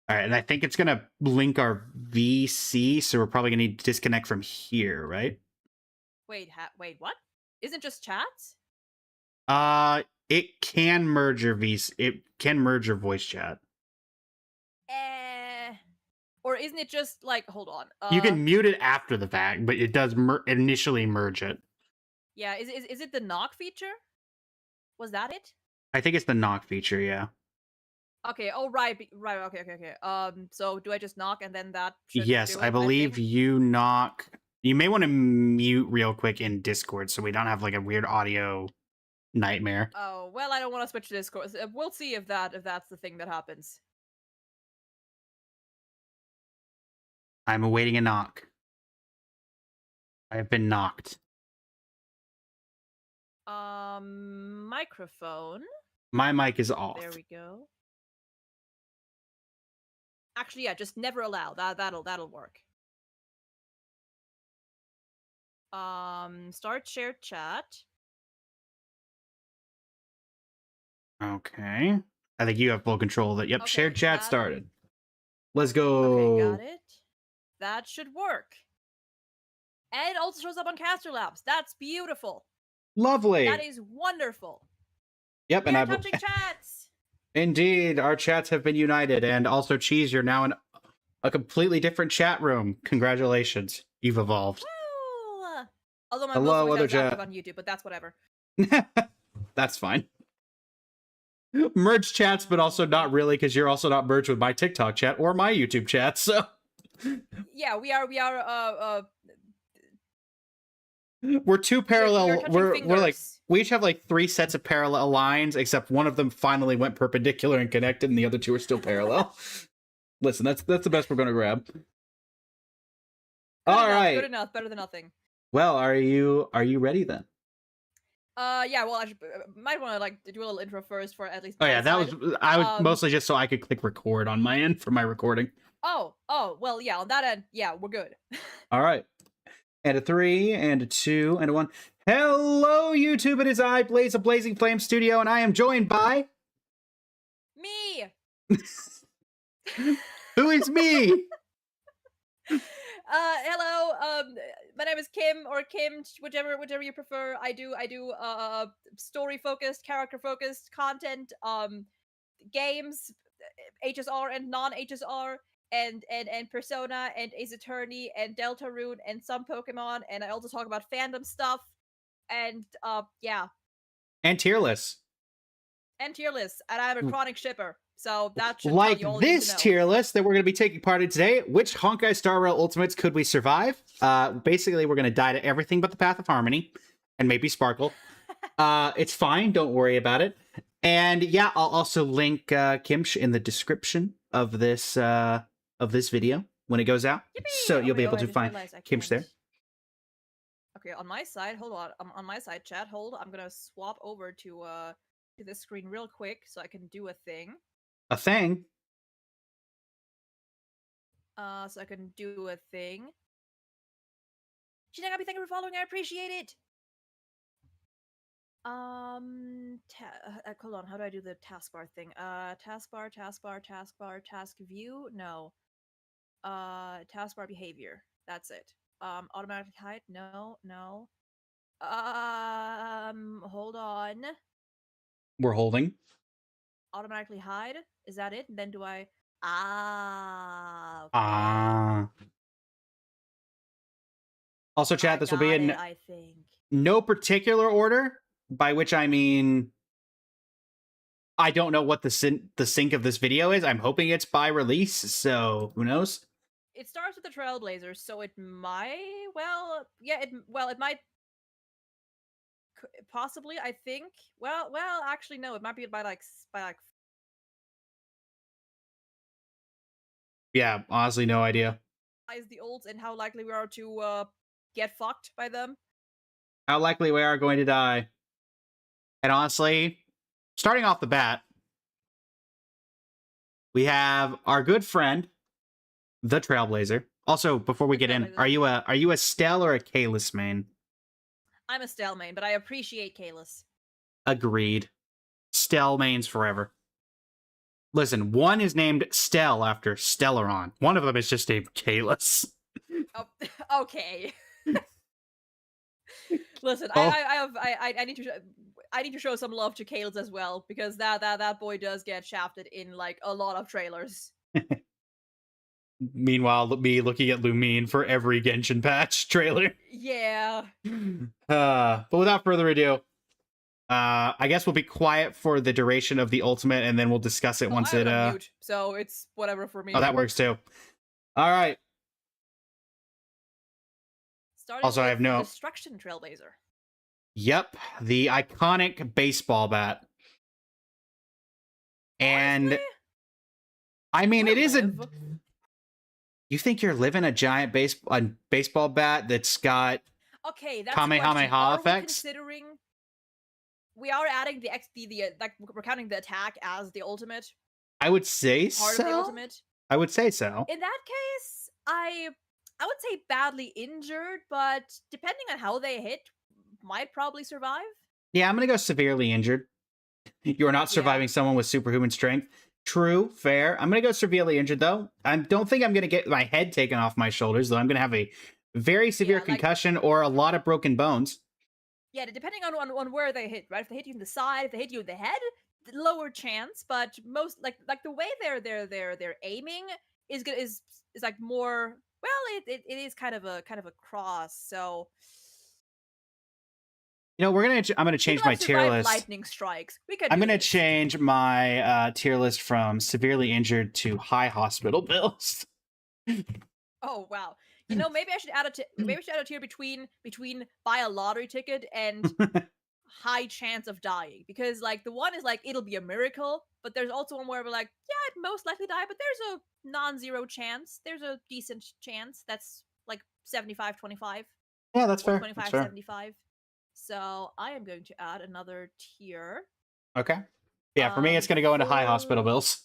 Speaker 1: All right, and I think it's gonna link our VC, so we're probably gonna need to disconnect from here, right?
Speaker 6: Wait, what? Isn't just chats?
Speaker 1: It can merge your VC. It can merge your voice chat.
Speaker 6: Or isn't it just like? Hold on.
Speaker 1: You can mute it after the fact, but it does initially merge it.
Speaker 6: Yeah. Is it the knock feature? Was that it?
Speaker 1: I think it's the knock feature. Yeah.
Speaker 6: Okay. Oh, right. Okay. So do I just knock and then that?
Speaker 1: Yes, I believe you knock. You may want to mute real quick in Discord so we don't have like a weird audio nightmare.
Speaker 6: Oh well, I don't want to switch to Discord. We'll see if that's the thing that happens.
Speaker 1: I'm awaiting a knock. I have been knocked.
Speaker 6: Microphone.
Speaker 1: My mic is off.
Speaker 6: There we go. Actually, yeah, just never allow. That'll work. Start shared chat.
Speaker 1: Okay. I think you have full control of that. Yep,
Speaker 6: Okay,
Speaker 1: shared chat
Speaker 6: that-
Speaker 1: started. Let's go.
Speaker 6: Okay, got it. That should work. And it also shows up on Caster Labs. That's beautiful.
Speaker 1: Lovely.
Speaker 6: That is wonderful.
Speaker 1: Yep,
Speaker 6: We
Speaker 1: and
Speaker 6: are
Speaker 1: I've
Speaker 6: touching chats.
Speaker 1: Indeed, our chats have been united, and also Cheese, you're now in a completely different chat room. Congratulations, you've evolved.
Speaker 6: Woo! Although my
Speaker 1: Hello,
Speaker 6: most
Speaker 1: other
Speaker 6: is active
Speaker 1: chat.
Speaker 6: on YouTube, but that's whatever.
Speaker 1: That's fine. Merge chats, but also not really, because you're also not merged with my TikTok chat or my YouTube chat. So
Speaker 6: Yeah, we are.
Speaker 1: we're two parallel. We're like
Speaker 6: fingers.
Speaker 1: we each have like 3 sets of parallel lines, except one of them finally went perpendicular and connected, and the other 2 are still parallel. Listen, that's the best we're gonna grab. All right.
Speaker 6: Good enough. Better than nothing.
Speaker 1: Well, are you ready then?
Speaker 6: Yeah. Well, I might want to like do a little intro first for at least.
Speaker 1: Oh
Speaker 6: my
Speaker 1: yeah, that
Speaker 6: side.
Speaker 1: was I was mostly just so I could click record on my end for my recording.
Speaker 6: Oh. Well, yeah. On that end, yeah, we're good.
Speaker 1: All right. And a 3, and a 2, and a 1. Hello, YouTube. It is I, Blaze of Blazing Flame Studio, and I am joined by...
Speaker 6: Me.
Speaker 1: Who is me?
Speaker 6: Hello. My name is Kim or Kimcch, whichever you prefer. I do story focused, character focused content. Games, HSR and non HSR, and Persona and Ace Attorney and Deltarune and some Pokemon, and I also talk about fandom stuff and yeah,
Speaker 1: And tier lists.
Speaker 6: and tier lists. And I'm a chronic shipper, so that should tell
Speaker 1: Like
Speaker 6: you all you need to
Speaker 1: this
Speaker 6: know.
Speaker 1: tier list that we're going to be taking part in today. Which Honkai Star Rail Ultimates could we survive? Basically, we're going to die to everything but the Path of Harmony and maybe Sparkle. It's fine. Don't worry about it. And yeah, I'll also link Kimcch in the description of this video when it goes out,
Speaker 6: Yippee!
Speaker 1: so you'll be
Speaker 6: wait,
Speaker 1: able
Speaker 6: I
Speaker 1: to
Speaker 6: just
Speaker 1: find
Speaker 6: realized I
Speaker 1: Kimcch there.
Speaker 6: can't. Okay, on my side, hold on. On my side, chat, hold. I'm gonna swap over to this screen real quick so I can do a thing.
Speaker 1: A thing.
Speaker 6: So I can do a thing. Shinagabi, thank you for following. I appreciate it. Hold on. How do I do the taskbar thing? Taskbar, task view. No. Taskbar behavior. That's it. Automatic hide. No. Hold on.
Speaker 1: We're holding.
Speaker 6: Automatically hide. Is that it? And then do I? Okay.
Speaker 1: Also, chat, this will be in
Speaker 6: I think.
Speaker 1: no particular order, by which I mean I don't know what the sync of this video is. I'm hoping it's by release, so who knows?
Speaker 6: It starts with the Trailblazers, so it might. Well, yeah. It might. Possibly, I think. Well. Actually, no. It might be by like.
Speaker 1: Yeah, honestly, no idea.
Speaker 6: Is the olds and how likely we are to get fucked by them.
Speaker 1: How likely we are going to die. And honestly, starting off the bat, we have our good friend, the Trailblazer. Also, before we get in, are you a Stell or a Kalis main?
Speaker 6: I'm a Stell main, but I appreciate Kalis.
Speaker 1: Agreed. Stell mains forever. Listen, one is named Stell after Stellaron. One of them is just named Kalis.
Speaker 6: Oh, okay. Listen,
Speaker 1: Oh.
Speaker 6: I need to show some love to Kalis as well, because that boy does get shafted in like a lot of trailers.
Speaker 1: Meanwhile, me looking at Lumine for every Genshin patch trailer.
Speaker 6: Yeah.
Speaker 1: But without further ado, I guess we'll be quiet for the duration of the ultimate, and then we'll discuss it once
Speaker 6: I'm
Speaker 1: it.
Speaker 6: on mute, so it's whatever for me.
Speaker 1: Oh, that works too. All right.
Speaker 6: Starting
Speaker 1: Also, I have no
Speaker 6: Destruction Trailblazer.
Speaker 1: Yep, the iconic baseball bat. And
Speaker 6: Honestly,
Speaker 1: I mean, it isn't.
Speaker 6: live.
Speaker 1: You think you're living a giant baseball bat that's got
Speaker 6: Okay, that's
Speaker 1: Kamehameha
Speaker 6: are
Speaker 1: effects?
Speaker 6: Considering we are adding the like we're counting the attack as the ultimate.
Speaker 1: I would say
Speaker 6: Part
Speaker 1: so.
Speaker 6: of the ultimate.
Speaker 1: I would say so.
Speaker 6: In that case, I would say badly injured, but depending on how they hit, might probably survive.
Speaker 1: Yeah, I'm gonna go severely injured. You're not surviving someone with superhuman strength. True, fair. I'm gonna go severely injured though. I don't think I'm gonna get my head taken off my shoulders though. I'm gonna have a very severe concussion or a lot of broken bones.
Speaker 6: Yeah, depending on where they hit, right? If they hit you in the side, if they hit you in the head, lower chance. But most like the way they're aiming is good is like more. Well, it is kind of a cross. So
Speaker 1: you know, I'm gonna change my tier list.
Speaker 6: Lightning strikes.
Speaker 1: I'm gonna change my tier list from severely injured to high hospital bills.
Speaker 6: Oh wow. You know, maybe I should add a tier between buy a lottery ticket and high chance of dying, because like the one is like it'll be a miracle, but there's also one where we're like, yeah, I'd most likely die, but there's a non-zero chance. There's a decent chance. That's like 75-25.
Speaker 1: Yeah, that's fair.
Speaker 6: 25-75. So I am going to add another tier.
Speaker 1: Okay. Yeah, for me it's gonna go into high hospital bills.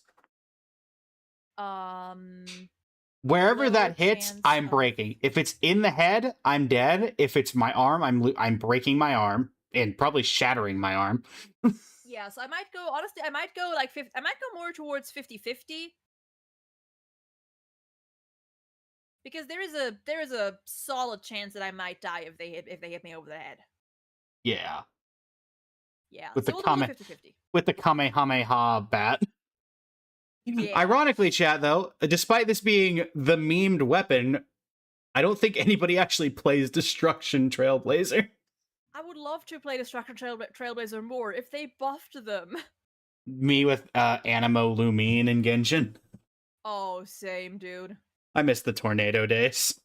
Speaker 1: Wherever that hits, I'm breaking. If it's in the head, I'm dead. If it's my arm, I'm breaking my arm and probably shattering my arm.
Speaker 6: Yeah, so I might go, honestly, I might go like I might go more towards 50-50. Because there is a solid chance that I might die if they hit me over the head.
Speaker 1: Yeah.
Speaker 6: Yeah.
Speaker 1: With
Speaker 6: So
Speaker 1: the
Speaker 6: we'll
Speaker 1: comment-
Speaker 6: do 50-50.
Speaker 1: With the Kamehameha bat.
Speaker 6: Yeah.
Speaker 1: Ironically, chat, though, despite this being the memed weapon, I don't think anybody actually plays Destruction Trailblazer.
Speaker 6: I would love to play Destruction Trailblazer more if they buffed them.
Speaker 1: Me with Animo, Lumine, and Genshin.
Speaker 6: Oh, same, dude.
Speaker 1: I miss the tornado days.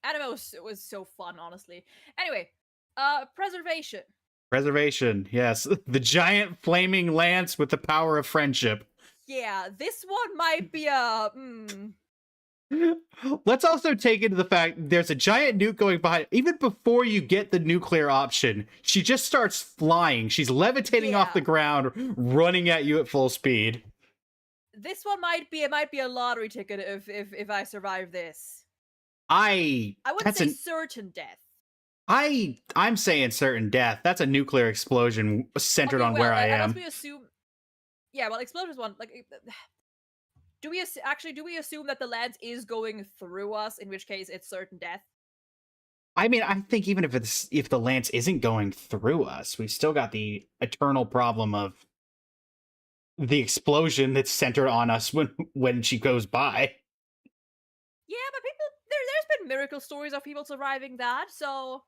Speaker 6: Anime was so fun, honestly. Anyway, preservation.
Speaker 1: Preservation, yes. The giant flaming lance with the power of friendship.
Speaker 6: Yeah, this one might be a.
Speaker 1: Let's also take into the fact there's a giant nuke going behind. Even before you get the nuclear option, she just starts flying. She's levitating off
Speaker 6: Yeah.
Speaker 1: the ground, running at you at full speed.
Speaker 6: This one might be a lottery ticket if I survive this.
Speaker 1: I
Speaker 6: wouldn't
Speaker 1: that's
Speaker 6: say
Speaker 1: an
Speaker 6: certain death.
Speaker 1: I'm saying certain death. That's a nuclear explosion centered
Speaker 6: Okay,
Speaker 1: on
Speaker 6: well,
Speaker 1: where I
Speaker 6: unless
Speaker 1: am.
Speaker 6: we assume. Yeah, well, explosion's one. Like, do we assume that the lance is going through us? In which case, it's certain death.
Speaker 1: I mean, I think even if the lance isn't going through us, we've still got the eternal problem of the explosion that's centered on us when she goes by.
Speaker 6: Yeah, but there's been miracle stories of people surviving that, so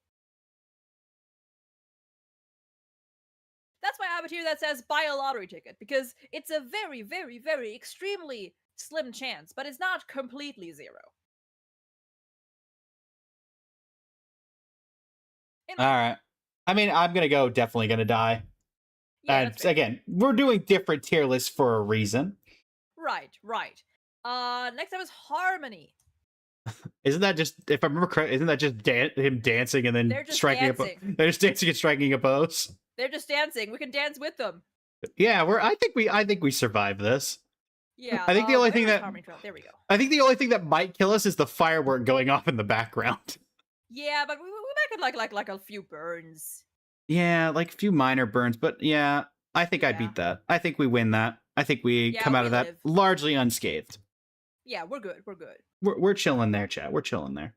Speaker 6: that's why I have it here that says buy a lottery ticket, because it's a very, very, very extremely slim chance, but it's not completely zero.
Speaker 1: All right. I mean, I'm definitely gonna die.
Speaker 6: Yeah,
Speaker 1: And
Speaker 6: that's fair.
Speaker 1: again, we're doing different tier lists for a reason.
Speaker 6: Right. Next up is harmony.
Speaker 1: Isn't that just, if I remember correctly, isn't that just him dancing and then
Speaker 6: They're just
Speaker 1: striking
Speaker 6: dancing.
Speaker 1: they're just dancing and striking a pose?
Speaker 6: They're just dancing. We can dance with them.
Speaker 1: Yeah, I think we survived this.
Speaker 6: Yeah.
Speaker 1: I think the only thing
Speaker 6: where's
Speaker 1: that-
Speaker 6: Harmony Trail? There we go.
Speaker 1: I think the only thing that might kill us is the firework going off in the background.
Speaker 6: Yeah, but we might get like a few burns.
Speaker 1: Yeah, like a few minor burns, but yeah, I think I
Speaker 6: Yeah.
Speaker 1: beat that. I think we win that. I think we
Speaker 6: Yeah,
Speaker 1: come out
Speaker 6: we
Speaker 1: of that
Speaker 6: live.
Speaker 1: largely unscathed.
Speaker 6: Yeah, we're good.
Speaker 1: We're chilling there, chat. We're chilling there.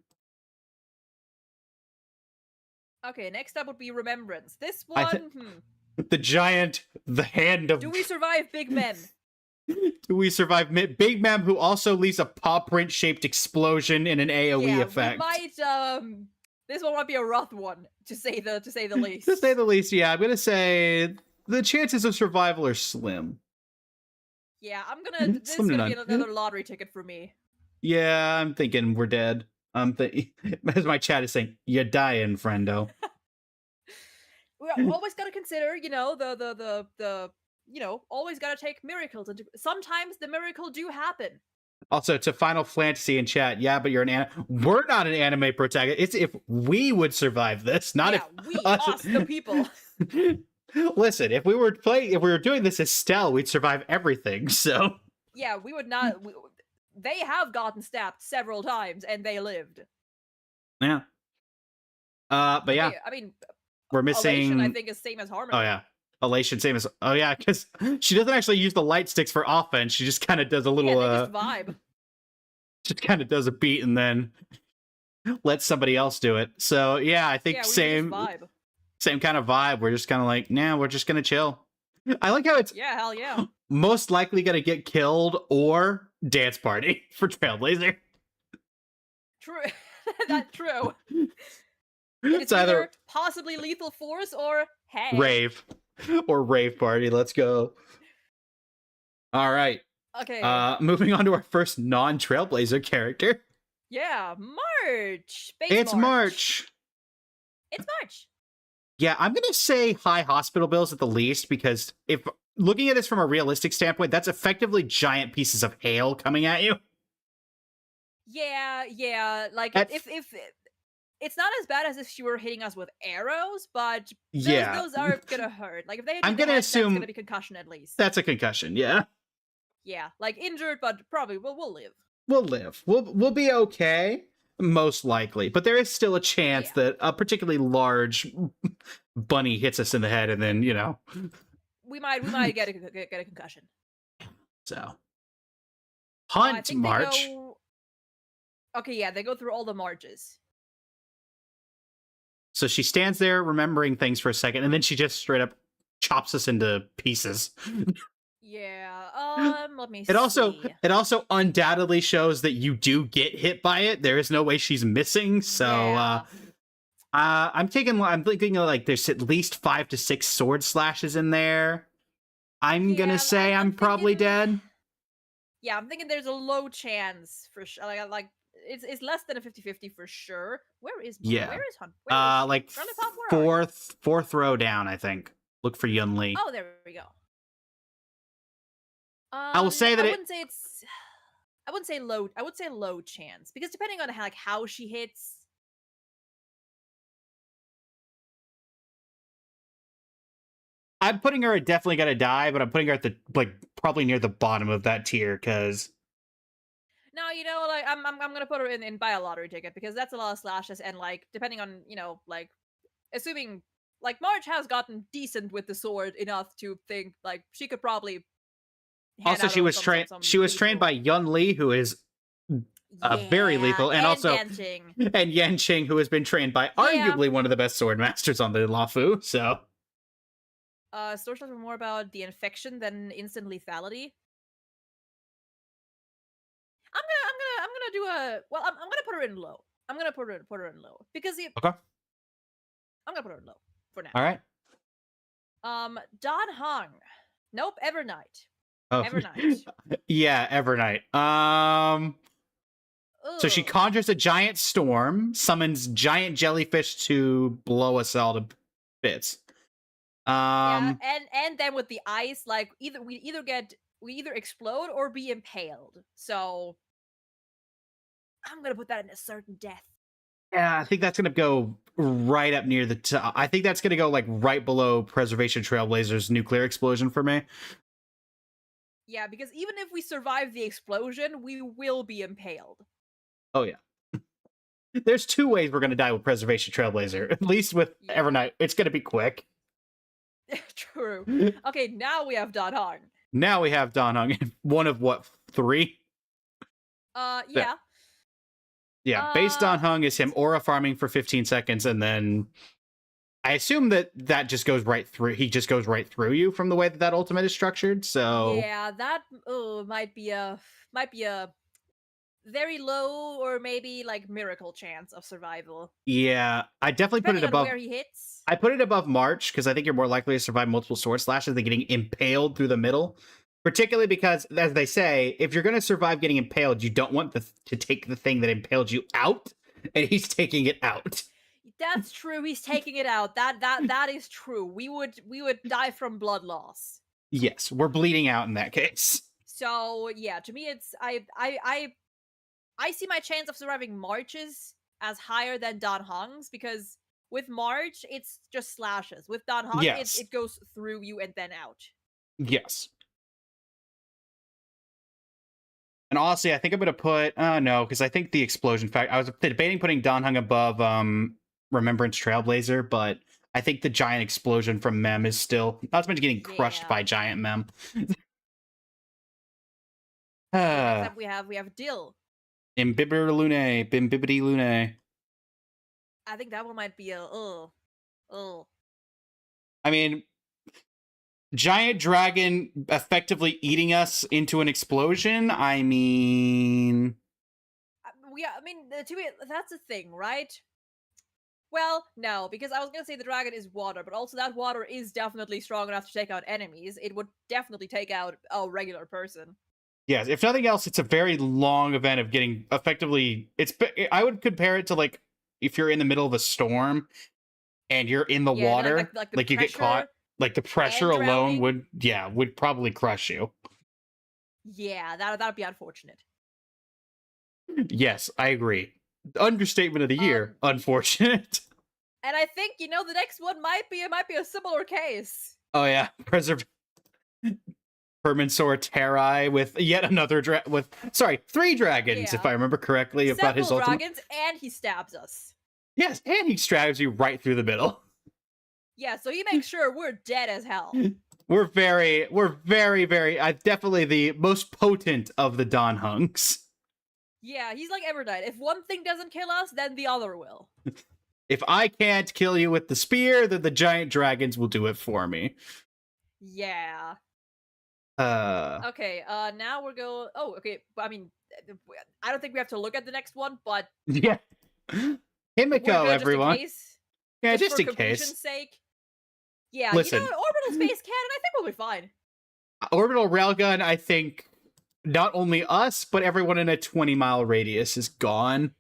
Speaker 6: Okay, next up would be Remembrance. This
Speaker 1: I
Speaker 6: one,
Speaker 1: The hand of.
Speaker 6: do we survive Big Men?
Speaker 1: Do we survive Big Mem, who also leaves a paw print shaped explosion in an AoE
Speaker 6: Yeah,
Speaker 1: effect?
Speaker 6: we might. This one might be a rough one, to say the least.
Speaker 1: To say the least, yeah. I'm gonna say the chances of survival are slim.
Speaker 6: Yeah, this is
Speaker 1: Slim to
Speaker 6: gonna be
Speaker 1: none.
Speaker 6: another lottery ticket for me.
Speaker 1: Yeah, I'm thinking we're dead. As my chat is saying, you're dying, friendo.
Speaker 6: We always gotta consider, the always gotta take miracles into. Sometimes the miracle do happen.
Speaker 1: Also, to Final Fantasy in chat, yeah, but you're we're not an anime protagonist. It's if we would survive this, not
Speaker 6: Yeah,
Speaker 1: if
Speaker 6: we, us, the people.
Speaker 1: Listen, if we were doing this as Stell, we'd survive everything. So
Speaker 6: Yeah, we would not. They have gotten stabbed several times, and they lived.
Speaker 1: yeah. But yeah,
Speaker 6: Okay, I mean,
Speaker 1: we're missing.
Speaker 6: Elation, I think, is same as Harmony.
Speaker 1: Oh yeah, Elation, same as. Oh yeah, because she doesn't actually use the light sticks for offense. She just kind of does a little.
Speaker 6: Yeah, they just vibe.
Speaker 1: Just kind of does a beat and then lets somebody else do it. So yeah, I think
Speaker 6: Yeah, we just
Speaker 1: same kind of vibe. We're just kind of like, nah, we're just gonna chill. I like how it's
Speaker 6: Yeah, hell yeah.
Speaker 1: most likely gonna get killed or dance party for Trailblazer.
Speaker 6: True. That's true.
Speaker 1: It's either
Speaker 6: possibly lethal force or hey.
Speaker 1: rave or rave party. Let's go. All right.
Speaker 6: Okay.
Speaker 1: Moving on to our first non-Trailblazer character.
Speaker 6: Yeah, March. Base
Speaker 1: It's March.
Speaker 6: It's March.
Speaker 1: Yeah, I'm gonna say high hospital bills at the least, because if looking at this from a realistic standpoint, that's effectively giant pieces of hail coming at you.
Speaker 6: Yeah. Like
Speaker 1: At-
Speaker 6: if it's not as bad as if she were hitting us with arrows, but those are gonna hurt. Like if they hit
Speaker 1: I'm
Speaker 6: you in the
Speaker 1: gonna
Speaker 6: head,
Speaker 1: assume-
Speaker 6: that's gonna be concussion at least.
Speaker 1: That's a concussion, yeah.
Speaker 6: Yeah, like injured, but probably we'll live.
Speaker 1: We'll live. We'll be okay, most likely. But there is still a chance that a particularly large bunny hits us in the head, and then
Speaker 6: We might get a concussion.
Speaker 1: so
Speaker 6: I
Speaker 1: Hunt
Speaker 6: think
Speaker 1: March.
Speaker 6: Okay, yeah, they go through all the marches.
Speaker 1: So she stands there remembering things for a second, and then she just straight up chops us into pieces.
Speaker 6: Yeah. Let me
Speaker 1: It also
Speaker 6: see.
Speaker 1: it also undoubtedly shows that you do get hit by it. There is no way she's missing. So
Speaker 6: Yeah.
Speaker 1: I'm thinking like there's at least 5 to 6 sword slashes in there. I'm gonna
Speaker 6: Yeah,
Speaker 1: say I'm probably
Speaker 6: thinking-
Speaker 1: dead.
Speaker 6: Yeah, I'm thinking there's a low chance for sure. Like it's less than a 50-50 for sure. Where is
Speaker 1: Yeah.
Speaker 6: Where is Hunt? Where is she?
Speaker 1: Like
Speaker 6: Roundabout, where are you?
Speaker 1: fourth row down, I think. Look for Yun Li.
Speaker 6: Oh, there we go.
Speaker 1: I will say that
Speaker 6: I wouldn't say it's. I wouldn't say low. I would say low chance because depending on how she hits.
Speaker 1: I'm putting her at definitely gonna die, but I'm putting her at the probably near the bottom of that tier because
Speaker 6: No, like I'm gonna put her in buy a lottery ticket because that's a lot of slashes and like depending on like assuming like Marge has gotten decent with the sword enough to think like she could probably.
Speaker 1: also she was trained. She was trained by Yun Li, who is very lethal, and also
Speaker 6: Yanqing.
Speaker 1: and Yan Qing, who has been trained by arguably one of the best sword masters on the Lafu. So
Speaker 6: Stories are more about the infection than instant lethality. I'm gonna do a well. I'm gonna put her in low. I'm gonna put her in low because
Speaker 1: okay,
Speaker 6: I'm gonna put her in low for now.
Speaker 1: all right.
Speaker 6: Don Hong. Nope. Evernight.
Speaker 1: Oh,
Speaker 6: Evernight.
Speaker 1: yeah, Evernight. So she
Speaker 6: Ugh.
Speaker 1: conjures a giant storm, summons giant jellyfish to blow us all to bits.
Speaker 6: Yeah, and then with the ice, like we either explode or be impaled. So I'm gonna put that in a certain death.
Speaker 1: Yeah, I think that's gonna go right up near the top. I think that's gonna go like right below Preservation Trailblazer's nuclear explosion for me.
Speaker 6: Yeah, because even if we survive the explosion, we will be impaled.
Speaker 1: Oh yeah. There's 2 ways we're gonna die with Preservation Trailblazer. At least with
Speaker 6: Yeah.
Speaker 1: Evernight, it's gonna be quick.
Speaker 6: True. Okay, now we have Don Hong.
Speaker 1: Now we have Don Hung, one of what 3?
Speaker 6: Yeah.
Speaker 1: Yeah, base Don Hung is him aura farming for 15 seconds, and then I assume that just goes right through. He just goes right through you from the way that ultimate is structured. So
Speaker 6: Yeah, that might be a very low or maybe like miracle chance of survival.
Speaker 1: yeah, I definitely
Speaker 6: Depending
Speaker 1: put it above.
Speaker 6: on where he hits.
Speaker 1: I put it above March because I think you're more likely to survive multiple sword slashes than getting impaled through the middle. Particularly because, as they say, if you're going to survive getting impaled, you don't want to take the thing that impaled you out, and he's taking it out.
Speaker 6: That's true. He's taking it out. That is true. We would die from blood loss.
Speaker 1: Yes, we're bleeding out in that case.
Speaker 6: So yeah, to me, it's I see my chance of surviving Marches as higher than Don Hong's because with March it's just slashes. With Don Hong,
Speaker 1: Yes.
Speaker 6: it goes through you and then out.
Speaker 1: Yes. And honestly, I think I'm going to put... no, because I think the explosion fact... I was debating putting Don Hung above Remembrance Trailblazer, but I think the giant explosion from Mem is still... Not to mention getting crushed by giant Mem.
Speaker 6: Next up we have Dill.
Speaker 1: Imbibber Lune. Bimbibity Lune.
Speaker 6: I think that one might be a
Speaker 1: I mean... Giant dragon effectively eating us into an explosion? I mean...
Speaker 6: Yeah, I mean, to me, that's the thing, right? Well, no, because I was gonna say the dragon is water, but also that water is definitely strong enough to take out enemies. It would definitely take out a regular person.
Speaker 1: Yes, if nothing else, it's a very long event of getting effectively... I would compare it to, like, if you're in the middle of a storm and you're in the water, like you get caught. Like, the pressure alone would probably crush you.
Speaker 6: Yeah, that'd be unfortunate.
Speaker 1: Yes, I agree. Understatement of the year, unfortunate.
Speaker 6: And I think, the next one might be a similar case.
Speaker 1: Oh, yeah. Permansor Terrai with yet another 3 dragons, if I remember correctly, about his ultimate.
Speaker 6: Dragons, and he stabs us.
Speaker 1: Yes, and he stabs you right through the middle.
Speaker 6: Yeah, so he makes sure we're dead as hell.
Speaker 1: We're very, very, definitely the most potent of the Don Hunks.
Speaker 6: Yeah, he's like Evernight. If one thing doesn't kill us, then the other will.
Speaker 1: If I can't kill you with the spear, then the giant dragons will do it for me.
Speaker 6: Yeah.
Speaker 1: Uh,
Speaker 6: Okay, now we're going... Oh, okay, I mean, I don't think we have to look at the next one, but
Speaker 1: yeah.
Speaker 6: we're
Speaker 1: Himiko,
Speaker 6: good just in
Speaker 1: everyone.
Speaker 6: case.
Speaker 1: Yeah,
Speaker 6: Just
Speaker 1: just
Speaker 6: for
Speaker 1: in case.
Speaker 6: completion's sake. Yeah,
Speaker 1: Listen.
Speaker 6: you know, orbital space cannon, I think we'll be fine.
Speaker 1: Orbital railgun, I think not only us, but everyone in a 20-mile radius is gone.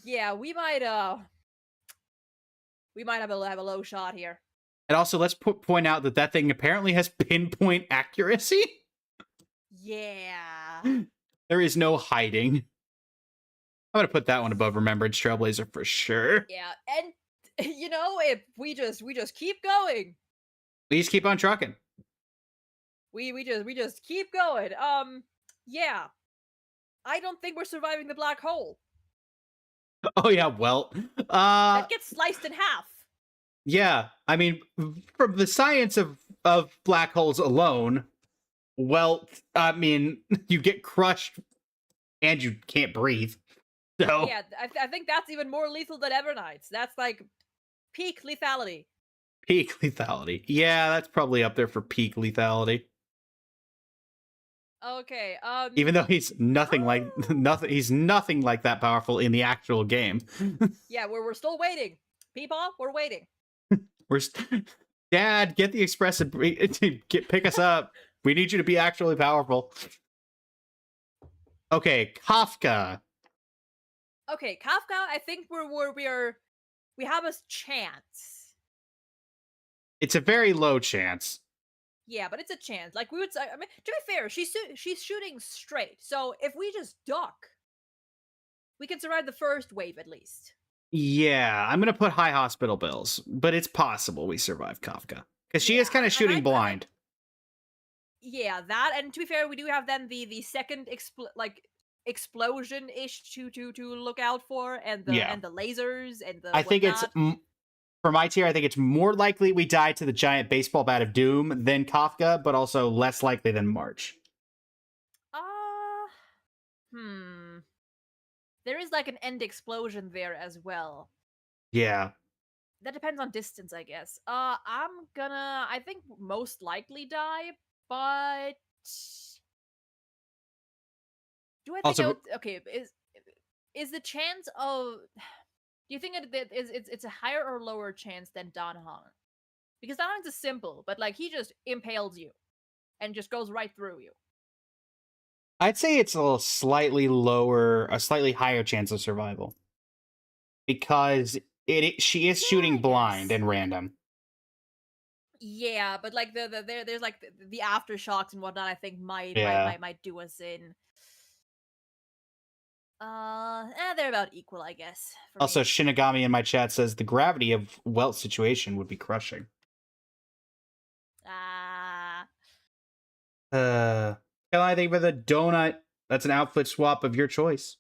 Speaker 6: Yeah, we might have a low shot here.
Speaker 1: And also, let's point out that thing apparently has pinpoint accuracy.
Speaker 6: Yeah.
Speaker 1: There is no hiding. I'm gonna put that one above Remembrance Trailblazer for sure.
Speaker 6: Yeah, and you know, if we just keep going.
Speaker 1: We just keep on trucking.
Speaker 6: We just keep going. Yeah. I don't think we're surviving the black hole.
Speaker 1: Oh yeah, well,
Speaker 6: That gets sliced in half.
Speaker 1: yeah. I mean, from the science of black holes alone, well, I mean, you get crushed and you can't breathe. So
Speaker 6: Yeah, I think that's even more lethal than Evernights. That's like peak lethality.
Speaker 1: peak lethality. Yeah, that's probably up there for peak lethality.
Speaker 6: Okay,
Speaker 1: Even though he's nothing like he's nothing like that powerful in the actual game.
Speaker 6: yeah, we're still waiting. Peepaw, we're waiting.
Speaker 1: Dad, get the express and pick us up. We need you to be actually powerful. Okay, Kafka.
Speaker 6: Okay, Kafka, I think we have a chance.
Speaker 1: It's a very low chance.
Speaker 6: Yeah, but it's a chance. Like, we would say, I mean, to be fair, she's shooting straight. So if we just duck, we can survive the first wave at least.
Speaker 1: Yeah, I'm gonna put high hospital bills, but it's possible we survive Kafka because she is
Speaker 6: Yeah,
Speaker 1: kind of
Speaker 6: and
Speaker 1: shooting
Speaker 6: I-
Speaker 1: blind.
Speaker 6: Yeah, that, and to be fair, we do have then the second explosion-ish to look out for, and the
Speaker 1: Yeah.
Speaker 6: and the lasers and the
Speaker 1: I think it's
Speaker 6: whatnot.
Speaker 1: for my tier. I think it's more likely we die to the giant baseball bat of doom than Kafka, but also less likely than March.
Speaker 6: Hmm. There is like an end explosion there as well.
Speaker 1: Yeah.
Speaker 6: That depends on distance, I guess. I think most likely die, but do I think
Speaker 1: Also-
Speaker 6: okay, is the chance of do you think it's a higher or lower chance than Danhan? Because Danhan's is simple, but like he just impales you and just goes right through you.
Speaker 1: I'd say it's a slightly higher chance of survival because she is shooting
Speaker 6: I
Speaker 1: blind
Speaker 6: guess.
Speaker 1: and random.
Speaker 6: Yeah, but like there's like the aftershocks and whatnot. I think might do us in. They're about equal, I guess. For
Speaker 1: Also,
Speaker 6: me.
Speaker 1: Shinigami in my chat says the gravity of Welt's situation would be crushing. Can I think for the donut? That's an outfit swap of your choice.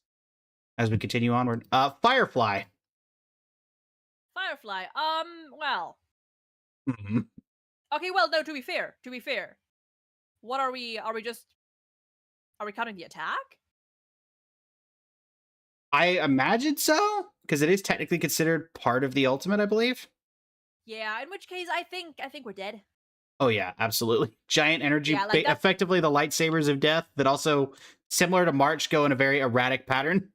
Speaker 1: As we continue onward, Firefly.
Speaker 6: Firefly. Well.
Speaker 1: Mhm.
Speaker 6: Okay. Well, no. To be fair, what are we? Are we counting the attack?
Speaker 1: I imagine so, because it is technically considered part of the ultimate, I believe.
Speaker 6: Yeah. In which case, I think we're dead.
Speaker 1: Oh yeah, absolutely. Giant energy,
Speaker 6: Yeah, like
Speaker 1: effectively the lightsabers of death that also, similar to March, go in a very erratic pattern.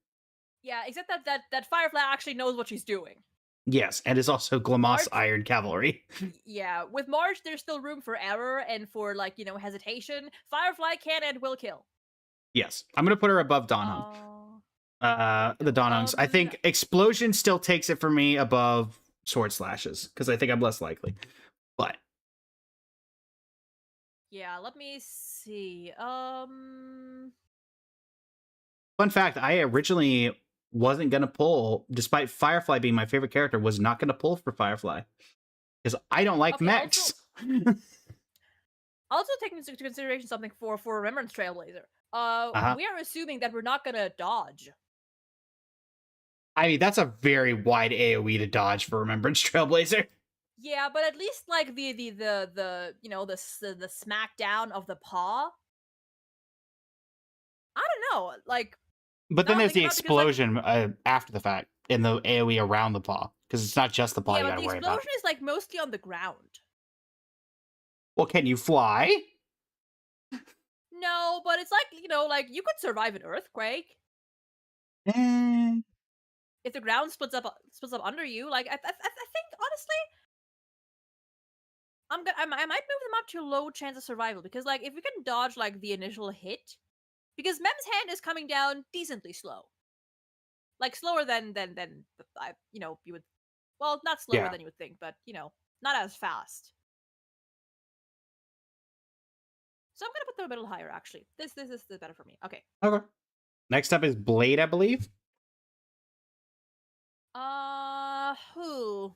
Speaker 6: Yeah, except that Firefly actually knows what she's doing.
Speaker 1: Yes, and is also Glamos
Speaker 6: March-
Speaker 1: Iron Cavalry.
Speaker 6: Yeah, with March, there's still room for error and for like hesitation. Firefly can and will kill.
Speaker 1: Yes, I'm gonna put her above Donhung. The Donhungs. I think Explosion still takes it for me above Sword Slashes because I think I'm less likely. But
Speaker 6: Yeah, let me see.
Speaker 1: fun fact: I originally wasn't gonna pull, despite Firefly being my favorite character, was not gonna pull for Firefly because I don't like
Speaker 6: Okay,
Speaker 1: mechs.
Speaker 6: Also taking into consideration something for Remembrance Trailblazer. We are assuming that we're not gonna dodge.
Speaker 1: I mean, that's a very wide AoE to dodge for Remembrance Trailblazer.
Speaker 6: Yeah, but at least like the smackdown of the paw. I don't know, like
Speaker 1: But then
Speaker 6: No,
Speaker 1: there's the
Speaker 6: think about it, because, like,
Speaker 1: explosion after the fact in the AoE around the paw. Because it's not just the paw
Speaker 6: yeah,
Speaker 1: you
Speaker 6: but
Speaker 1: gotta
Speaker 6: the
Speaker 1: worry
Speaker 6: explosion
Speaker 1: about.
Speaker 6: is like mostly on the ground.
Speaker 1: Well, can you fly?
Speaker 6: No, but it's like, like you could survive an earthquake
Speaker 1: Eh.
Speaker 6: if the ground splits up under you. Like I think honestly, I might move them up to low chance of survival because like if we can dodge like the initial hit, because Mem's hand is coming down decently slow, like slower than you would. Well, not slower
Speaker 1: Yeah.
Speaker 6: than you would think, but not as fast. So I'm gonna put them a little higher. Actually, this is better for me. Okay.
Speaker 1: Okay. Next up is Blade, I believe.
Speaker 6: Who?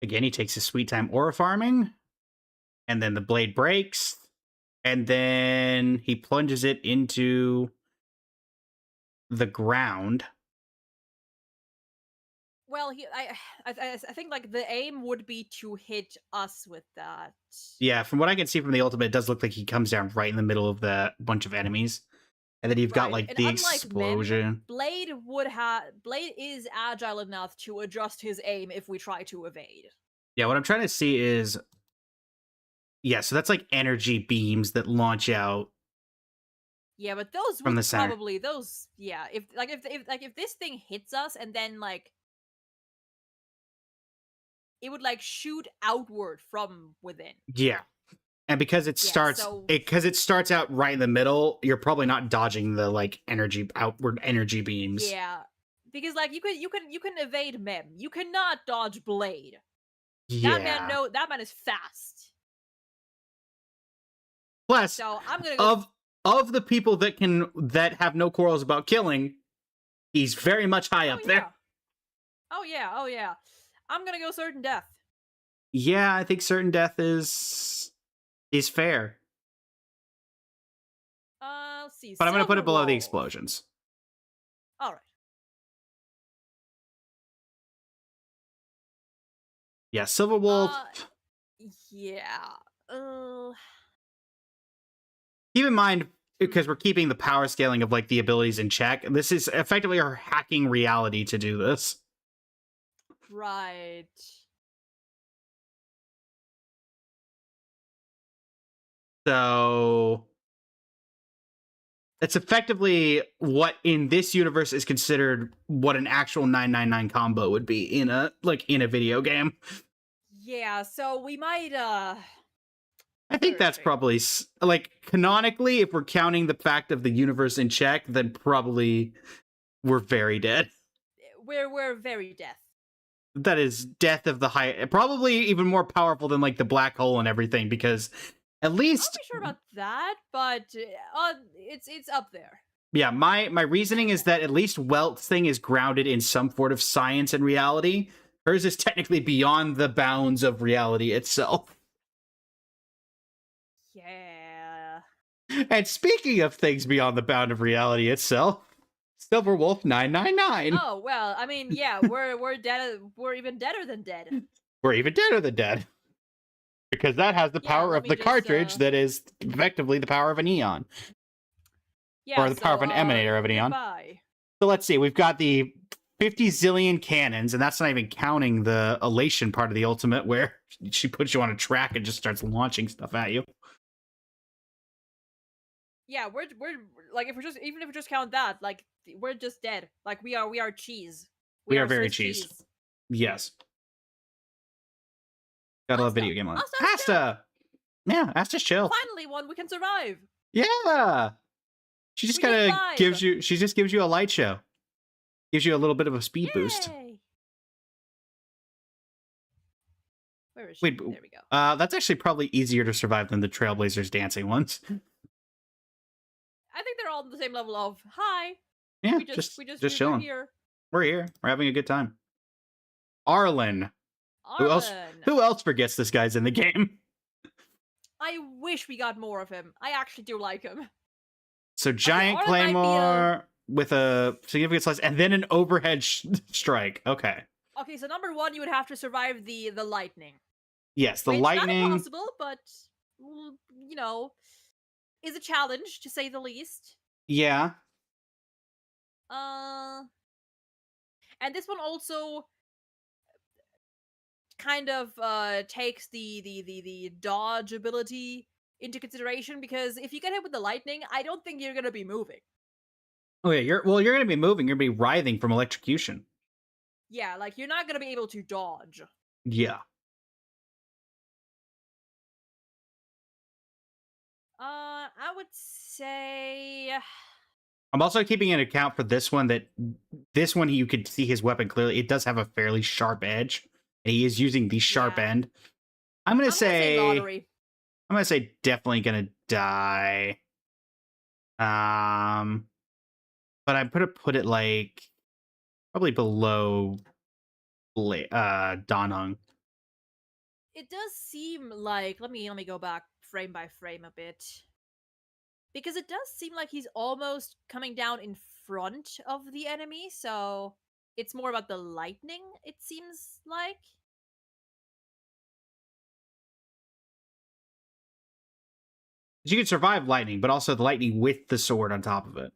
Speaker 1: Again, he takes his sweet time aura farming. And then the blade breaks. And then he plunges it into the ground.
Speaker 6: Well, I think like the aim would be to hit us with that.
Speaker 1: Yeah, from what I can see from the ultimate, it does look like he comes down right in the middle of the bunch of enemies. And then you've got
Speaker 6: Right,
Speaker 1: like
Speaker 6: and
Speaker 1: the
Speaker 6: unlike Mem,
Speaker 1: explosion.
Speaker 6: Blade is agile enough to adjust his aim if we try to evade.
Speaker 1: Yeah, what I'm trying to see is, yeah, so that's like energy beams that launch out.
Speaker 6: Yeah, but those
Speaker 1: From
Speaker 6: would
Speaker 1: the center.
Speaker 6: probably yeah. If this thing hits us and then like it would like shoot outward from within.
Speaker 1: Yeah. And because it
Speaker 6: Yeah,
Speaker 1: starts
Speaker 6: so-
Speaker 1: because it starts out right in the middle, you're probably not dodging the like outward energy beams.
Speaker 6: Yeah, because like you can evade Mem. You cannot dodge Blade.
Speaker 1: Yeah.
Speaker 6: That man is fast.
Speaker 1: Plus,
Speaker 6: So I'm gonna go.
Speaker 1: of the people that have no quarrels about killing, he's very much high up there.
Speaker 6: Oh yeah. I'm gonna go certain death.
Speaker 1: Yeah, I think certain death is fair.
Speaker 6: Let's see.
Speaker 1: But I'm gonna put it below the
Speaker 6: Silverwolf.
Speaker 1: explosions.
Speaker 6: All right.
Speaker 1: Yeah, Silver Wolf.
Speaker 6: Yeah.
Speaker 1: Keep in mind, because we're keeping the power scaling of like the abilities in check, this is effectively our hacking reality to do this.
Speaker 6: Right.
Speaker 1: So it's effectively what in this universe is considered what an actual 999 combo would be in a video game.
Speaker 6: Yeah. So we might.
Speaker 1: I think that's
Speaker 6: Interesting.
Speaker 1: probably like canonically, if we're counting the fact of the universe in check, then probably we're very dead.
Speaker 6: We're very death.
Speaker 1: That is death of the high, probably even more powerful than like the black hole and everything, because at
Speaker 6: I'm not
Speaker 1: least
Speaker 6: sure about that, but it's up there.
Speaker 1: yeah, my reasoning is that at least Welt's thing is grounded in some sort of science and reality. Hers is technically beyond the bounds of reality itself.
Speaker 6: Yeah.
Speaker 1: And speaking of things beyond the bound of reality itself, Silver Wolf 999.
Speaker 6: Oh well, I mean, yeah, we're dead. We're even deader than dead.
Speaker 1: We're even deader than dead. Because that has the
Speaker 6: Yeah,
Speaker 1: power
Speaker 6: let
Speaker 1: of
Speaker 6: me
Speaker 1: the
Speaker 6: just,
Speaker 1: cartridge that is effectively the power of an Eon.
Speaker 6: Yeah.
Speaker 1: Or the power of an emanator of an Eon.
Speaker 6: Goodbye.
Speaker 1: So let's see, we've got the 50 zillion cannons, and that's not even counting the elation part of the ultimate where she puts you on a track and just starts launching stuff at you.
Speaker 6: Yeah, we're like if we just count that, like we're just dead. Like we are cheese.
Speaker 1: We are very
Speaker 6: Swiss
Speaker 1: cheese. Yes. Gotta love
Speaker 6: Asta.
Speaker 1: video game lines.
Speaker 6: Asta's
Speaker 1: Asta! Yeah, Asta's chill.
Speaker 6: Finally, one we can survive.
Speaker 1: Yeah! She just
Speaker 6: We did
Speaker 1: kind of
Speaker 6: five.
Speaker 1: gives you a light show. Gives you a little bit of a speed boost.
Speaker 6: Yay. Where is she?
Speaker 1: Wait,
Speaker 6: There we go.
Speaker 1: That's actually probably easier to survive than the Trailblazers dancing ones.
Speaker 6: I think they're all on the same level of hi.
Speaker 1: Yeah,
Speaker 6: We just
Speaker 1: just chilling.
Speaker 6: here.
Speaker 1: We're here. We're having a good time. Arlen.
Speaker 6: Arlen.
Speaker 1: Who else forgets this guy's in the game?
Speaker 6: I wish we got more of him. I actually do like him.
Speaker 1: So giant
Speaker 6: Arlen might be
Speaker 1: claymore with a significant slice, and then an overhead strike. Okay.
Speaker 6: Okay, so number one, you would have to survive the lightning.
Speaker 1: Yes, the
Speaker 6: Which, Not
Speaker 1: lightning.
Speaker 6: impossible, but you know, is a challenge to say the least.
Speaker 1: Yeah.
Speaker 6: Uh, and this one also kind of takes the dodge ability into consideration, because if you get hit with the lightning, I don't think you're gonna be moving.
Speaker 1: Oh yeah, you're gonna be moving. You're gonna be writhing from electrocution.
Speaker 6: Yeah, like you're not gonna be able to dodge.
Speaker 1: Yeah.
Speaker 6: I would say
Speaker 1: I'm also keeping an account for this one that this one you could see his weapon clearly. It does have a fairly sharp edge, and he is using the sharp
Speaker 6: Yeah.
Speaker 1: end. I'm gonna say
Speaker 6: lottery.
Speaker 1: I'm gonna say definitely gonna die. But I'm gonna put it like probably below Donhung.
Speaker 6: It does seem like, let me go back frame by frame a bit, because it does seem like he's almost coming down in front of the enemy, so it's more about the lightning, it seems like.
Speaker 1: You could survive lightning, but also the lightning with the sword on top of it.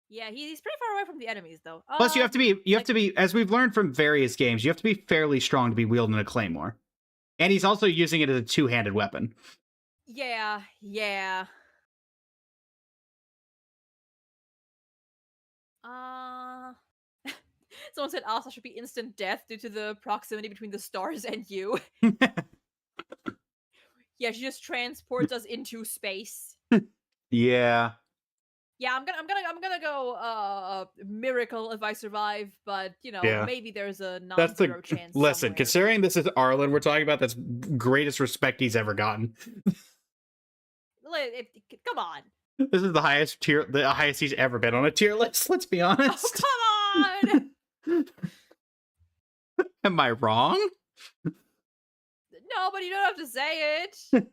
Speaker 6: Yeah, he's pretty far away from the enemies though.
Speaker 1: Plus, you have to be, as we've learned from various games, you have to be fairly strong to be wielding a claymore, and he's also using it as a two-handed weapon.
Speaker 6: Yeah. Someone said Asa should be instant death due to the proximity between the stars and you. Yeah, she just transports us into space.
Speaker 1: Yeah.
Speaker 6: Yeah, I'm gonna go miracle if I survive, but you know,
Speaker 1: Yeah.
Speaker 6: maybe there's a
Speaker 1: That's
Speaker 6: non-zero chance.
Speaker 1: listen.
Speaker 6: somewhere.
Speaker 1: Considering this is Arlen, we're talking about that's greatest respect he's ever gotten.
Speaker 6: Come on.
Speaker 1: This is the highest he's ever been on a tier list. Let's be honest.
Speaker 6: Oh, come on!
Speaker 1: Am I wrong?
Speaker 6: No, but you don't have to say it.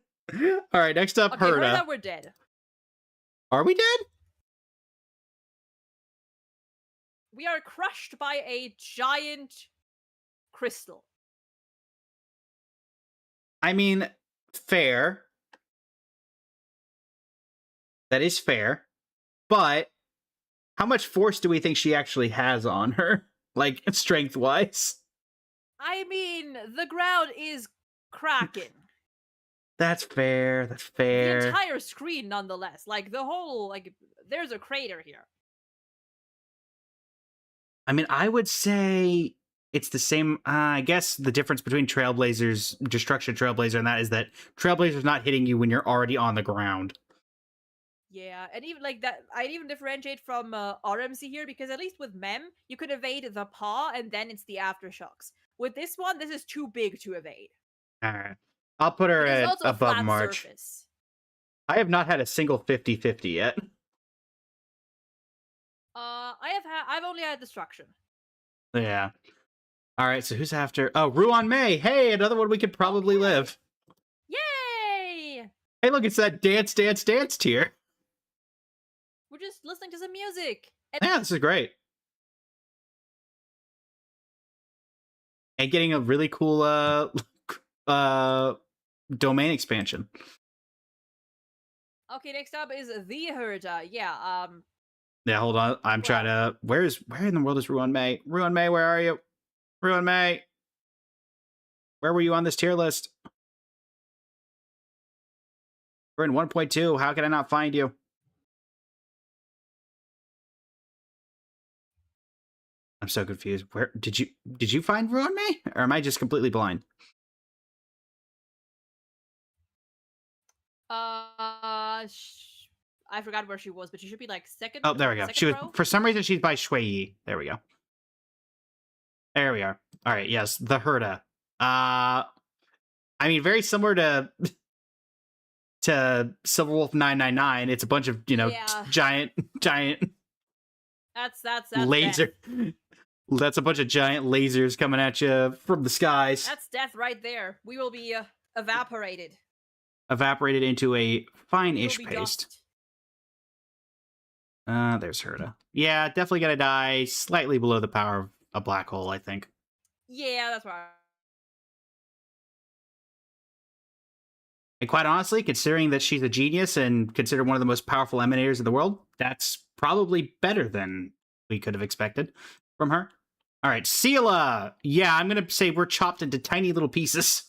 Speaker 1: All right, next up,
Speaker 6: Okay,
Speaker 1: Herda.
Speaker 6: Herda, we're dead.
Speaker 1: Are we dead?
Speaker 6: We are crushed by a giant crystal.
Speaker 1: I mean, fair. That is fair. But how much force do we think she actually has on her? Like, strength-wise?
Speaker 6: I mean, the ground is cracking.
Speaker 1: That's fair. That's
Speaker 6: The
Speaker 1: fair.
Speaker 6: entire screen, nonetheless. Like, the whole, like, there's a crater here.
Speaker 1: I mean, I would say it's the same. I guess the difference between Trailblazer's Destruction Trailblazer and that is that Trailblazer's not hitting you when you're already on the ground.
Speaker 6: Yeah, and even like that, I'd even differentiate from RMC here, because at least with Mem, you could evade the paw and then it's the aftershocks. With this one, this is too big to evade.
Speaker 1: All right. I'll put her
Speaker 6: It is
Speaker 1: at
Speaker 6: also a
Speaker 1: above
Speaker 6: flat
Speaker 1: March.
Speaker 6: surface.
Speaker 1: I have not had a single 50-50 yet.
Speaker 6: I've only had Destruction.
Speaker 1: Yeah. All right, so who's after? Oh, Ruan May. Hey, another one we could probably live.
Speaker 6: Yay!
Speaker 1: Hey, look, it's that dance tier.
Speaker 6: We're just listening to some music. And
Speaker 1: Yeah, this is great. And getting a really cool domain expansion.
Speaker 6: okay, next up is the Herda. Yeah,
Speaker 1: Yeah, hold on. I'm trying to. Where in the world is Ruan May? Ruan May, where are you? Ruan May, where were you on this tier list? We're in 1.2. How can I not find you? I'm so confused. Where did you find Ruan May, or am I just completely blind?
Speaker 6: I forgot where she was, but she should be like second.
Speaker 1: Oh, there we go.
Speaker 6: second
Speaker 1: She was
Speaker 6: row?
Speaker 1: for some reason she's by Shui Yi. There we go. There we are. All right. Yes, the Herda. I mean, very similar to Silverwolf 999. It's a bunch of
Speaker 6: Yeah.
Speaker 1: giant
Speaker 6: That's
Speaker 1: laser.
Speaker 6: Death.
Speaker 1: That's a bunch of giant lasers coming at you from the skies.
Speaker 6: That's death right there. We will be evaporated.
Speaker 1: Evaporated into a
Speaker 6: We will
Speaker 1: fine-ish
Speaker 6: be
Speaker 1: paste.
Speaker 6: dust.
Speaker 1: There's Herda. Yeah, definitely gonna die slightly below the power of a black hole, I think.
Speaker 6: Yeah, that's right.
Speaker 1: And quite honestly, considering that she's a genius and considered one of the most powerful emanators in the world, that's probably better than we could have expected from her. All right, Sela. Yeah, I'm going to say we're chopped into tiny little pieces.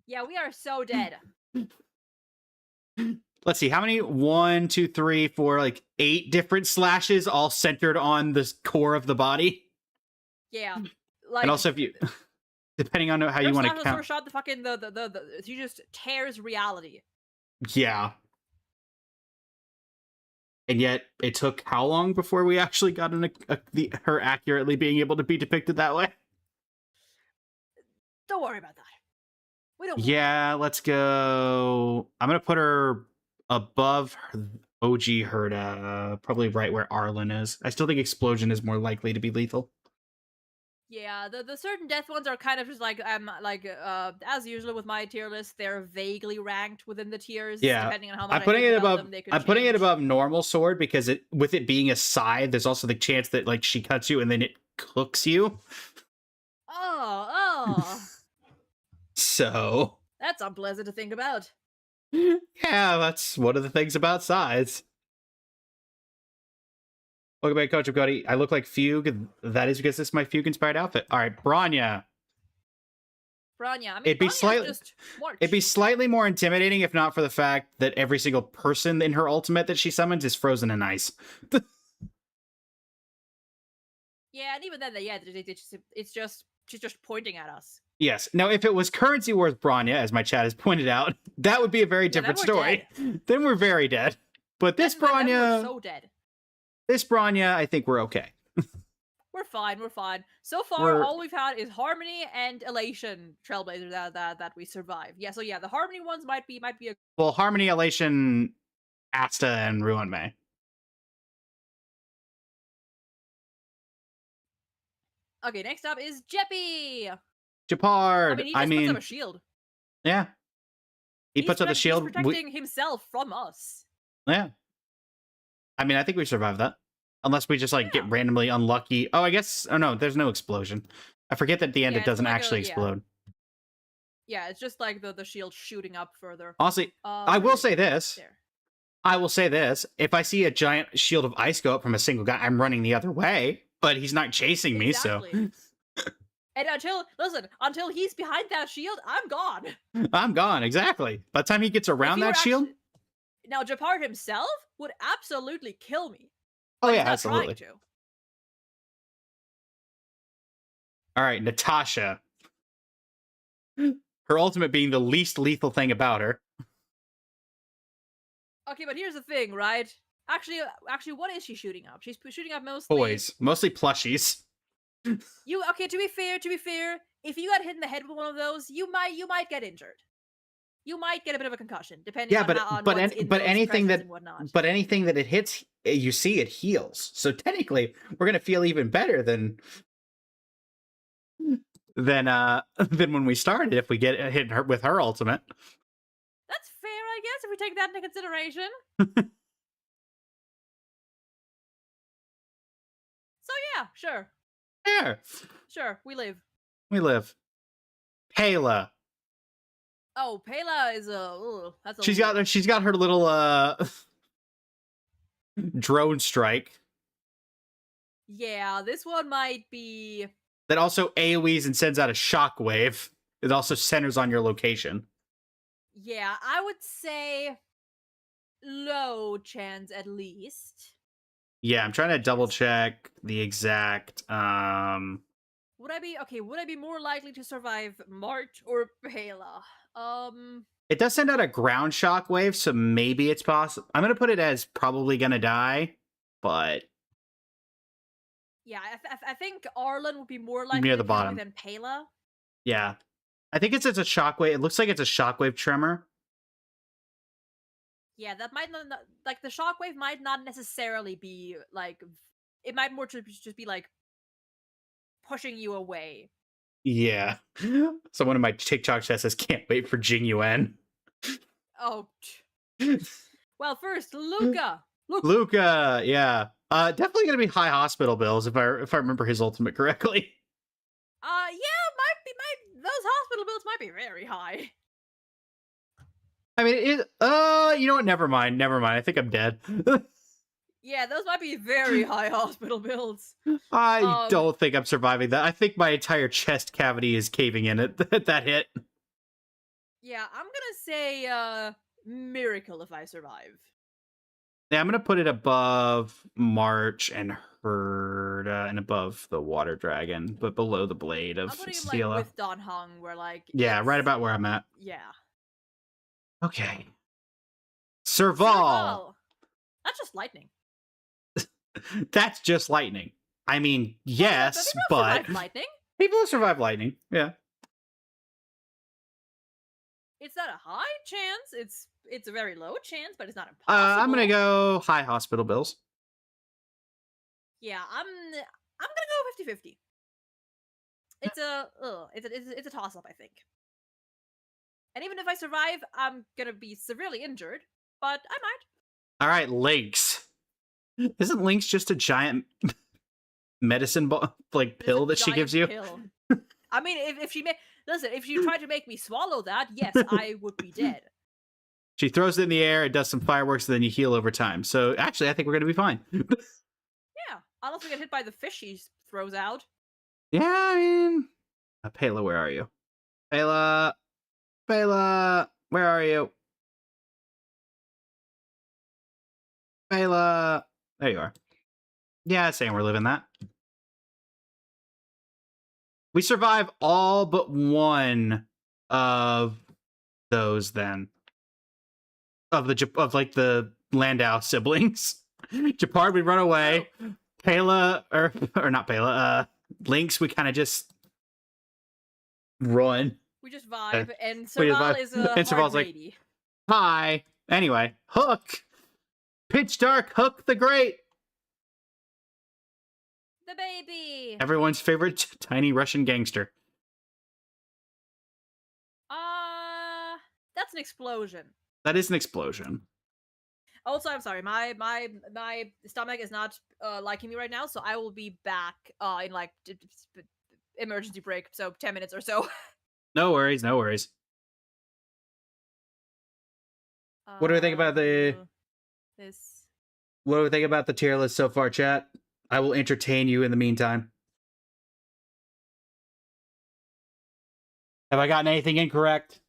Speaker 6: Yeah, we are so dead.
Speaker 1: Let's see, how many? 1, 2, 3, 4, like 8 different slashes, all centered on the core of the body.
Speaker 6: Yeah. Like,
Speaker 1: And also, if you, depending on how you want to count.
Speaker 6: Shot the fucking she just tears reality.
Speaker 1: Yeah. And yet, it took how long before we actually got her accurately being able to be depicted that way?
Speaker 6: Don't worry about that. We don't.
Speaker 1: Yeah, let's go. I'm gonna put her above OG Herda, probably right where Arlen is. I still think Explosion is more likely to be lethal.
Speaker 6: Yeah, the certain death ones are kind of just like as usual with my tier list, they're vaguely ranked within the tiers.
Speaker 1: Yeah,
Speaker 6: depending on how much
Speaker 1: I'm putting it above.
Speaker 6: them, they could
Speaker 1: I'm putting it
Speaker 6: change.
Speaker 1: above normal sword because with it being a scythe, there's also the chance that like she cuts you and then it cooks you.
Speaker 6: Oh.
Speaker 1: So
Speaker 6: That's unpleasant to think about.
Speaker 1: yeah, that's one of the things about scythes. Welcome back, Coach Gotti. I look like Fugue. That is because this is my Fugue-inspired outfit. All right, Bronya.
Speaker 6: Bronya, I mean,
Speaker 1: It'd be
Speaker 6: Bronya's
Speaker 1: It'd be slightly more intimidating if not for the fact that every single person in her ultimate that she summons is frozen in ice.
Speaker 6: Yeah, and even then, it's just she's just pointing at us.
Speaker 1: Yes. Now, if it was Currency Wars Bronya, as my chat has pointed out, that would be a very different story. Then we're very dead. But this Bronya,
Speaker 6: we're so dead.
Speaker 1: This Bronya, I think we're okay.
Speaker 6: We're fine. We're fine. So far, all we've had is Harmony and Elation Trailblazer that we survive. Yeah. So yeah, the Harmony ones might be a.
Speaker 1: Well, Harmony, Elation, Asta, and Ruin May.
Speaker 6: Okay. Next up is Jeppy.
Speaker 1: Japard.
Speaker 6: I mean, he just puts up a shield.
Speaker 1: Yeah. He puts up a shield.
Speaker 6: He's protecting himself from us.
Speaker 1: Yeah. I mean, I think we survived that. Unless we just, like, get randomly unlucky. Oh, I guess... Oh, no, there's no explosion. I forget that at the end it doesn't like actually explode.
Speaker 6: Yeah, it's just, like, the shield shooting up further.
Speaker 1: Honestly, I will say this.
Speaker 6: There.
Speaker 1: I will say this. If I see a giant shield of ice go up from a single guy, I'm running the other way. But he's not chasing me, so...
Speaker 6: And until he's behind that shield, I'm gone.
Speaker 1: I'm gone, exactly. By the time he gets around that shield...
Speaker 6: Now, Japard himself would absolutely kill me.
Speaker 1: Oh, yeah, absolutely. All right, Natasha. Her ultimate being the least lethal thing about her.
Speaker 6: Okay, but here's the thing, right? Actually, what is she shooting up? She's shooting up mostly...
Speaker 1: Boys. Mostly plushies.
Speaker 6: Okay, to be fair, if you got hit in the head with one of those, you might get injured. You might get a bit of a concussion, depending on anything
Speaker 1: that it hits, you see it heals. So technically, we're gonna feel even better than when we started if we get hit with her ultimate.
Speaker 6: That's fair, I guess, if we take that into consideration. So yeah, sure.
Speaker 1: Yeah.
Speaker 6: Sure, we live.
Speaker 1: We live. Pela.
Speaker 6: Oh, Pela is that's a
Speaker 1: she's got her little drone strike.
Speaker 6: Yeah, this one might be
Speaker 1: that also AoEs and sends out a shockwave. It also centers on your location.
Speaker 6: Yeah, I would say low chance at least.
Speaker 1: Yeah, I'm trying to double check the exact
Speaker 6: Would I be more likely to survive March or Pela?
Speaker 1: It does send out a ground shockwave, so maybe it's possible. I'm gonna put it as probably gonna die, but
Speaker 6: yeah, I think Arlen would be more likely
Speaker 1: near the bottom
Speaker 6: than Pela.
Speaker 1: Yeah, I think it's a shockwave. It looks like it's a shockwave tremor.
Speaker 6: Yeah, that might not like the shockwave might not necessarily be like it might more just be like pushing you away.
Speaker 1: Yeah. Someone in my TikTok chat says, "Can't wait for Jing Yuan."
Speaker 6: Oh. Well, first, Luca.
Speaker 1: Luca, yeah. Definitely gonna be high hospital bills if I remember his ultimate correctly.
Speaker 6: Yeah, those hospital bills might be very high.
Speaker 1: I mean, you know what? Never mind. I think I'm dead.
Speaker 6: Yeah, those might be very high hospital bills.
Speaker 1: I don't think I'm surviving that. I think my entire chest cavity is caving in at that hit.
Speaker 6: Yeah, I'm gonna say miracle if I survive.
Speaker 1: Yeah, I'm gonna put it above March and Herda and above the Water Dragon, but below the Blade of
Speaker 6: I'm putting him
Speaker 1: Stila.
Speaker 6: like with Don Hung, where like
Speaker 1: Yeah, right
Speaker 6: it's-
Speaker 1: about where I'm at.
Speaker 6: Yeah.
Speaker 1: Okay. Serval.
Speaker 6: Serval! That's just lightning.
Speaker 1: That's just lightning. I mean,
Speaker 6: Yeah,
Speaker 1: yes,
Speaker 6: people
Speaker 1: but
Speaker 6: survive lightning.
Speaker 1: people survive lightning. Yeah.
Speaker 6: It's not a high chance. It's a very low chance, but it's not impossible.
Speaker 1: I'm gonna go high hospital bills.
Speaker 6: Yeah, I'm gonna go 50-50. It's a toss up, I think. And even if I survive, I'm gonna be severely injured, but I might.
Speaker 1: All right, Lynx. Isn't Lynx just a giant medicine ball, like
Speaker 6: It's a
Speaker 1: pill that she
Speaker 6: giant
Speaker 1: gives you?
Speaker 6: pill. I mean, if she listen, if she tried to make me swallow that, yes, I would be dead.
Speaker 1: She throws it in the air, it does some fireworks, and then you heal over time. So actually, I think we're gonna be fine.
Speaker 6: Yeah, unless we get hit by the fish she throws out.
Speaker 1: Yeah, I mean, Pela, where are you? Pela, where are you? Pela, there you are. Yeah, saying we're living that. We survive all but one of those then. Of the Landau siblings. Japard, we run away. Pela, or not Pela, Lynx, we kind of just run.
Speaker 6: We just vibe, and
Speaker 1: we just
Speaker 6: Serval
Speaker 1: vibe.
Speaker 6: is a
Speaker 1: And Serval's
Speaker 6: hard
Speaker 1: like,
Speaker 6: lady.
Speaker 1: Hi. Anyway, Hook. Pitch Dark Hook the Great.
Speaker 6: The baby.
Speaker 1: Everyone's favorite tiny Russian gangster.
Speaker 6: That's an explosion.
Speaker 1: That is an explosion.
Speaker 6: Also, I'm sorry, my stomach is not liking me right now, so I will be back in like emergency break, so 10 minutes or so.
Speaker 1: No worries, no worries. What do we think about
Speaker 6: this?
Speaker 1: What do we think about the tier list so far, chat? I will entertain you in the meantime. Have I gotten anything incorrect?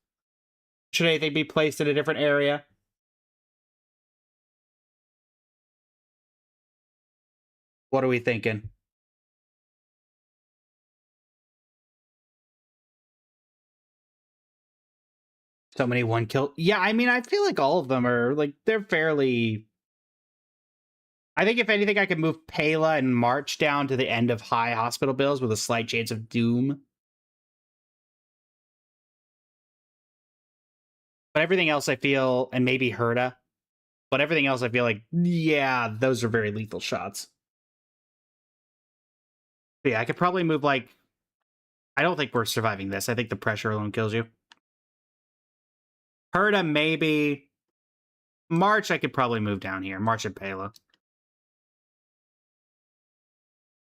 Speaker 1: Should anything be placed in a different area? What are we thinking? So many one kill. Yeah, I mean, I feel like all of them are like they're fairly. I think if anything, I could move Pela and March down to the end of high hospital bills with a slight chance of doom. But everything else, I feel, and maybe Herda. But everything else, I feel like, yeah, those are very lethal shots. But yeah, I could probably move like. I don't think we're surviving this. I think the pressure alone kills you. Herda, maybe. March, I could probably move down here. March and Pela.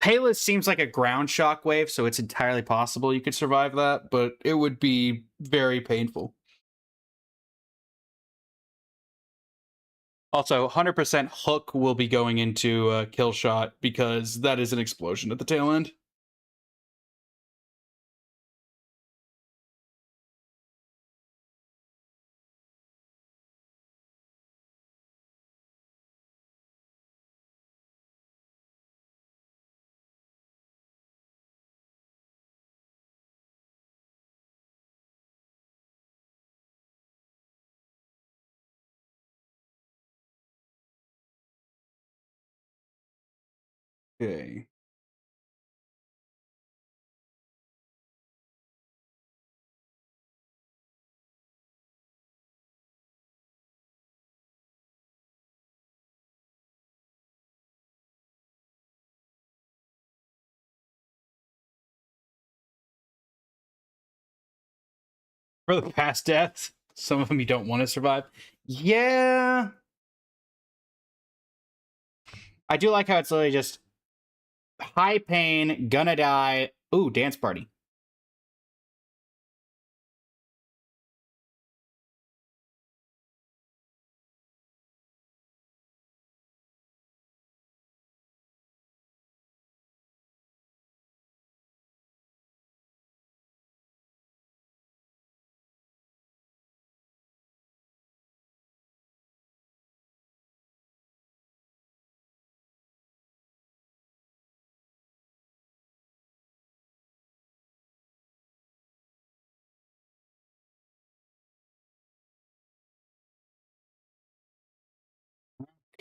Speaker 1: Pela seems like a ground shock wave, so it's entirely possible you could survive that, but it would be very painful. Also, 100% Hook will be going into kill shot because that is an explosion at the tail end. Okay. For the past deaths, some of them you don't want to survive. Yeah. I do like how it's literally just high pain, gonna die. Ooh, dance party.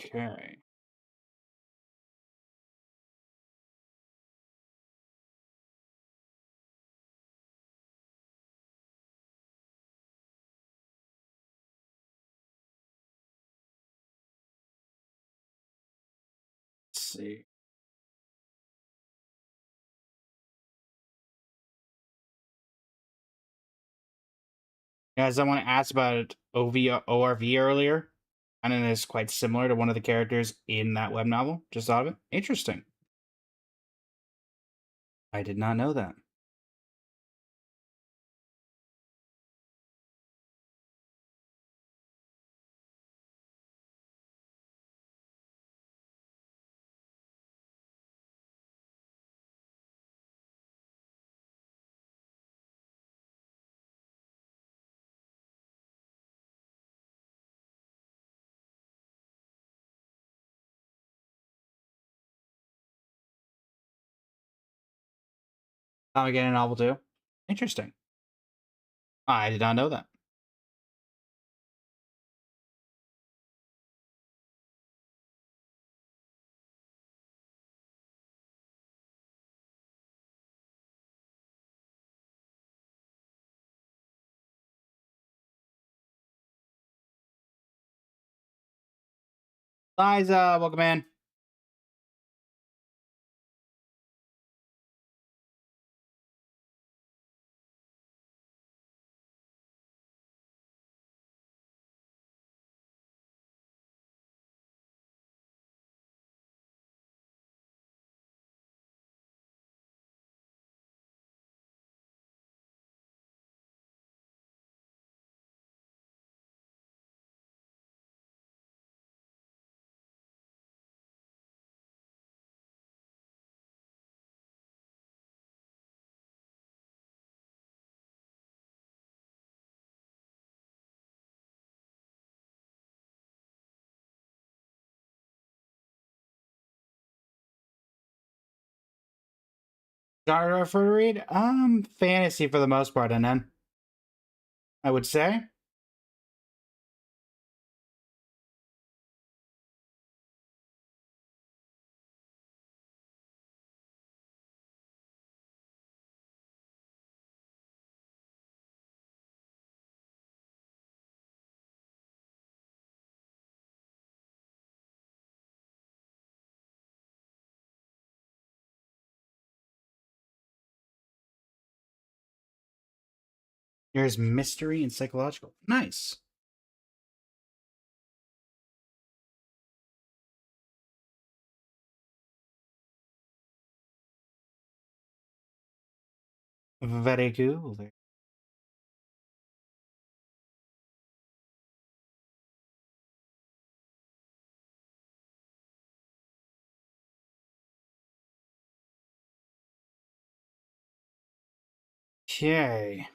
Speaker 1: Okay. Let's see. Guys, I want to ask about ORV earlier. I know it's quite similar to one of the characters in that web novel. Just thought of it. Interesting. I did not know that. I'm getting a novel too. Interesting. I did not know that. Liza, welcome in. Genre for to read? Fantasy for the most part, and then I would say. There's mystery and psychological. Nice. Very cool. Okay.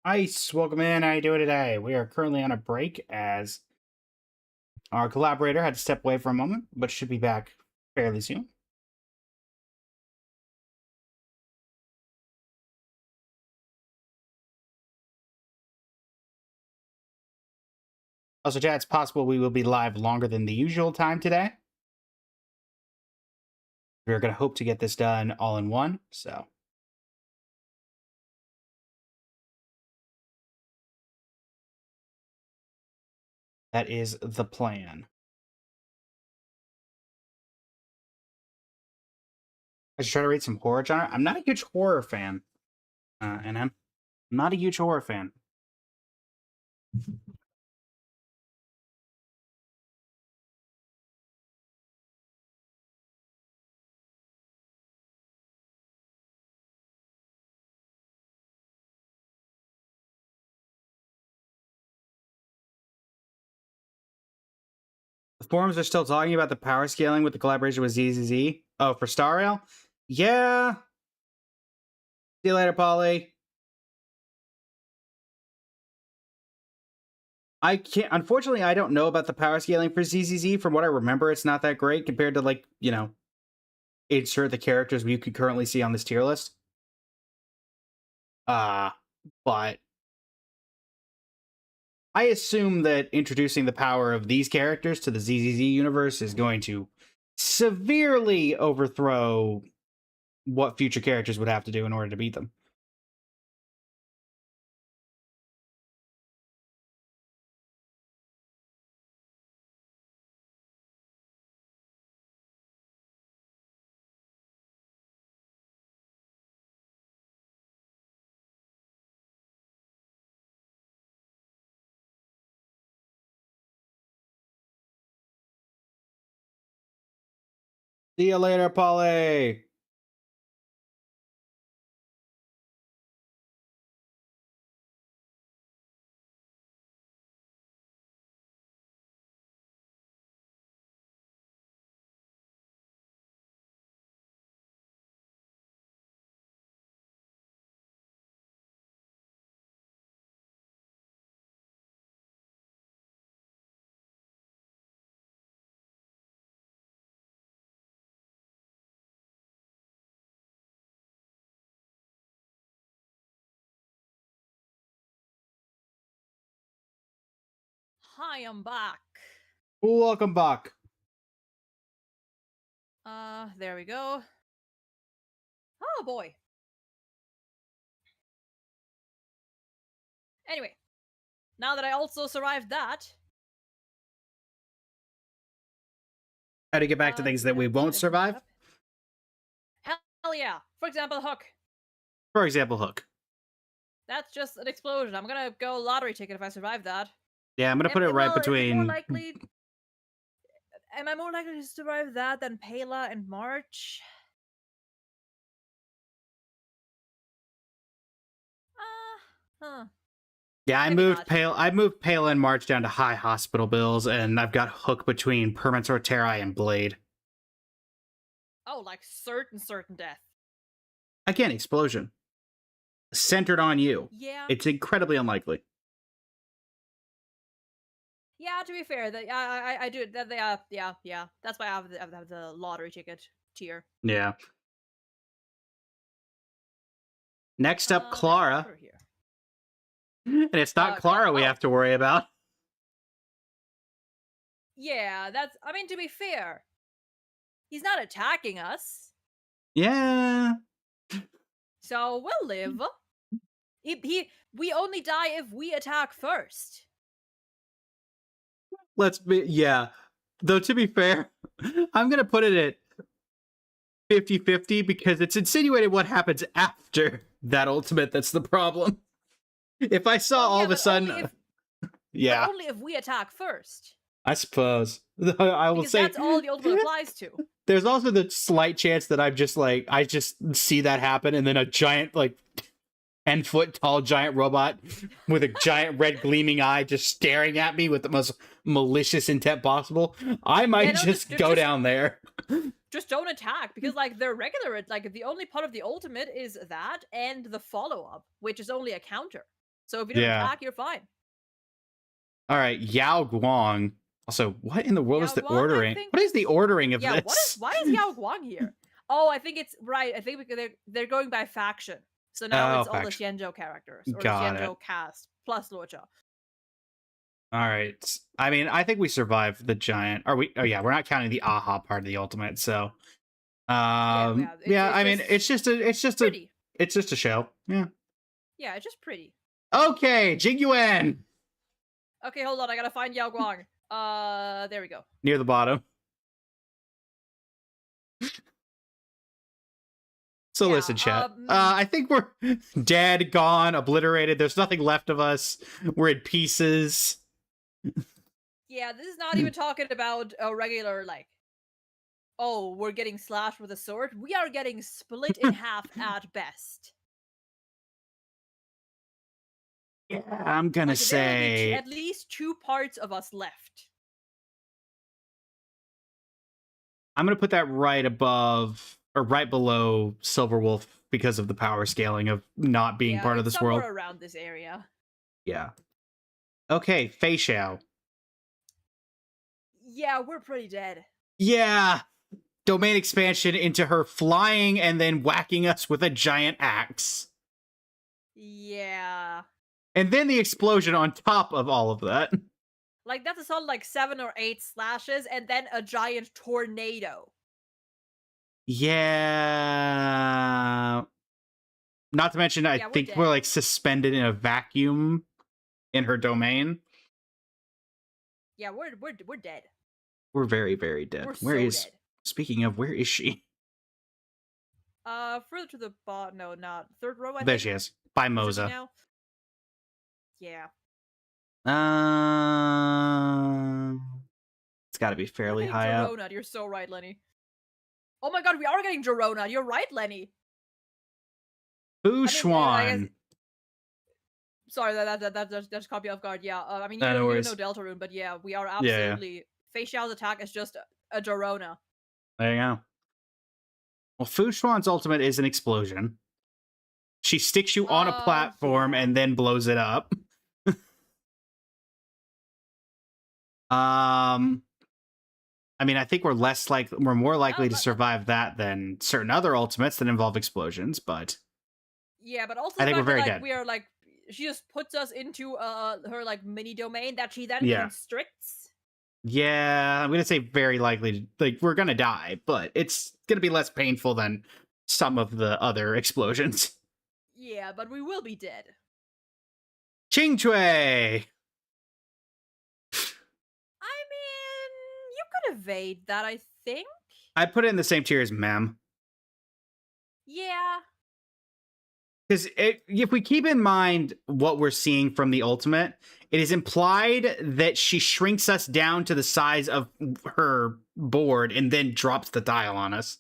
Speaker 1: Ice, welcome in. How you doing today? We are currently on a break as our collaborator had to step away for a moment, but should be back fairly soon. Also, chat, it's possible we will be live longer than the usual time today. We're going to hope to get this done all in one, so. That is the plan. I should try to read some horror genre. I'm not a huge horror fan, and I'm not a huge horror fan. The forums are still talking about the power scaling with the collaboration with ZZZ. Oh, for Star Rail? Yeah. See you later, Polly. I can't. Unfortunately, I don't know about the power scaling for ZZZ. From what I remember, it's not that great compared to, like, you know, insert the characters you could currently see on this tier list. But I assume that introducing the power of these characters to the ZZZ universe is going to severely overthrow what future characters would have to do in order to beat them. See you later, Polly.
Speaker 6: Hi, I'm back.
Speaker 1: Welcome back.
Speaker 6: There we go. Oh boy. Anyway, now that I also survived that.
Speaker 1: How to get back to things that we won't survive?
Speaker 6: Hell yeah. For example, Hook.
Speaker 1: For example, Hook.
Speaker 6: That's just an explosion. I'm gonna go lottery ticket if I survive that.
Speaker 1: Yeah, I'm gonna put it right between.
Speaker 6: Am I more likely to survive that than Pela and March?
Speaker 1: Yeah, I
Speaker 6: Maybe
Speaker 1: moved
Speaker 6: not.
Speaker 1: Pale. I moved Pale and March down to high hospital bills, and I've got Hook between Permantor Terrai and Blade.
Speaker 6: Oh, like certain death.
Speaker 1: Again, explosion. Centered on you.
Speaker 6: Yeah.
Speaker 1: It's incredibly unlikely.
Speaker 6: Yeah, to be fair, I do that. Yeah. That's why I have the lottery ticket tier.
Speaker 1: Yeah. Next up, Clara. And it's not Clara we have to worry about.
Speaker 6: Yeah, that's. I mean, to be fair, he's not attacking us.
Speaker 1: Yeah.
Speaker 6: So we'll live. We only die if we attack first.
Speaker 1: Yeah. Though, to be fair, I'm going to put it at 50-50 because it's insinuated what happens after that ultimate that's the problem. If I saw all of a sudden... Yeah.
Speaker 6: But only if we attack first.
Speaker 1: I suppose. I will say...
Speaker 6: that's all the ultimate applies to.
Speaker 1: There's also the slight chance that I'm just like, I just see that happen and then a giant, like, 10-foot tall giant robot with a giant red gleaming eye just staring at me with the most malicious intent possible. I might just go down there.
Speaker 6: Just don't attack, because, like, they're regular. Like, the only part of the ultimate is that and the follow-up, which is only a counter. So if you don't attack, you're fine.
Speaker 1: All right, Yao Guang. Also, what in the world is the ordering? What is the ordering of this?
Speaker 6: Why is Yao Guang here? Oh, I think it's right. I think they're going by faction. So now it's all the Xianzhou characters, or the Xianzhou cast, plus Luocha.
Speaker 1: All right. I mean, I think we survived the giant. Are we? Oh, yeah, we're not counting the AHA part of the ultimate, so Yeah, I mean,
Speaker 6: just
Speaker 1: it's just
Speaker 6: pretty.
Speaker 1: a show. Yeah.
Speaker 6: Yeah, it's just pretty.
Speaker 1: Okay, Jingyuan
Speaker 6: Okay, hold on. I gotta find Yao Guang. There we go.
Speaker 1: near the bottom. So
Speaker 6: Yeah,
Speaker 1: listen, chat. I think we're dead, gone, obliterated. There's nothing left of us. We're in pieces.
Speaker 6: Yeah, this is not even talking about a regular, like, oh, we're getting slashed with a sword. We are getting split in half at best.
Speaker 1: Yeah, I'm gonna
Speaker 6: Like, there will be
Speaker 1: say
Speaker 6: at least 2 parts of us left.
Speaker 1: I'm gonna put that right above or right below Silver Wolf because of the power scaling of not being part of
Speaker 6: it's
Speaker 1: this world.
Speaker 6: somewhere around this area.
Speaker 1: Yeah. Okay, Fei Xiao.
Speaker 6: Yeah, we're pretty dead.
Speaker 1: Yeah. Domain expansion into her flying and then whacking us with a giant axe.
Speaker 6: Yeah.
Speaker 1: And then the explosion on top of all of that.
Speaker 6: Like, that's a solid, like, 7 or 8 slashes, and then a giant tornado.
Speaker 1: Yeah. Not to mention, I
Speaker 6: Yeah, we're
Speaker 1: think
Speaker 6: dead.
Speaker 1: we're like suspended in a vacuum in her domain.
Speaker 6: Yeah, we're dead.
Speaker 1: We're very, very dead.
Speaker 6: We're
Speaker 1: Where
Speaker 6: so
Speaker 1: is?
Speaker 6: dead.
Speaker 1: Speaking of, where is she?
Speaker 6: Further to the bottom. No, not third row. I
Speaker 1: There
Speaker 6: think.
Speaker 1: she is. By
Speaker 6: Is it
Speaker 1: Moza.
Speaker 6: now? Yeah.
Speaker 1: It's got to be fairly
Speaker 6: We're
Speaker 1: high
Speaker 6: getting
Speaker 1: up.
Speaker 6: Gerona. You're so right, Lenny. Oh my god, we are getting Gerona. You're right, Lenny.
Speaker 1: Fu
Speaker 6: I
Speaker 1: Xuan.
Speaker 6: guess- Sorry, that's caught me off guard. Yeah, I mean,
Speaker 1: No
Speaker 6: you
Speaker 1: worries.
Speaker 6: know Deltarune, but yeah, we are
Speaker 1: Yeah.
Speaker 6: absolutely. Fei Xiao's attack is just a Gerona.
Speaker 1: There you go. Well, Fu Xuan's ultimate is an explosion. She sticks you on a platform
Speaker 6: Yeah.
Speaker 1: and then blows it up. I mean, I think we're more likely to survive that than certain other ultimates that involve explosions, but
Speaker 6: Yeah, but also
Speaker 1: I
Speaker 6: the
Speaker 1: think we're
Speaker 6: fact that,
Speaker 1: very
Speaker 6: like,
Speaker 1: dead.
Speaker 6: we are like, she just puts us into her like mini domain that she then
Speaker 1: Yeah.
Speaker 6: constricts.
Speaker 1: yeah, I'm gonna say very likely. Like we're gonna die, but it's gonna be less painful than some of the other explosions.
Speaker 6: Yeah, but we will be dead.
Speaker 1: Ching Chui.
Speaker 6: I mean, you could evade that, I think.
Speaker 1: I put it in the same tier as Mem.
Speaker 6: Yeah.
Speaker 1: Because if we keep in mind what we're seeing from the ultimate, it is implied that she shrinks us down to the size of her board and then drops the dial on us.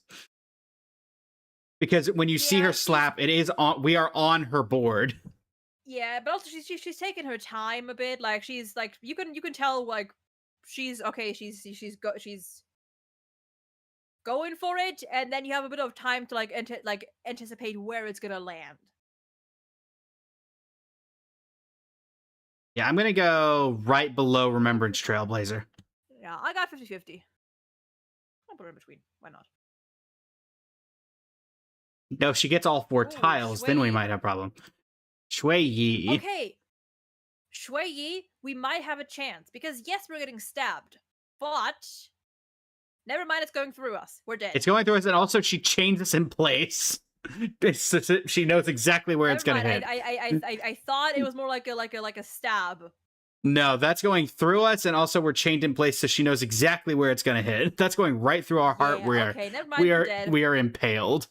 Speaker 1: Because when you see her slap, it is on. We are on her board.
Speaker 6: Yeah, but also she's taking her time a bit. Like she's like you can tell like she's okay. She's going for it, and then you have a bit of time to like anticipate where it's gonna land.
Speaker 1: Yeah, I'm gonna go right below Remembrance Trailblazer.
Speaker 6: Yeah, I got 50-50. I'll put her in between. Why not?
Speaker 1: No, if she gets all 4
Speaker 6: Ooh,
Speaker 1: tiles, then we
Speaker 6: Shui.
Speaker 1: might have a problem. Shui Yi.
Speaker 6: Okay, Shui Yi, we might have a chance because yes, we're getting stabbed, but never mind. It's going through us. We're dead.
Speaker 1: It's going through us, and also she chains us in place. She knows exactly where it's gonna
Speaker 6: Never
Speaker 1: hit.
Speaker 6: mind, I thought it was more like a stab.
Speaker 1: No, that's going through us, and also we're chained in place, so she knows exactly where it's gonna hit. That's going right through our heart.
Speaker 6: Yeah, okay, never mind. We're dead.
Speaker 1: We are impaled.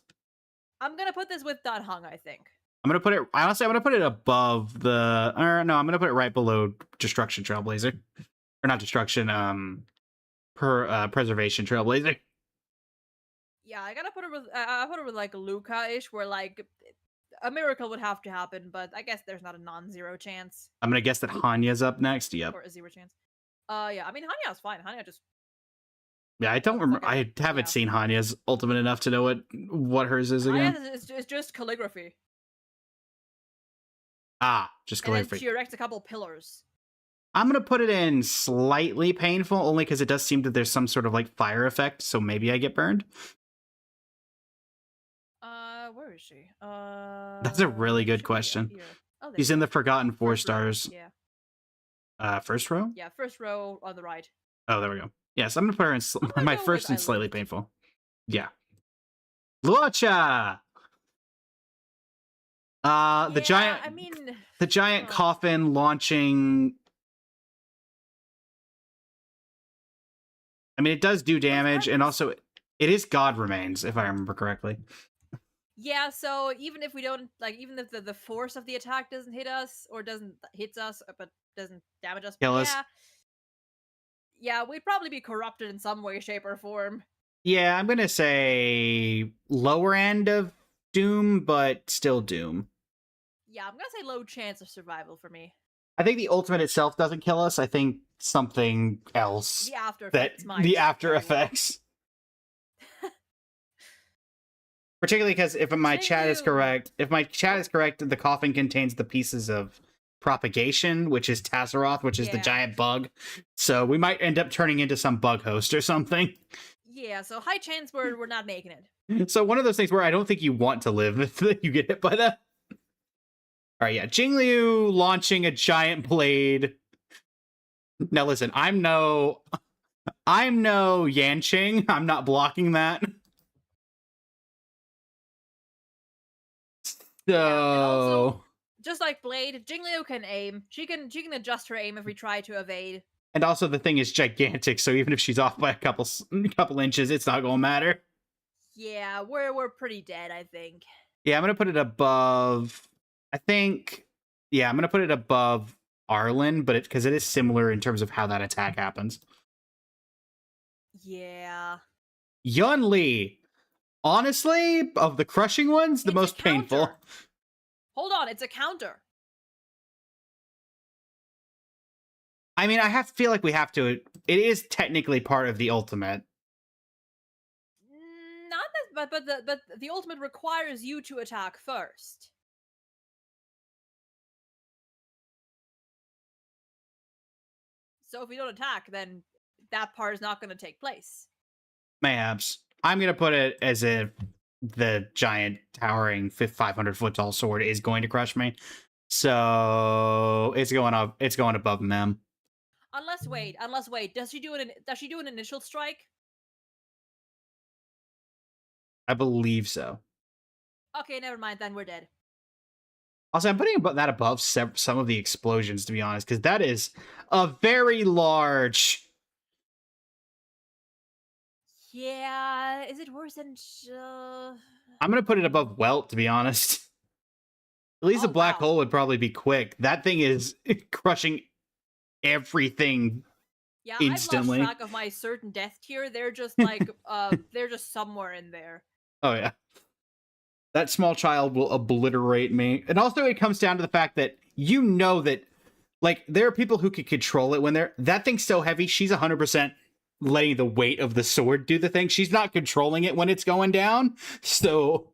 Speaker 6: I'm gonna put this with Dan Heng, I think.
Speaker 1: I'm gonna put it. Honestly, I'm gonna put it above the. Or no, I'm gonna put it right below Destruction Trailblazer, or not Destruction. Preservation Trailblazer.
Speaker 6: Yeah, I gotta put it with. I put it with like Luca-ish, where like a miracle would have to happen, but I guess there's not a non-zero chance.
Speaker 1: I'm gonna guess that Hanya's up next. Yep.
Speaker 6: Or a 0 chance. Yeah, I mean Hanya's fine. Hanya just.
Speaker 1: Yeah, I don't remember. I haven't seen Hanya's ultimate enough to know what hers is again.
Speaker 6: Hanya's is just calligraphy.
Speaker 1: Just
Speaker 6: And then
Speaker 1: calligraphy.
Speaker 6: she erects a couple pillars.
Speaker 1: I'm gonna put it in slightly painful, only because it does seem that there's some sort of like fire effect, so maybe I get burned.
Speaker 6: Where is she?
Speaker 1: That's a really good question.
Speaker 6: Oh,
Speaker 1: She's in the Forgotten 4
Speaker 6: First row,
Speaker 1: stars.
Speaker 6: Yeah.
Speaker 1: First row?
Speaker 6: Yeah, first row on the right.
Speaker 1: Oh, there we go. Yes, I'm gonna put her in
Speaker 6: gonna
Speaker 1: my
Speaker 6: go
Speaker 1: first
Speaker 6: with
Speaker 1: and
Speaker 6: I
Speaker 1: slightly
Speaker 6: lived.
Speaker 1: painful. Yeah. Luocha! The
Speaker 6: Yeah,
Speaker 1: giant,
Speaker 6: I mean,
Speaker 1: the giant
Speaker 6: huh.
Speaker 1: coffin launching. I mean, it does do damage, and also it is God Remains, if I remember correctly.
Speaker 6: Yeah, so even if we don't like, even if the force of the attack doesn't hit us or doesn't hits us, but doesn't damage us,
Speaker 1: Kill us.
Speaker 6: yeah, we'd probably be corrupted in some way, shape, or form.
Speaker 1: Yeah, I'm gonna say lower end of Doom, but still Doom.
Speaker 6: Yeah, I'm gonna say low chance of survival for me.
Speaker 1: I think the ultimate itself doesn't kill us. I think something else
Speaker 6: The after
Speaker 1: that
Speaker 6: effects might.
Speaker 1: the after
Speaker 6: very well.
Speaker 1: effects. Particularly because if my chat is correct, the coffin contains the pieces of propagation, which is Tasseroth, which is the
Speaker 6: Yeah.
Speaker 1: giant bug. So we might end up turning into some bug host or something.
Speaker 6: Yeah, so high chance we're not making it.
Speaker 1: So one of those things where I don't think you want to live if you get hit by that. All right, yeah, Jingliu launching a giant blade. Now listen, I'm no Yanqing. I'm not blocking that. So
Speaker 6: Yeah, and also, just like Blade, Jingliu can aim. She can adjust her aim if we try to evade.
Speaker 1: and also the thing is gigantic, so even if she's off by a couple inches, it's not gonna matter.
Speaker 6: Yeah, we're pretty dead, I think.
Speaker 1: Yeah, I'm gonna put it above. I think. Yeah, I'm gonna put it above Arlen, but because it is similar in terms of how that attack happens.
Speaker 6: Yeah.
Speaker 1: Yun Li, honestly, of the crushing ones, the
Speaker 6: It's a
Speaker 1: most painful.
Speaker 6: counter. Hold on, it's a counter.
Speaker 1: I mean, I have to feel like we have to. It is technically part of the ultimate.
Speaker 6: Not that, but the ultimate requires you to attack first. So if we don't attack, then that part is not going to take place.
Speaker 1: Mayhaps. I'm gonna put it as if the giant towering 500 foot tall sword is going to crush me. So it's going up. It's going above them.
Speaker 6: Unless wait, does she do an initial strike?
Speaker 1: I believe so.
Speaker 6: Okay, never mind. Then we're dead.
Speaker 1: Also, I'm putting that above some of the explosions, to be honest, because that is a very large.
Speaker 6: Yeah, is it worse than?
Speaker 1: I'm gonna put it above Welt, to be honest. At least
Speaker 6: Oh,
Speaker 1: the black
Speaker 6: wow.
Speaker 1: hole would probably be quick. That thing is crushing everything.
Speaker 6: Yeah,
Speaker 1: Instantly.
Speaker 6: I've lost track of my certain death tier. They're just like they're just somewhere in there.
Speaker 1: Oh yeah. That small child will obliterate me. And also it comes down to the fact that you know that like there are people who can control it when that thing's so heavy, she's 100% letting the weight of the sword do the thing. She's not controlling it when it's going down. So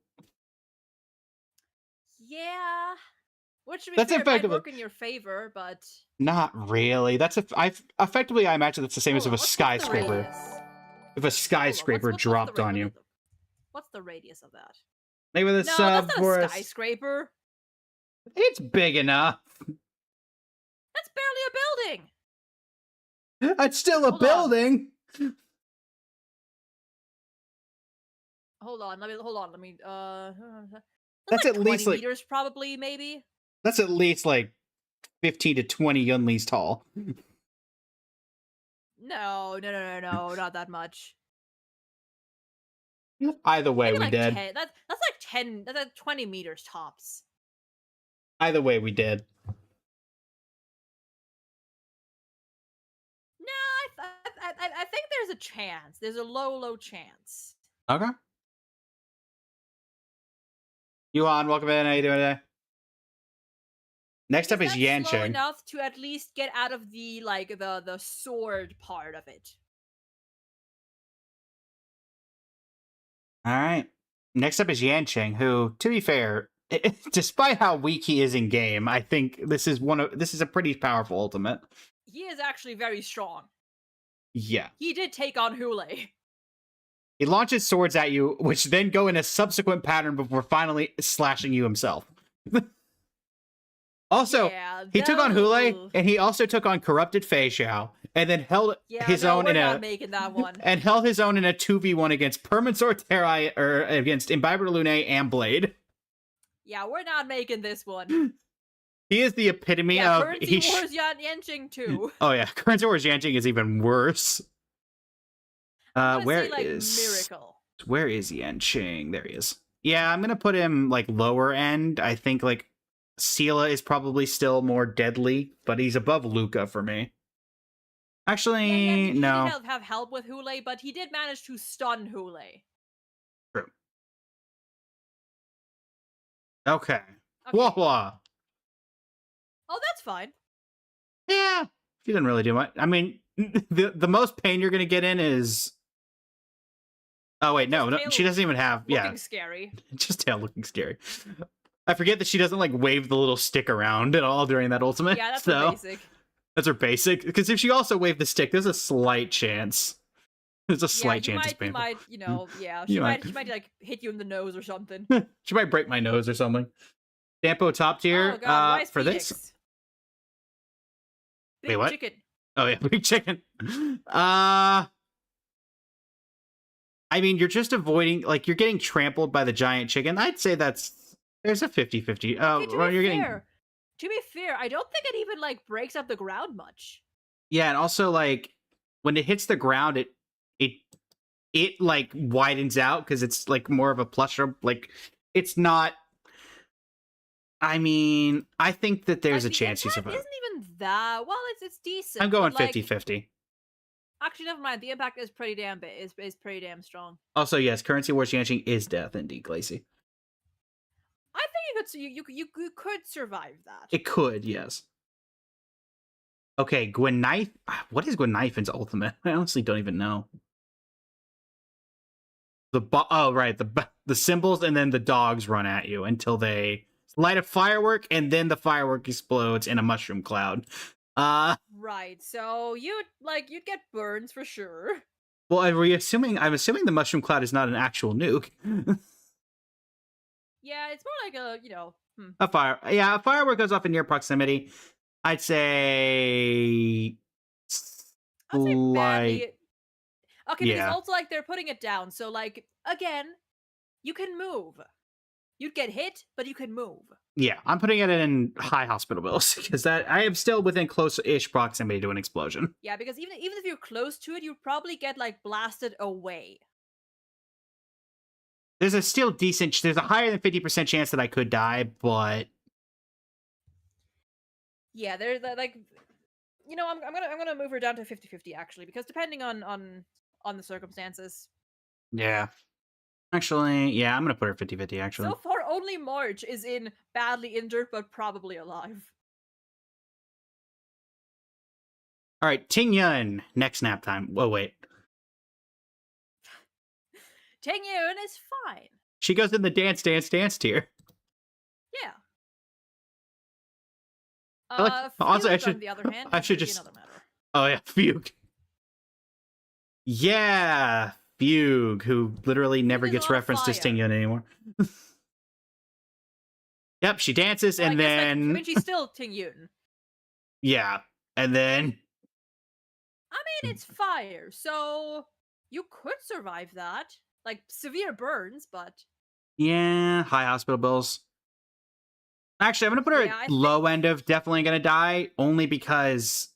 Speaker 6: Yeah, which to be
Speaker 1: That's
Speaker 6: fair, might
Speaker 1: effectively-
Speaker 6: work in your favor, but
Speaker 1: not really. Effectively I imagine that's the same as if a
Speaker 6: Hold on, what's the
Speaker 1: skyscraper.
Speaker 6: radius?
Speaker 1: If a skyscraper
Speaker 6: What's
Speaker 1: dropped
Speaker 6: the
Speaker 1: on you.
Speaker 6: What's the radius of that?
Speaker 1: Maybe the
Speaker 6: No, that's not a
Speaker 1: forest.
Speaker 6: skyscraper.
Speaker 1: It's big enough.
Speaker 6: That's barely a building.
Speaker 1: It's still a
Speaker 6: Hold on.
Speaker 1: building.
Speaker 6: Hold on. Let me.
Speaker 1: That's
Speaker 6: like
Speaker 1: at least
Speaker 6: 20
Speaker 1: like
Speaker 6: meters, probably, maybe.
Speaker 1: that's at least like 15 to 20 Yunlis tall.
Speaker 6: No, not that much.
Speaker 1: Either way,
Speaker 6: Maybe
Speaker 1: we
Speaker 6: like
Speaker 1: did.
Speaker 6: 10. That's like 10. That's like 20 meters tops.
Speaker 1: Either way, we did.
Speaker 6: No, I think there's a chance. There's a low chance.
Speaker 1: Okay. Yuan, welcome in. How you doing today? Next up is
Speaker 6: That's slow
Speaker 1: Yanqing.
Speaker 6: enough to at least get out of the the sword part of it.
Speaker 1: All right. Next up is Yanqing, who, to be fair, despite how weak he is in game, I think this is a pretty powerful ultimate.
Speaker 6: He is actually very strong.
Speaker 1: Yeah.
Speaker 6: He did take on Hule.
Speaker 1: He launches swords at you, which then go in a subsequent pattern before finally slashing you himself. Also,
Speaker 6: Yeah,
Speaker 1: he took on Hule, and he also took on Corrupted Fei Xiao, and then held
Speaker 6: Yeah,
Speaker 1: his
Speaker 6: no,
Speaker 1: own
Speaker 6: we're
Speaker 1: in
Speaker 6: not
Speaker 1: a
Speaker 6: making that one.
Speaker 1: and held his own in a 2v1 against Permansor Terrai or against Imbiber Lune and Blade.
Speaker 6: Yeah, we're not making this one.
Speaker 1: He is the epitome
Speaker 6: Yeah,
Speaker 1: of
Speaker 6: Currency Wars Yanqing too.
Speaker 1: Oh yeah, Currency Wars Yanqing is even worse.
Speaker 6: I'm gonna
Speaker 1: Where
Speaker 6: say, like,
Speaker 1: is
Speaker 6: Miracle.
Speaker 1: where is Yanqing? There he is. Yeah, I'm gonna put him like lower end. I think like Sela is probably still more deadly, but he's above Luca for me. Actually,
Speaker 6: He
Speaker 1: no.
Speaker 6: did have help with Hule, but he did manage to stun Hule.
Speaker 1: True. Okay.
Speaker 6: Okay.
Speaker 1: Wah.
Speaker 6: Oh, that's fine.
Speaker 1: Yeah, she didn't really do much. I mean, the most pain you're gonna get in is. Oh wait, no,
Speaker 6: Tail
Speaker 1: she doesn't even have.
Speaker 6: Looking scary.
Speaker 1: Just tail looking scary. I forget that she doesn't like wave the little stick around at all during that ultimate.
Speaker 6: Yeah, that's
Speaker 1: so
Speaker 6: her basic.
Speaker 1: that's her basic. Because if she also waved the stick, there's a slight chance. There's a slight chance it's painful.
Speaker 6: You might, yeah.
Speaker 1: You
Speaker 6: She
Speaker 1: might.
Speaker 6: might like hit you in the nose or something.
Speaker 1: She might break my nose or something. Dampo top tier
Speaker 6: Oh god, why is
Speaker 1: for
Speaker 6: Phoenix?
Speaker 1: this.
Speaker 6: Big
Speaker 1: Wait, what?
Speaker 6: chicken.
Speaker 1: Oh yeah, big chicken. I mean, you're just avoiding, like, you're getting trampled by the giant chicken. I'd say there's a 50-50. Oh,
Speaker 6: Okay,
Speaker 1: well, you're getting.
Speaker 6: To be fair, I don't think it even like breaks up the ground much.
Speaker 1: Yeah, and also like when it hits the ground, it like widens out because it's like more of a plush. Like it's not. I mean, I think that there's
Speaker 6: Like,
Speaker 1: a chance you
Speaker 6: the
Speaker 1: survive.
Speaker 6: impact isn't even that well. It's decent.
Speaker 1: I'm going
Speaker 6: but, like,
Speaker 1: 50-50.
Speaker 6: Actually, never mind. The impact is pretty damn big. Is pretty damn strong.
Speaker 1: Also, yes, Currency Wars Yanqing is death indeed, Glacy.
Speaker 6: I think you could survive that.
Speaker 1: It could, yes. Okay, Gwen Knife. What is Gwen Knife's ultimate? I honestly don't even know. Oh right, the symbols and then the dogs run at you until they light a firework and then the firework explodes in a mushroom cloud.
Speaker 6: Right. So you'd get burns for sure.
Speaker 1: Well, I'm assuming the mushroom cloud is not an actual nuke.
Speaker 6: Yeah, it's more like a
Speaker 1: A firework goes off in near proximity. I'd say
Speaker 6: badly. Okay,
Speaker 1: Yeah.
Speaker 6: because also like they're putting it down, so like again, you can move. You'd get hit, but you can move.
Speaker 1: Yeah, I'm putting it in high hospital bills because that I am still within close-ish proximity to an explosion.
Speaker 6: Yeah, because even if you're close to it, you'd probably get like blasted away.
Speaker 1: There's a higher than 50% chance that I could die, but
Speaker 6: Yeah, there's like I'm gonna move her down to 50-50 actually, because depending on the circumstances.
Speaker 1: yeah. Actually, yeah, I'm gonna put her 50-50 actually.
Speaker 6: So far, only March is in badly injured but probably alive.
Speaker 1: All right, Ting Yun, next nap time. Whoa, wait.
Speaker 6: Ting Yun is fine.
Speaker 1: She goes in the dance tier.
Speaker 6: Yeah.
Speaker 1: Also,
Speaker 6: Fugue, on the other hand,
Speaker 1: I
Speaker 6: is
Speaker 1: should
Speaker 6: maybe
Speaker 1: just.
Speaker 6: another matter.
Speaker 1: Oh yeah, Fugue. Yeah, Fugue, who literally never
Speaker 6: is
Speaker 1: gets
Speaker 6: on
Speaker 1: referenced as
Speaker 6: fire.
Speaker 1: Ting Yun anymore. Yep, she dances
Speaker 6: Well,
Speaker 1: and
Speaker 6: I guess,
Speaker 1: then
Speaker 6: I mean, she's still Ting Yun.
Speaker 1: yeah, and then
Speaker 6: I mean, it's fire, so you could survive that. Like severe burns, but
Speaker 1: yeah, high hospital bills. Actually, I'm gonna put her
Speaker 6: Yeah, I
Speaker 1: at low end of definitely gonna die, only because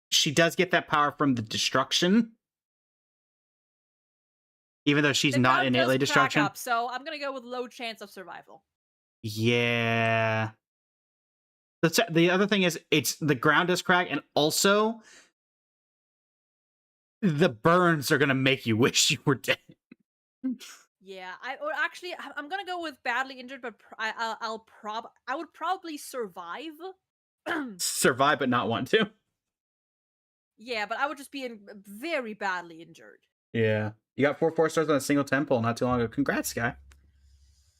Speaker 1: she does get that power from the destruction. Even though she's
Speaker 6: the
Speaker 1: not
Speaker 6: ground
Speaker 1: innately
Speaker 6: does crack
Speaker 1: destruction.
Speaker 6: up, so I'm gonna go with low chance of survival.
Speaker 1: Yeah. The other thing is, it's the ground does crack, and also the burns are gonna make you wish you were dead.
Speaker 6: Yeah, I'm gonna go with badly injured, but I would probably survive.
Speaker 1: Survive, but not want to.
Speaker 6: Yeah, but I would just be very badly injured.
Speaker 1: Yeah. You got 4 stars on a single temple not too long ago. Congrats, guy.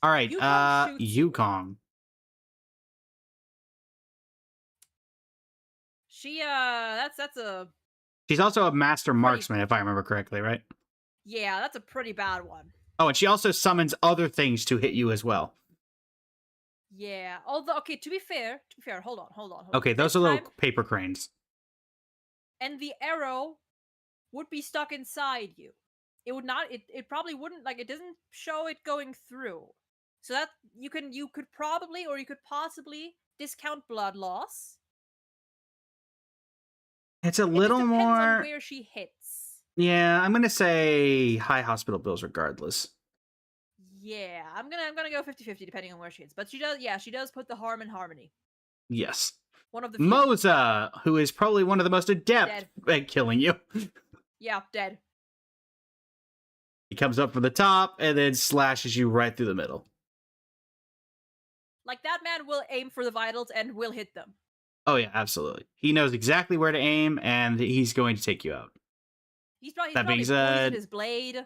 Speaker 1: All right,
Speaker 6: Yukong shoots you.
Speaker 1: Yukong.
Speaker 6: She that's a
Speaker 1: She's also a master marksman, if I remember correctly, right?
Speaker 6: yeah, that's a pretty bad one.
Speaker 1: Oh, and she also summons other things to hit you as well.
Speaker 6: Yeah, although okay, to be fair, hold on.
Speaker 1: Okay, those
Speaker 6: This
Speaker 1: are little
Speaker 6: time-
Speaker 1: paper cranes.
Speaker 6: and the arrow would be stuck inside you. It would not. It probably wouldn't. Like, it doesn't show it going through. So that you could probably, or you could possibly discount blood loss.
Speaker 1: It's a
Speaker 6: It
Speaker 1: little
Speaker 6: just depends on
Speaker 1: more.
Speaker 6: where she hits.
Speaker 1: Yeah, I'm gonna say high hospital bills regardless.
Speaker 6: Yeah, I'm gonna go 50-50 depending on where she hits. But she does. Yeah, she does put the harm in harmony.
Speaker 1: Yes.
Speaker 6: One of the few.
Speaker 1: Moza, who is probably one of the most adept
Speaker 6: Dead.
Speaker 1: at killing you.
Speaker 6: Yeah, dead.
Speaker 1: He comes up from the top and then slashes you right through the middle.
Speaker 6: Like, that man will aim for the vitals and will hit them.
Speaker 1: Oh yeah, absolutely. He knows exactly where to aim, and he's going to take you out.
Speaker 6: He's probably
Speaker 1: That being
Speaker 6: poisoned
Speaker 1: said-
Speaker 6: his blade.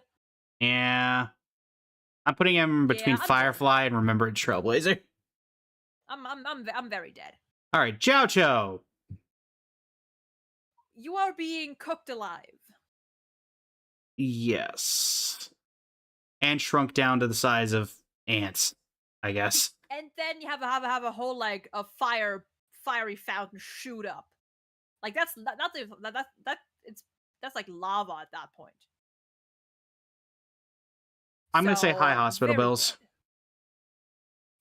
Speaker 1: Yeah. I'm putting him between
Speaker 6: I'm
Speaker 1: Firefly and Remembered Trailblazer.
Speaker 6: I'm very dead.
Speaker 1: All right, Jiao Cho.
Speaker 6: You are being cooked alive.
Speaker 1: Yes. And shrunk down to the size of ants, I guess.
Speaker 6: And then you have a whole, like, a fiery fountain shoot up. Like, that's like lava at that point.
Speaker 1: I'm going to say
Speaker 6: So,
Speaker 1: high hospital
Speaker 6: very
Speaker 1: bills.
Speaker 6: dead.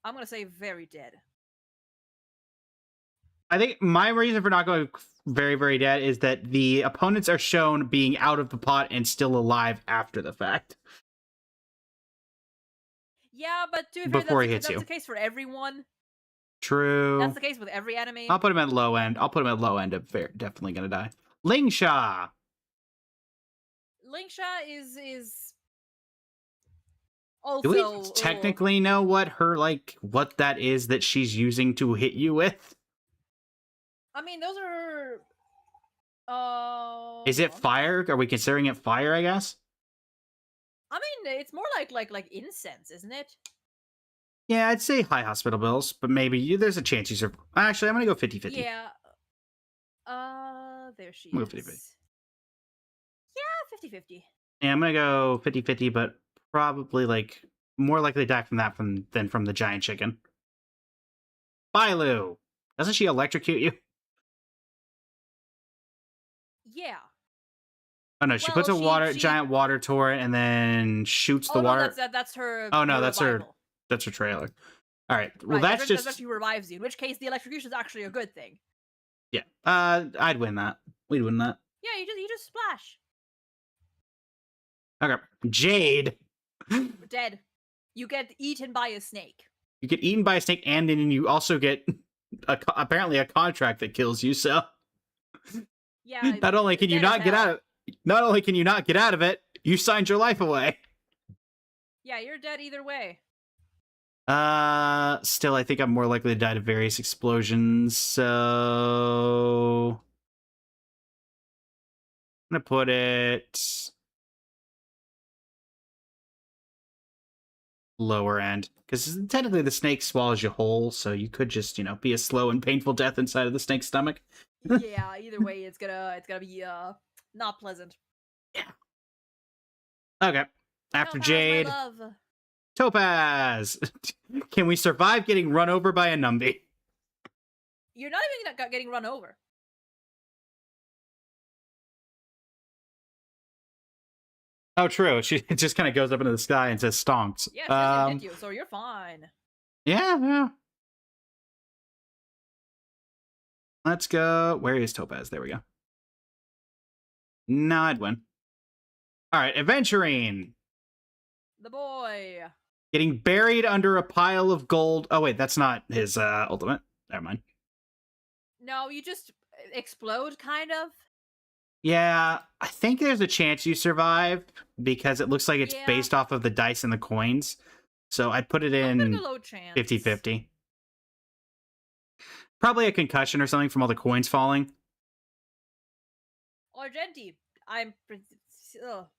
Speaker 6: I'm gonna say very dead.
Speaker 1: I think my reason for not going very, very dead is that the opponents are shown being out of the pot and still alive after the fact.
Speaker 6: Yeah, but to be fair,
Speaker 1: Before he
Speaker 6: that's
Speaker 1: hits you.
Speaker 6: the case for everyone.
Speaker 1: True.
Speaker 6: That's the case with every enemy.
Speaker 1: I'll put him at low end. Definitely going to die. Lingsha.
Speaker 6: Lingsha is
Speaker 1: Do we
Speaker 6: also
Speaker 1: technically know what what that is that she's using to hit you with?
Speaker 6: I mean, those are.
Speaker 1: Is it fire? Are we considering it fire, I guess?
Speaker 6: I mean, it's more like incense, isn't it?
Speaker 1: Yeah, I'd say high hospital bills, but maybe there's a chance you survive. Actually, I'm going to go 50-50.
Speaker 6: Yeah. There she
Speaker 1: We'll
Speaker 6: is.
Speaker 1: go 50-50.
Speaker 6: Yeah, 50-50.
Speaker 1: Yeah, I'm going to go 50-50, but probably more likely to die from that than from the giant chicken. Bailu. Doesn't she electrocute you?
Speaker 6: Yeah.
Speaker 1: Oh no, she
Speaker 6: Well,
Speaker 1: puts a
Speaker 6: she-
Speaker 1: giant water torrent and then shoots the
Speaker 6: Oh, no,
Speaker 1: water.
Speaker 6: that's her.
Speaker 1: Oh, no,
Speaker 6: her
Speaker 1: that's her-
Speaker 6: revival.
Speaker 1: That's her trailer. All right. Well,
Speaker 6: Right,
Speaker 1: that's
Speaker 6: that's
Speaker 1: just
Speaker 6: she revives you. In which case, the electrocution is actually a good thing.
Speaker 1: yeah. I'd win that. We'd win that.
Speaker 6: Yeah, you just splash.
Speaker 1: Okay. Jade.
Speaker 6: Dead. You get eaten by a snake.
Speaker 1: You get eaten by a snake, and then you also get apparently a contract that kills you. So
Speaker 6: Yeah.
Speaker 1: not only can you
Speaker 6: dead as
Speaker 1: not get
Speaker 6: hell.
Speaker 1: out of, not only can you not get out of it, you signed your life away.
Speaker 6: Yeah, you're dead either way.
Speaker 1: Still, I think I'm more likely to die to various explosions. So I'm gonna put it lower end, because technically the snake swallows you whole, so you could just be a slow and painful death inside of the snake's stomach.
Speaker 6: Yeah, either way, it's gonna be not pleasant.
Speaker 1: Okay. After
Speaker 6: Topaz, my
Speaker 1: Jade,
Speaker 6: love.
Speaker 1: Topaz. Can we survive getting run over by a Numby?
Speaker 6: You're not even getting run over.
Speaker 1: Oh, true. She just kind of goes up into the sky and says stonks.
Speaker 6: Yeah, she doesn't hit you, so you're fine.
Speaker 1: Yeah. Let's go. Where is Topaz? There we go. No, I'd win. All right, Adventurine.
Speaker 6: The boy.
Speaker 1: Getting buried under a pile of gold. Oh, wait, that's not his ultimate. Never mind.
Speaker 6: No, you just explode, kind of.
Speaker 1: Yeah, I think there's a chance you survive because it looks like it's
Speaker 6: Yeah.
Speaker 1: based off of the dice and the coins. So I'd put it
Speaker 6: I'm gonna
Speaker 1: in
Speaker 6: go low chance.
Speaker 1: 50-50. Probably a concussion or something from all the coins falling.
Speaker 6: Argenti. I'm.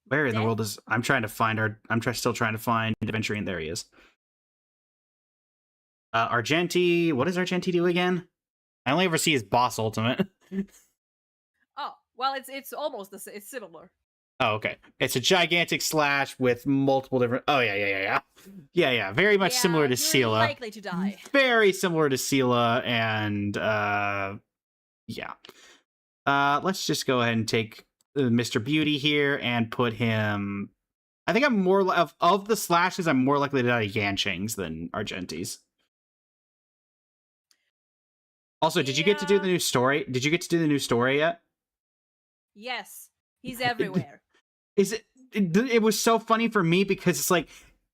Speaker 1: Where in the
Speaker 6: Dead?
Speaker 1: world is... I'm still trying to find Adventurine. There he is. Argenti... What does Argenti do again? I only ever see his boss ultimate.
Speaker 6: Oh, well, it's almost it's similar.
Speaker 1: Oh, okay. It's a gigantic slash with multiple different... Oh, yeah. Yeah, very much similar to
Speaker 6: you're
Speaker 1: Sela.
Speaker 6: likely to die.
Speaker 1: Very similar to Sela, and, yeah. Let's just go ahead and take Mr. Beauty here and put him. I think I'm more of the slashes. I'm more likely to die Yanchings than Argentis. Also, did you get to do the new story? Did you get to do the new story yet?
Speaker 6: Yes, he's everywhere.
Speaker 1: Is it was so funny for me because it's like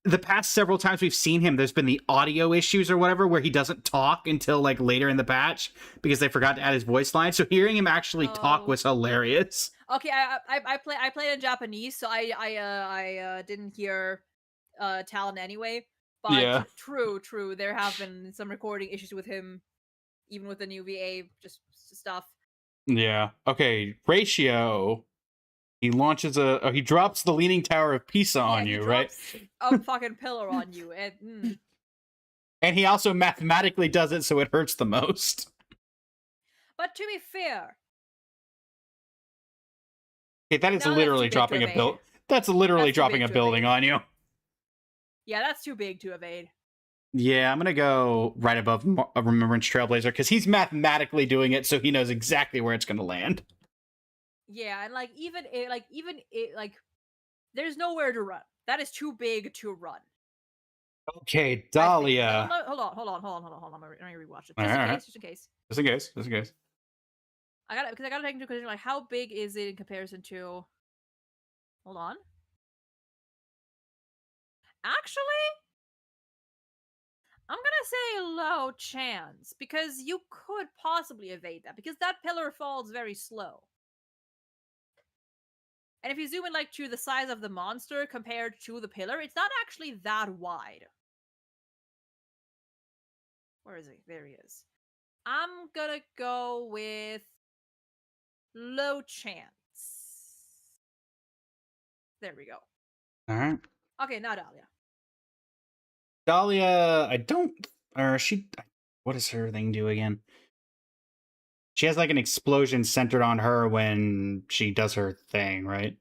Speaker 1: the past several times we've seen him, there's been the audio issues or whatever where he doesn't talk until like later in the patch because they forgot to add his voice line. So hearing him actually talk was hilarious.
Speaker 6: Okay, I played in Japanese, so I didn't hear Talon anyway. But
Speaker 1: Yeah.
Speaker 6: true. There have been some recording issues with him, even with the new VA just stuff.
Speaker 1: Yeah. Okay. Ratio. He launches he drops the Leaning Tower of Pisa on you, right?
Speaker 6: A fucking pillar on you, and
Speaker 1: and he also mathematically does it so it hurts the most.
Speaker 6: But to be fair,
Speaker 1: okay, that is literally dropping a build. That's literally dropping a building on you.
Speaker 6: Yeah, that's too big to evade.
Speaker 1: Yeah, I'm gonna go right above Remembrance Trailblazer because he's mathematically doing it, so he knows exactly where it's gonna land.
Speaker 6: Yeah, and like even there's nowhere to run. That is too big to run.
Speaker 1: Okay, Dahlia.
Speaker 6: Hold on. Let me rewatch it. Just in case. I gotta take into consideration like how big is it in comparison to. Hold on. Actually, I'm gonna say low chance because you could possibly evade that because that pillar falls very slow. And if you zoom in like to the size of the monster compared to the pillar, it's not actually that wide. Where is he? There he is. I'm gonna go with low chance. There we go.
Speaker 1: Alright.
Speaker 6: Okay, now Dahlia.
Speaker 1: Dahlia, I don't... Or she... What does her thing do again? She has like an explosion centered on her when she does her thing, right?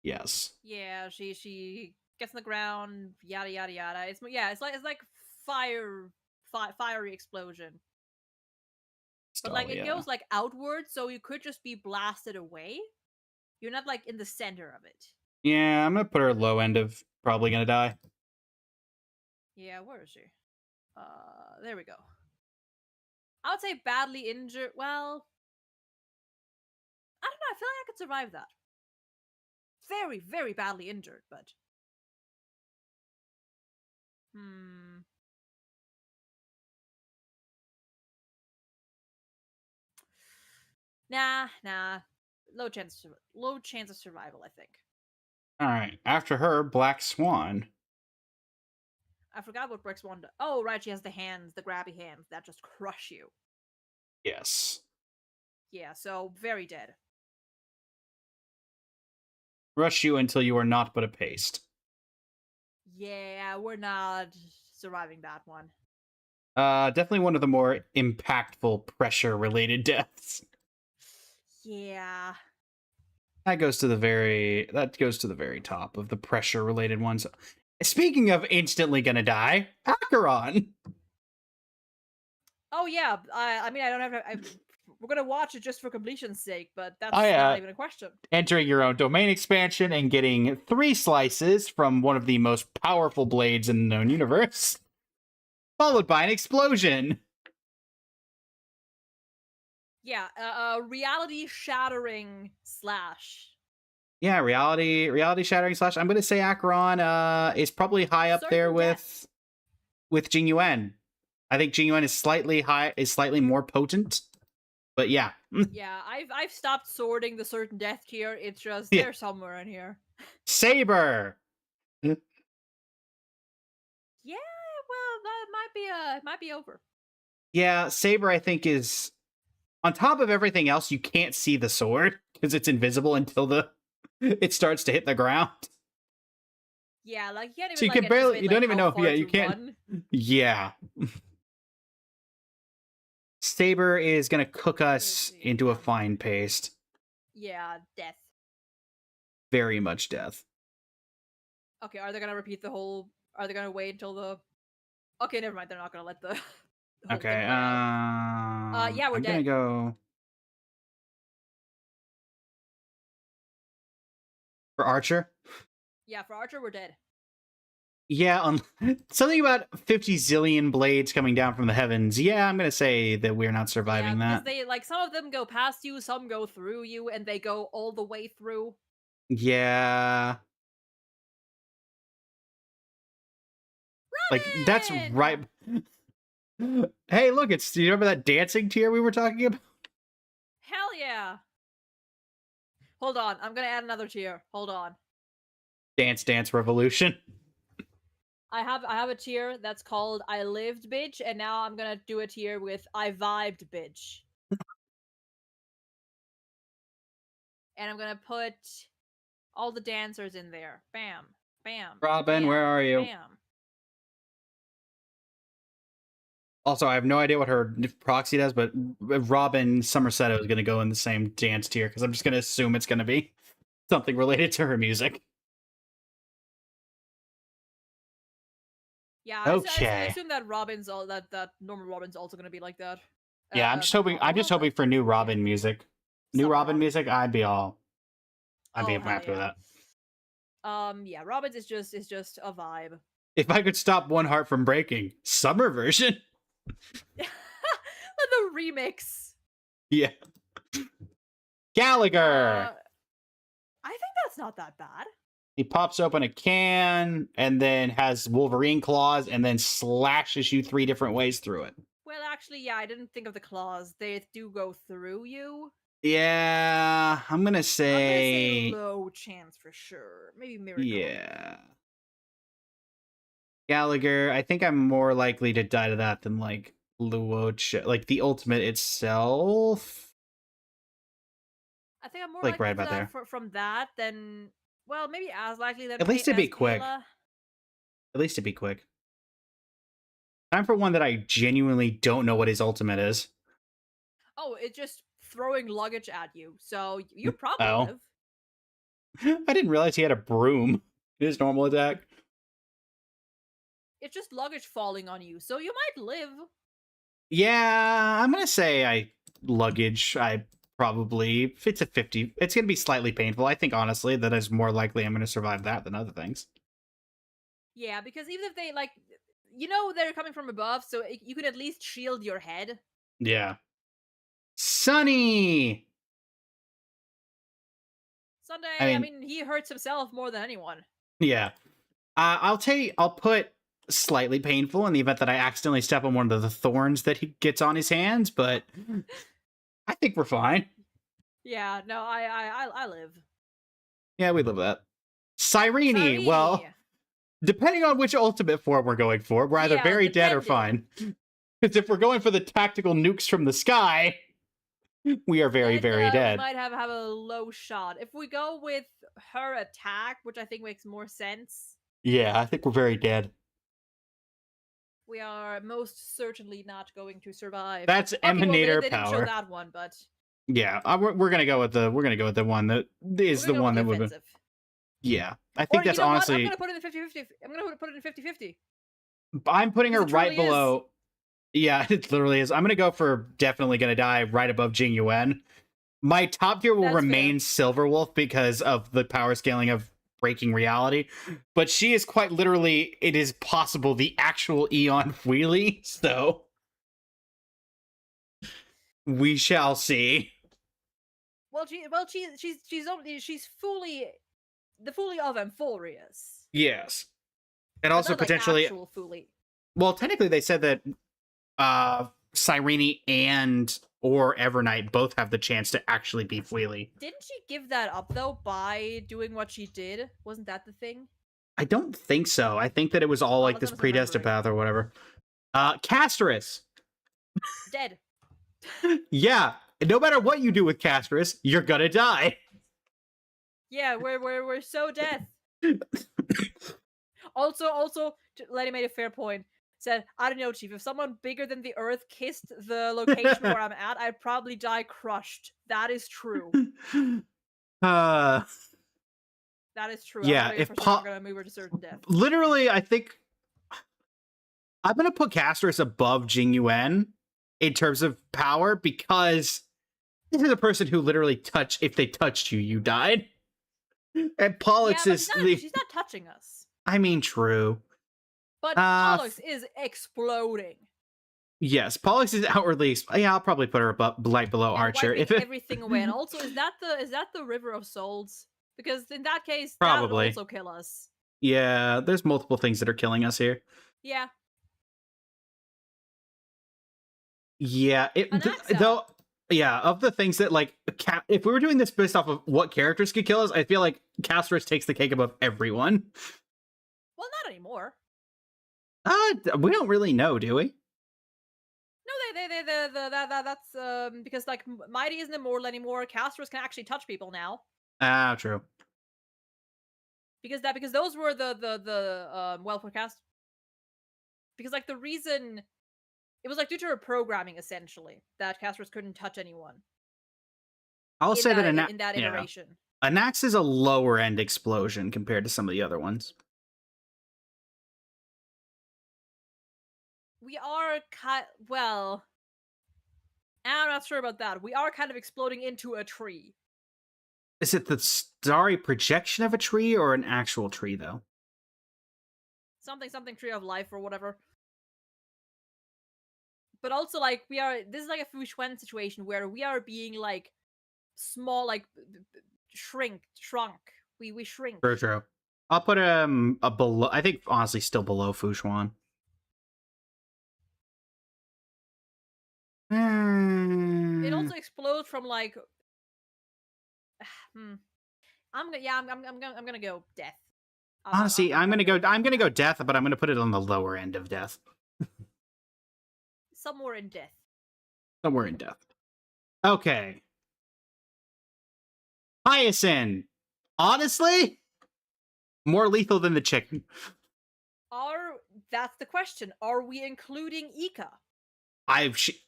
Speaker 1: Yes.
Speaker 6: Yeah, she gets on the ground, yada yada yada. It's like fiery explosion. But like it goes like outward, so you could just be blasted away. You're not like in the center of it.
Speaker 1: Yeah, I'm gonna put her low end of probably gonna die.
Speaker 6: Yeah, where is she? There we go. I would say badly injured. Well, I don't know. I feel like I could survive that. Very, very badly injured, but Nah. Low chance of survival, I think.
Speaker 1: Alright, after her, Black Swan.
Speaker 6: I forgot what Black Swan does. Oh, right, she has the hands, the grabby hands that just crush you.
Speaker 1: Yes.
Speaker 6: Yeah, so very dead.
Speaker 1: Rush you until you are not but a paste.
Speaker 6: Yeah, we're not surviving that one.
Speaker 1: Definitely one of the more impactful pressure-related deaths.
Speaker 6: Yeah.
Speaker 1: That goes to the very top of the pressure-related ones. Speaking of instantly gonna die, Acheron!
Speaker 6: Oh yeah, I mean I don't have to... we're gonna watch it just for completion's sake, but that's not even a question.
Speaker 1: Entering your own domain expansion and getting 3 slices from one of the most powerful blades in the known universe. Followed by an explosion.
Speaker 6: Yeah, reality shattering slash.
Speaker 1: Yeah, reality shattering slash. I'm gonna say Acheron is probably high up there with Jing Yuan. I think Jing Yuan is slightly more potent. But yeah.
Speaker 6: Yeah, I've stopped sorting the certain death tier. It's just they're somewhere in here.
Speaker 1: Saber.
Speaker 6: Yeah, well, that might be over.
Speaker 1: Yeah, Saber I think is on top of everything else. You can't see the sword because it's invisible until it starts to hit the ground.
Speaker 6: Yeah, like you can't even.
Speaker 1: So you can barely. You don't even know. Yeah, you can't.
Speaker 6: Run.
Speaker 1: Yeah. Saber is gonna cook us into a fine paste.
Speaker 6: Yeah, death.
Speaker 1: Very much death.
Speaker 6: Okay, are they gonna repeat the whole? Are they gonna wait until the? Okay, never mind. They're not gonna let the.
Speaker 1: Okay.
Speaker 6: Yeah, we're
Speaker 1: I'm
Speaker 6: dead.
Speaker 1: gonna go. For Archer?
Speaker 6: Yeah, for Archer, we're dead.
Speaker 1: Yeah, something about 50 zillion blades coming down from the heavens. Yeah, I'm gonna say that we're not surviving
Speaker 6: Yeah,
Speaker 1: that.
Speaker 6: because they like some of them go past you, some go through you, and they go all the way through.
Speaker 1: Yeah. Like, that's
Speaker 6: Robin!
Speaker 1: right. Hey, look, do you remember that dancing tier we were talking about?
Speaker 6: Hell yeah! Hold on, I'm gonna add another tier. Hold on.
Speaker 1: Dance Dance Revolution.
Speaker 6: I have a tier that's called I lived bitch, and now I'm gonna do a tier with I vibed bitch. And I'm gonna put all the dancers in there. Bam, bam.
Speaker 1: Robin,
Speaker 6: bam,
Speaker 1: where are you?
Speaker 6: Bam.
Speaker 1: Also, I have no idea what her proxy does, but Robin Somersetto is going to go in the same dance tier because I'm just going to assume it's going to be something related to her music.
Speaker 6: Yeah,
Speaker 1: Okay.
Speaker 6: I assume that Robin's all that normal Robin's also gonna be like that.
Speaker 1: Yeah, I'm just hoping. I'm just hoping for new Robin music. New
Speaker 6: Summer
Speaker 1: Robin
Speaker 6: Robin.
Speaker 1: music. I'd be
Speaker 6: Oh, hell
Speaker 1: happy with
Speaker 6: yeah.
Speaker 1: that.
Speaker 6: Yeah, Robin's is just a vibe.
Speaker 1: If I could stop one heart from breaking, summer version.
Speaker 6: The remix.
Speaker 1: Yeah. Gallagher.
Speaker 6: I think that's not that bad.
Speaker 1: He pops open a can and then has Wolverine claws and then slashes you 3 different ways through it.
Speaker 6: Well, actually, yeah, I didn't think of the claws. They do go through you.
Speaker 1: Yeah, I'm gonna say
Speaker 6: low chance for sure. Maybe Miracle.
Speaker 1: yeah. Gallagher, I think I'm more likely to die to that than like Luocha, like the ultimate itself.
Speaker 6: I think I'm more
Speaker 1: Like,
Speaker 6: likely
Speaker 1: right
Speaker 6: to
Speaker 1: about
Speaker 6: die
Speaker 1: there.
Speaker 6: from that than, well, maybe as likely than
Speaker 1: At least it'd be
Speaker 6: as
Speaker 1: quick.
Speaker 6: Kayla.
Speaker 1: At least it'd be quick. Time for one that I genuinely don't know what his ultimate is.
Speaker 6: Oh, it's just throwing luggage at you. So you probably
Speaker 1: Oh.
Speaker 6: live.
Speaker 1: I didn't realize he had a broom in his normal attack.
Speaker 6: It's just luggage falling on you, so you might live.
Speaker 1: Yeah, I'm gonna say luggage. I probably, if it's a 50, it's gonna be slightly painful. I think honestly that is more likely I'm gonna survive that than other things.
Speaker 6: Yeah, because even if they like, they're coming from above, so you could at least shield your head.
Speaker 1: Yeah. Sunny.
Speaker 6: Sunday,
Speaker 1: I mean,
Speaker 6: he hurts himself more than anyone.
Speaker 1: Yeah. I'll put slightly painful in the event that I accidentally step on one of the thorns that he gets on his hands, but I think we're fine.
Speaker 6: Yeah, no, I live.
Speaker 1: Yeah, we live with that. Cyrene, well, depending on which ultimate form we're going for, we're either very dead or fine. Because if we're going for the tactical nukes from the sky, we are very, very dead.
Speaker 6: We might have a low shot. If we go with her attack, which I think makes more sense.
Speaker 1: Yeah, I think we're very dead.
Speaker 6: We are most certainly not going to survive.
Speaker 1: That's Emanator
Speaker 6: they
Speaker 1: power.
Speaker 6: Didn't show that one, but
Speaker 1: yeah, we're gonna go with the one that is the one that would be. Yeah, I think that's honestly.
Speaker 6: What? I'm gonna put it in 50-50. I'm gonna put it in 50-50.
Speaker 1: I'm putting her right below.
Speaker 6: Is.
Speaker 1: Yeah, it literally is. I'm gonna go for definitely gonna die right above Jing Yuan. My top tier will remain Silverwolf because of the power scaling of breaking reality, but she is quite literally, it is possible, the actual Eon Wheelie, so we shall see.
Speaker 6: She's fully of Amphorius.
Speaker 1: Yes. And also
Speaker 6: not, like,
Speaker 1: potentially
Speaker 6: actual fully.
Speaker 1: Well, technically they said that Cyrene and or Evernight both have the chance to actually be Wheelie.
Speaker 6: Didn't she give that up though by doing what she did? Wasn't that the thing?
Speaker 1: I don't think so. I think that it was all like this predestined path or whatever. Casterus.
Speaker 6: Dead.
Speaker 1: Yeah. No matter what you do with Casterus, you're gonna die.
Speaker 6: Yeah, we're so dead. Also, Lady made a fair point. Said, I don't know, Chief, if someone bigger than the Earth kissed the location where I'm at, I'd probably die crushed. That is true. That is true.
Speaker 1: Yeah,
Speaker 6: if I'm gonna move her to certain death.
Speaker 1: Literally, I think I'm gonna put Casterus above Jing Yuan in terms of power because this is a person who literally if they touched you, you died. And Pollux
Speaker 6: but
Speaker 1: is the.
Speaker 6: she's not touching us.
Speaker 1: I mean, true.
Speaker 6: But Pollux is exploding.
Speaker 1: Yes, Pollux is outwardly. Yeah, I'll probably put her right below
Speaker 6: And
Speaker 1: Archer.
Speaker 6: wiping
Speaker 1: If it
Speaker 6: everything away. And also, is that the River of Souls? Because in that case, that would
Speaker 1: Probably.
Speaker 6: also kill us.
Speaker 1: yeah, there's multiple things that are killing us here.
Speaker 6: Yeah.
Speaker 1: Yeah,
Speaker 6: Anaxa.
Speaker 1: though. Yeah, of the things that like, if we were doing this based off of what characters could kill us, I feel like Casterus takes the cake above everyone.
Speaker 6: Well, not anymore.
Speaker 1: We don't really know, do we?
Speaker 6: No, that's because like Mighty isn't immortal anymore. Casters can actually touch people now.
Speaker 1: True.
Speaker 6: Because those were the well forecast. Because like the reason it was like due to her programming essentially that casters couldn't touch anyone.
Speaker 1: I'll say that
Speaker 6: in that iteration.
Speaker 1: Anax is a lower end explosion compared to some of the other ones.
Speaker 6: We are well, I'm not sure about that. We are kind of exploding into a tree.
Speaker 1: Is it the starry projection of a tree or an actual tree, though?
Speaker 6: Something tree of life or whatever. But also, like, this is like a Fu Xuan situation where we are being, like, small, like, shrunk. We shrink.
Speaker 1: True. I'll put a below, I think, honestly, still below Fushuan.
Speaker 6: It also explodes from, like, I'm gonna go death.
Speaker 1: Honestly, I'm gonna go death, but I'm gonna put it on the lower end of death.
Speaker 6: Somewhere in death.
Speaker 1: Somewhere in death. Okay. Hyacinth. Honestly, more lethal than the chicken.
Speaker 6: That's the question. Are we including Ika?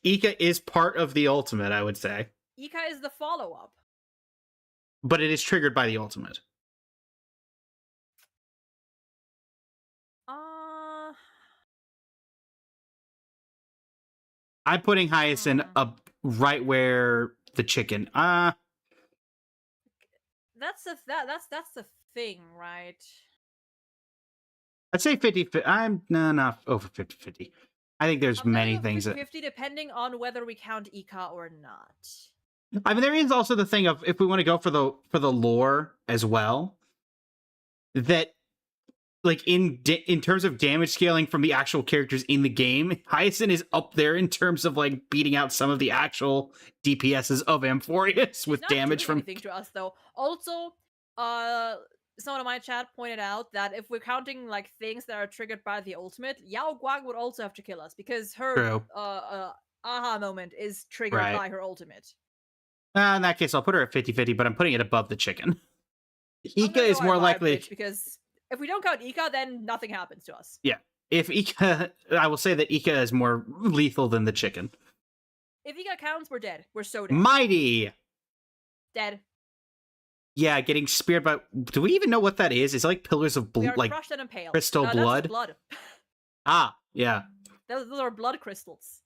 Speaker 1: Ika is part of the ultimate, I would say.
Speaker 6: Ika is the follow-up.
Speaker 1: But it is triggered by the ultimate. I'm putting Hyacinth up right where the chicken.
Speaker 6: That's the thing, right?
Speaker 1: I'd say 50-50. I'm not over 50-50. I think there's many things
Speaker 6: 50 depending on whether we count Ika or not.
Speaker 1: I mean, there is also the thing of if we want to go for the lore as well, that like in terms of damage scaling from the actual characters in the game, Hyacinth is up there in terms of like beating out some of the actual DPSs of Amphorius with damage from
Speaker 6: anything to us though. Also, someone in my chat pointed out that if we're counting like things that are triggered by the ultimate, Yao Guang would also have to kill us because her aha moment is triggered by her ultimate.
Speaker 1: In that case, I'll put her at 50-50, but I'm putting it above the chicken. Ika is more likely
Speaker 6: because if we don't count Ika, then nothing happens to us.
Speaker 1: Yeah. If Ika, I will say that Ika is more lethal than the chicken.
Speaker 6: If Ika counts, we're dead. We're so dead.
Speaker 1: Mighty!
Speaker 6: Dead.
Speaker 1: Yeah, getting speared by... Do we even know what that is? It's like pillars of blood, like
Speaker 6: crushed and impaled.
Speaker 1: Crystal blood?
Speaker 6: That's blood.
Speaker 1: Yeah.
Speaker 6: Those are blood crystals.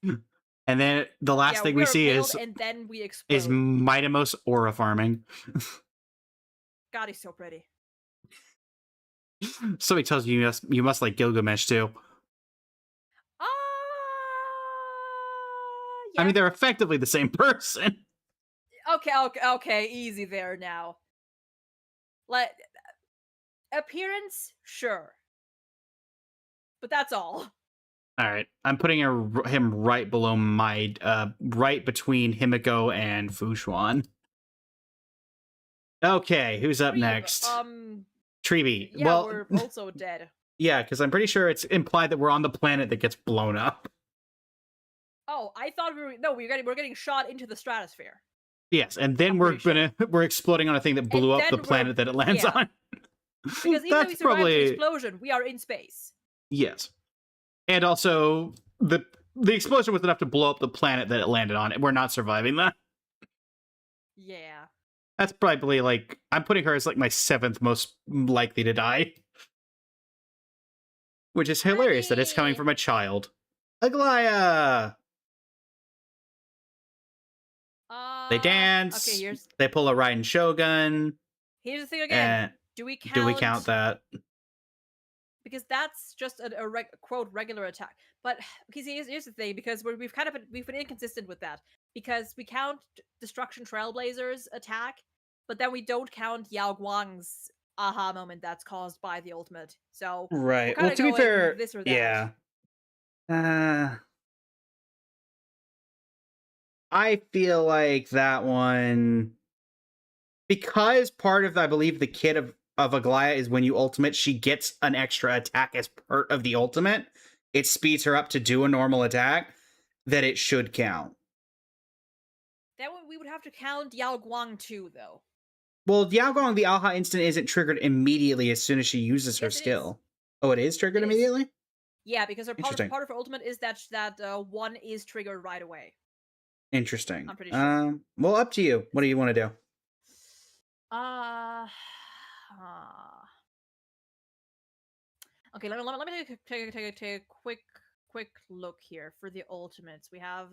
Speaker 1: And then the last thing we see is...
Speaker 6: And then we explode.
Speaker 1: Is Mightimos aura farming.
Speaker 6: God, he's so pretty.
Speaker 1: Somebody tells you you must like Gilgamesh too.
Speaker 6: Yeah.
Speaker 1: I mean, they're effectively the same person.
Speaker 6: Okay, easy there now. Like, appearance, sure. But that's all.
Speaker 1: Alright, I'm putting him right below right between Himiko and Fushuan. Okay, who's up next? Treeby.
Speaker 6: Yeah,
Speaker 1: well,
Speaker 6: we're also dead.
Speaker 1: Yeah, because I'm pretty sure it's implied that we're on the planet that gets blown up.
Speaker 6: Oh, I thought we're getting shot into the stratosphere.
Speaker 1: Yes, and then we're exploding on a thing that blew up the planet that it lands on.
Speaker 6: Because even though we survived the explosion, we are in space.
Speaker 1: Yes. And also the explosion was enough to blow up the planet that it landed on. We're not surviving that.
Speaker 6: Yeah.
Speaker 1: That's probably like, I'm putting her as like my 7th most likely to die. Which is hilarious that it's coming from a child. Aglaya! They dance.
Speaker 6: Okay,
Speaker 1: They pull a Raiden Shogun.
Speaker 6: Here's the thing again.
Speaker 1: And
Speaker 6: Do we count?
Speaker 1: do we count that?
Speaker 6: Because that's just a quote regular attack. But okay, see, here's the thing. Because we've been inconsistent with that. Because we count Destruction Trailblazers attack, but then we don't count Yao Guang's aha moment that's caused by the ultimate. So
Speaker 1: Right.
Speaker 6: we're
Speaker 1: Well, to be
Speaker 6: going
Speaker 1: fair,
Speaker 6: this or that.
Speaker 1: yeah. I feel like that one, because part of, I believe, the kit of Aglaya is when you ultimate, she gets an extra attack as part of the ultimate. It speeds her up to do a normal attack, that it should count.
Speaker 6: That one we would have to count Yao Guang too, though.
Speaker 1: Well, Dialgong, the Aha instant isn't triggered immediately as soon as she uses her
Speaker 6: Yes, it
Speaker 1: skill. Oh, it is triggered
Speaker 6: It is.
Speaker 1: immediately?
Speaker 6: Yeah, because her
Speaker 1: Interesting.
Speaker 6: part of her ultimate is that one is triggered right away.
Speaker 1: Interesting.
Speaker 6: I'm pretty sure.
Speaker 1: Well, up to you. What do you want to do?
Speaker 6: Okay, let me take a quick look here for the ultimates. We have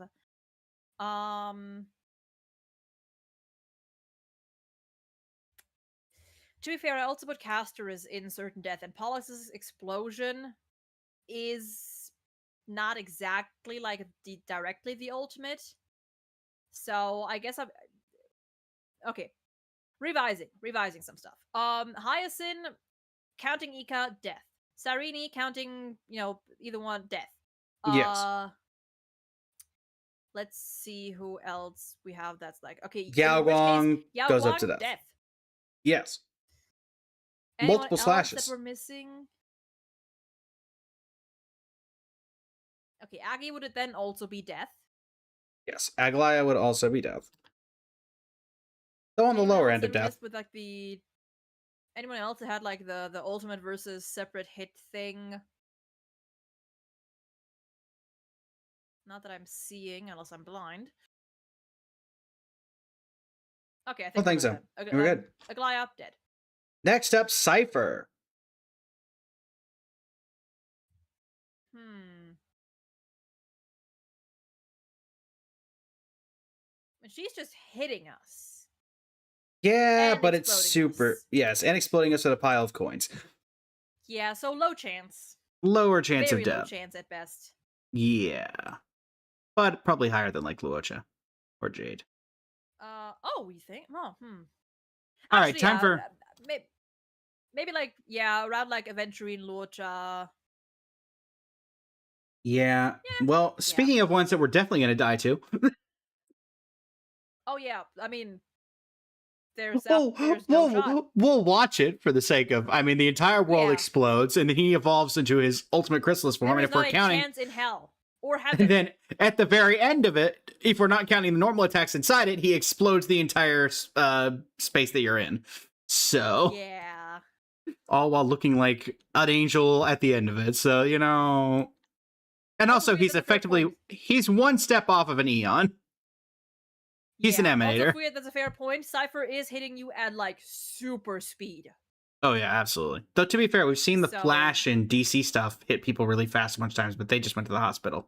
Speaker 6: to be fair, I also put Caster is in certain death, and Pollux's explosion is not exactly like directly the ultimate. So I guess I'm okay. Revising some stuff. Hyacinth counting Ika death. Sarini counting, either one death.
Speaker 1: Yes.
Speaker 6: Let's see who else we have that's like okay.
Speaker 1: Yao Guang goes up to
Speaker 6: Guang,
Speaker 1: death. Yes.
Speaker 6: Anyone
Speaker 1: Multiple
Speaker 6: else
Speaker 1: slashes.
Speaker 6: that we're missing? Okay, Aggie would it then also be death?
Speaker 1: Yes. Aglaya would also be death. Though on the
Speaker 6: Anyone
Speaker 1: lower
Speaker 6: else
Speaker 1: end of
Speaker 6: that we
Speaker 1: death.
Speaker 6: missed with like the anyone else that had like the ultimate versus separate hit thing? Not that I'm seeing, unless I'm blind. Okay, I
Speaker 1: don't think so. We're good.
Speaker 6: Aglaya dead.
Speaker 1: Next up, Cypher.
Speaker 6: And she's just hitting us.
Speaker 1: Yeah,
Speaker 6: And
Speaker 1: but it's
Speaker 6: exploding
Speaker 1: super.
Speaker 6: us.
Speaker 1: Yes, and exploding us with a pile of coins.
Speaker 6: Yeah, so low chance.
Speaker 1: Lower chance
Speaker 6: Very
Speaker 1: of
Speaker 6: low
Speaker 1: death.
Speaker 6: chance at best.
Speaker 1: Yeah. But probably higher than like Luocha or Jade.
Speaker 6: Oh, you think? Oh,
Speaker 1: All right, time for
Speaker 6: maybe like around like Aventurine, Luocha.
Speaker 1: Yeah. Well, speaking of ones that we're definitely gonna die to.
Speaker 6: Oh yeah, I mean, there's no shot.
Speaker 1: We'll watch it for the sake of. I mean, the entire world explodes, and then he evolves into his ultimate chrysalis form.
Speaker 6: There
Speaker 1: And
Speaker 6: is
Speaker 1: if we're
Speaker 6: not a
Speaker 1: counting,
Speaker 6: chance in hell or heaven.
Speaker 1: and then at the very end of it, if we're not counting the normal attacks inside it, he explodes the entire space that you're in. So
Speaker 6: yeah,
Speaker 1: all while looking like an angel at the end of it. So and also he's effectively he's one step off of an Eon. He's an emanator.
Speaker 6: Also, that's a fair point. Cypher is hitting you at like super speed.
Speaker 1: Oh yeah, absolutely. Though to be fair, we've seen the Flash and DC stuff hit people really fast a bunch of times, but they just went to the hospital.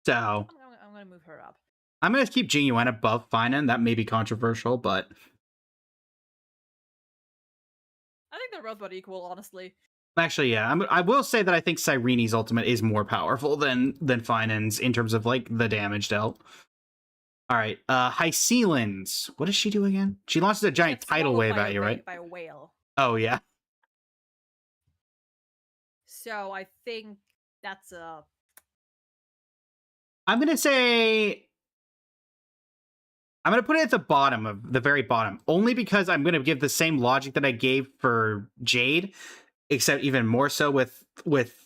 Speaker 1: So
Speaker 6: I'm gonna move her up.
Speaker 1: I'm gonna keep Jingyuan above Finan. That may be controversial, but
Speaker 6: I think they're both about equal, honestly.
Speaker 1: Actually, yeah. I will say that I think Cyrene's ultimate is more powerful than Finan's in terms of like the damage dealt. All right, Hycelan's. What does she do again? She launches a giant tidal wave at you, right?
Speaker 6: By a whale.
Speaker 1: Oh yeah.
Speaker 6: So I think that's a.
Speaker 1: I'm gonna put it at the bottom of the very bottom, only because I'm gonna give the same logic that I gave for Jade, except even more so with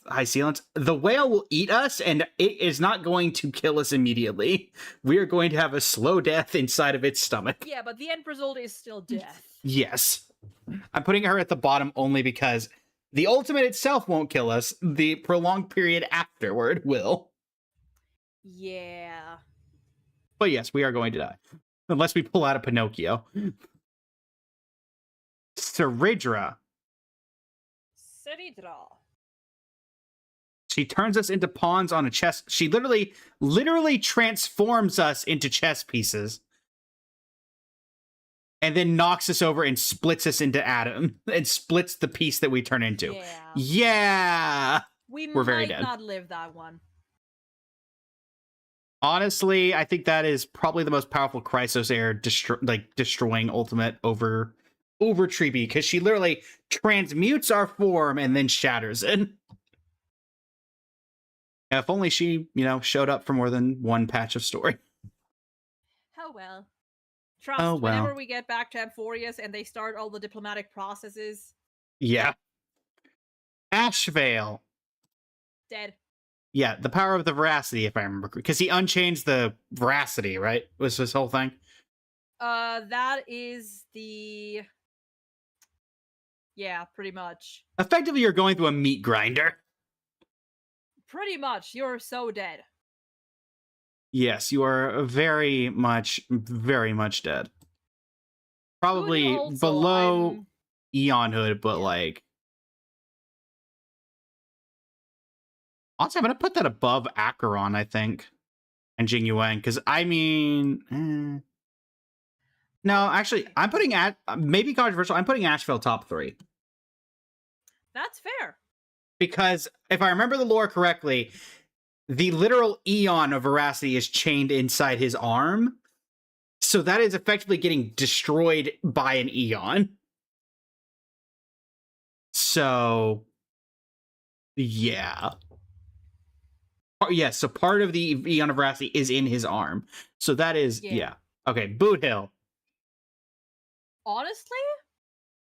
Speaker 1: Hycelan's. The whale will eat us, and it is not going to kill us immediately. We are going to have a slow death inside of its stomach.
Speaker 6: Yeah, but the end result is still death.
Speaker 1: Yes. I'm putting her at the bottom only because the ultimate itself won't kill us. The prolonged period afterward will.
Speaker 6: Yeah.
Speaker 1: But yes, we are going to die. Unless we pull out a Pinocchio. Ceridra. She turns us into pawns on a chess. She literally transforms us into chess pieces. and then knocks us over and splits us into atom and splits the piece that we turn into.
Speaker 6: Yeah.
Speaker 1: Yeah.
Speaker 6: We
Speaker 1: We're very
Speaker 6: might
Speaker 1: dead.
Speaker 6: not live that one.
Speaker 1: Honestly, I think that is probably the most powerful Chrysos Air destroying ultimate over Tree Bee, because she literally transmutes our form and then shatters it. If only she, showed up for more than one patch of story.
Speaker 6: Oh well. Trust,
Speaker 1: Oh, well.
Speaker 6: whenever we get back to Amphorius and they start all the diplomatic processes,
Speaker 1: Yeah. Ashvale.
Speaker 6: dead.
Speaker 1: Yeah, the power of the veracity, if I remember, because he unchains the veracity, right? Was this whole thing?
Speaker 6: That is the... Yeah, pretty much.
Speaker 1: Effectively, you're going through a meat grinder.
Speaker 6: Pretty much. You're so dead.
Speaker 1: Yes, you are very much dead. Probably
Speaker 6: Also,
Speaker 1: below Eonhood, but
Speaker 6: Yeah.
Speaker 1: like... Honestly, I'm going to put that above Acheron, I think. And Jing Yuan, because I mean... No, actually, I'm putting... maybe controversial, I'm putting Asheville top 3.
Speaker 6: That's fair.
Speaker 1: Because if I remember the lore correctly, the literal Eon of veracity is chained inside his arm. So that is effectively getting destroyed by an Eon. So, yeah. Yeah, so part of the Eon of veracity is in his arm. So that is, yeah. Okay, Boot Hill.
Speaker 6: Honestly?